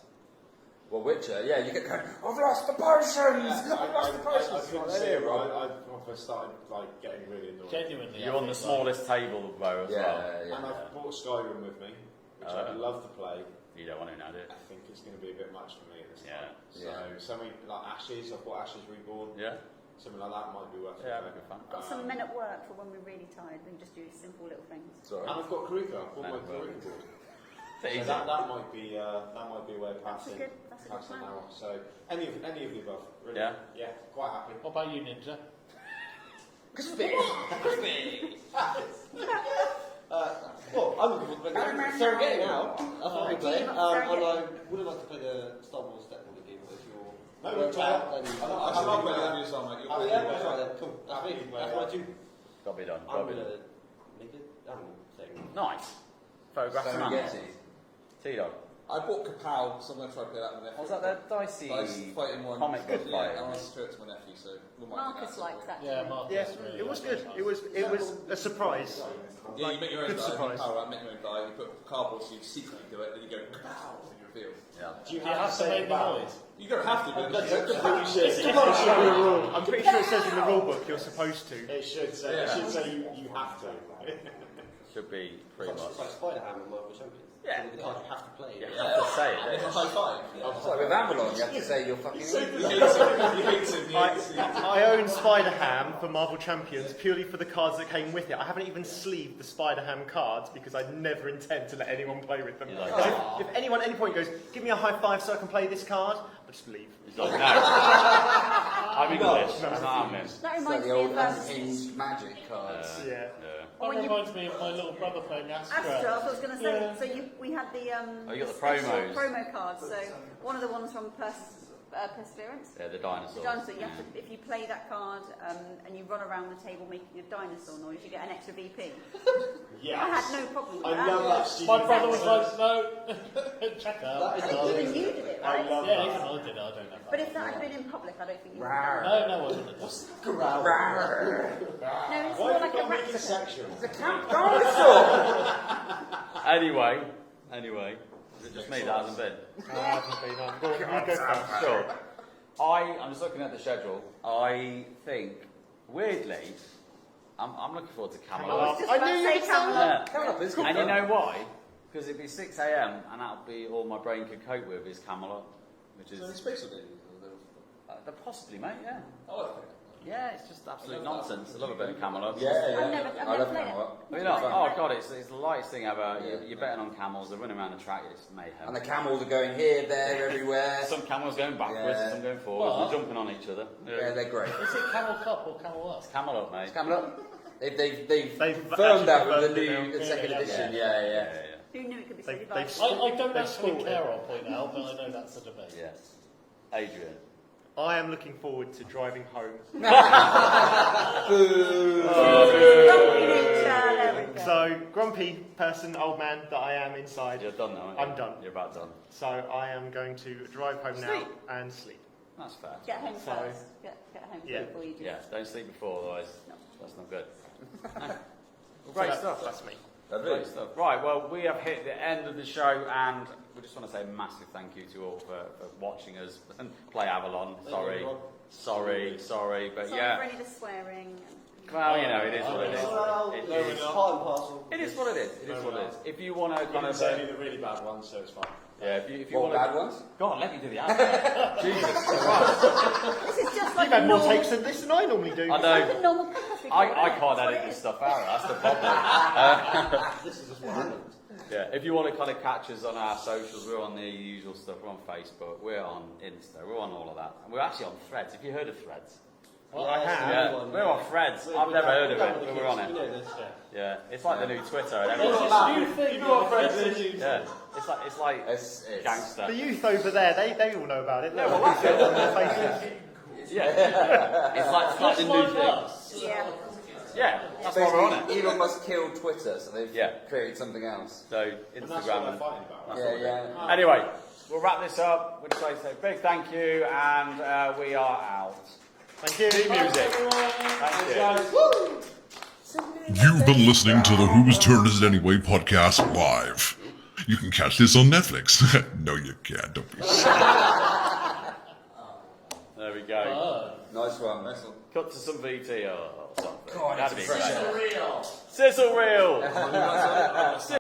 Well, Witcher, yeah, you get going, I've lost the potions! Yeah, I've lost the potions! I couldn't see it. I started like getting really annoyed. Genuinely. You're I on the think, smallest table, though, as well. Yeah, And I've brought Skyrim with me, which I'd love to play. You don't want to now, do you? I think it's going to be a bit much for me at this Yeah. time. So something like Ashes, I've bought Ashes Reborn. Yeah. Something like that might be worth it. Yeah, that'd be good fun. Got some men at work for when we're really tired. We can just do simple little things. Sorry. And I've got Karika. I've bought my Man, well. Karika board. It's So easy. that might be a way of passing That's a good passing plan. an hour. So any of the above. Really. Yeah. Yeah. Quite happy. What about you, Ninja? Well, I'm looking forward to playing Serengeti now. That's what we play. And I would have liked to play the Star Wars deck building game, but if you're No, we'll play it. I love playing that music song, mate. Oh yeah, that's right then. Cool. That's me. That's what I do. Got to be done. I'm Got to be gonna done. make it animal thing. Nice. Photographs and animals. Serengeti. T-Dog. I bought Kapow, so I'm going to try to play that with my nephew. Was that the dicey Fighting one. comic book Yeah, fight? I want to show it to my nephew, so we might do Marcus that. likes that. Yeah, Marcus. Yeah, really it was likes good. that. It was a surprise. Yeah, you make your own Good die, surprise. you power up, make your own die, you put cardboard so you secretly do it, then you go Kapow, and you reveal. Yeah. Do you Do you have to make the noise? You don't have to, but It should. It should be a rule. I'm pretty sure it says in the rule book you're supposed to. It should say. Yeah. It should say you have to. Should be pretty much. It's like Spider-Ham and Marvel Champions. Yeah. So the card you have to play. You have to say and it. it's a high five. It's like with Avalon, you have to say you're fucking... He hates him, he hates him, he hates him. I own Spider-Ham for Marvel Champions purely for the cards that came with it. I haven't even sleeved the Spider-Ham cards because I never intend to let anyone play with them. You're like, 'Cause if anyone at any point goes, give me a high five so I can play this card, I'll just leave. He's like, no. I'm English. No. I'm English. That It's like reminds the me old of unhinged magic cards. Yeah. Yeah. Or when That you reminds me of my little brother playing Astra. Astra, I was going to say. Yeah. So we had the Oh, you got the special promos. promo cards. So one of the ones from Perseverance. Yeah, the dinosaur. The dinosaur. You have to, if you play that card and you run around the table making a dinosaur noise, you get an extra VP. Yes. I had no problem with I that. love that stupid My brother was nonsense. like, no, check out. That is Even you did it, right? I love Yeah, that. even I did it, I don't know. But if that had been in public, I don't think you would. Rawr. No, I wasn't. No, it's Why more have like you a got to make it replica. sexual? Anyway, is it just me that hasn't been? Go first. Sure. I'm just looking at the schedule. I think, weirdly, I'm looking forward to Camelot. Just I about knew to you say would say Camelot. Camelot is good And you fun. know why? Because it'd be 6 a.m. and that'll be all my brain could cope with is Camelot, which is So any space on it? possibly, mate. Yeah, Oh, okay. yeah. It's just absolute nonsense. I love a bit of Camelot. Yeah, yeah. I've never I love played it. Camelot. You know, oh god, it's the lightest thing ever. You're betting on camels. They're running around the track. It's mayhem. And the camels are going here, there, everywhere. Some camels going backwards, Yeah. some going forwards, What? they're jumping on each other. Yeah, they're great. Is it Camel Cup or Camel Up? Camelot, mate. Camelot. They've They've firmed that actually with the confirmed it new second now. edition. Yeah, Yeah, yeah. Who knew it could be They've- 75? they've- I don't They've actually sport care, it. I'll point out, but I know that's a debate. Yeah. Adrian. I am looking forward to driving home. Grumpy nature, there we go. So, grumpy person, old man that I am inside. You're done now, aren't you? I'm done. You're about done. So, I am going to drive home now Sleep. and sleep. That's fair. Get home So- first. Get home Yeah. before you do Yeah, don't sleep before, otherwise No. that's not good. Well, So great that- stuff. That's me. Great stuff. Right, well, we have hit the end of the show, and we just want to say a massive thank you to all for watching us and play Avalon. Sorry, everyone. but Sorry yeah. for any of the swearing. Well, you know, it is what it is. Well, It no, is. we're not. part and parcel. It is what it is. It is what it is. If you want to You kind can of, say any of the really bad ones, so it's fine. yeah, if you What want bad to, ones? go on, let me do the outro. Jesus Christ! This is just like You've had a more normal, takes than this than I normally do. I it's like know. a normal podcast recording, I isn't it? can't That's what edit it this is. stuff out. That's the problem. This is just what happened. Yeah, if you want to kind of catch us on our socials, we're on the usual stuff. We're on Facebook, we're on Insta, we're on all of that. And we're actually on Threads. Have you heard of Threads? Well, I have. Yeah, we're on Threads. I've never heard of it, but we're on You it. know this. Yeah, it's like the new Twitter and It's everything. this new thing. You know what Fred It's is? a new Yeah, it's like It's gangster. The youth over there, they all know about it. Yeah, well, Look, it's on their faces. Yeah, it's like the Just new like thing. us. Yeah. Yeah, that's why we're on it. Basically, Elon Musk killed Twitter, so they've Yeah. created something else. So And that's what Instagram they're and fighting about. Yeah, yeah. anyway, we'll wrap this up. We'll just like to say a big thank you, and we are out. Thank you. Cue music. Thank you. You've been listening to the Whose Turn Is It Anyway podcast live. You can catch this on Netflix. No, you can't. Don't be silly. There we go. Nice one. Cut to some VT or something. God, That'd it's be fresh great. air. Sizzle reel.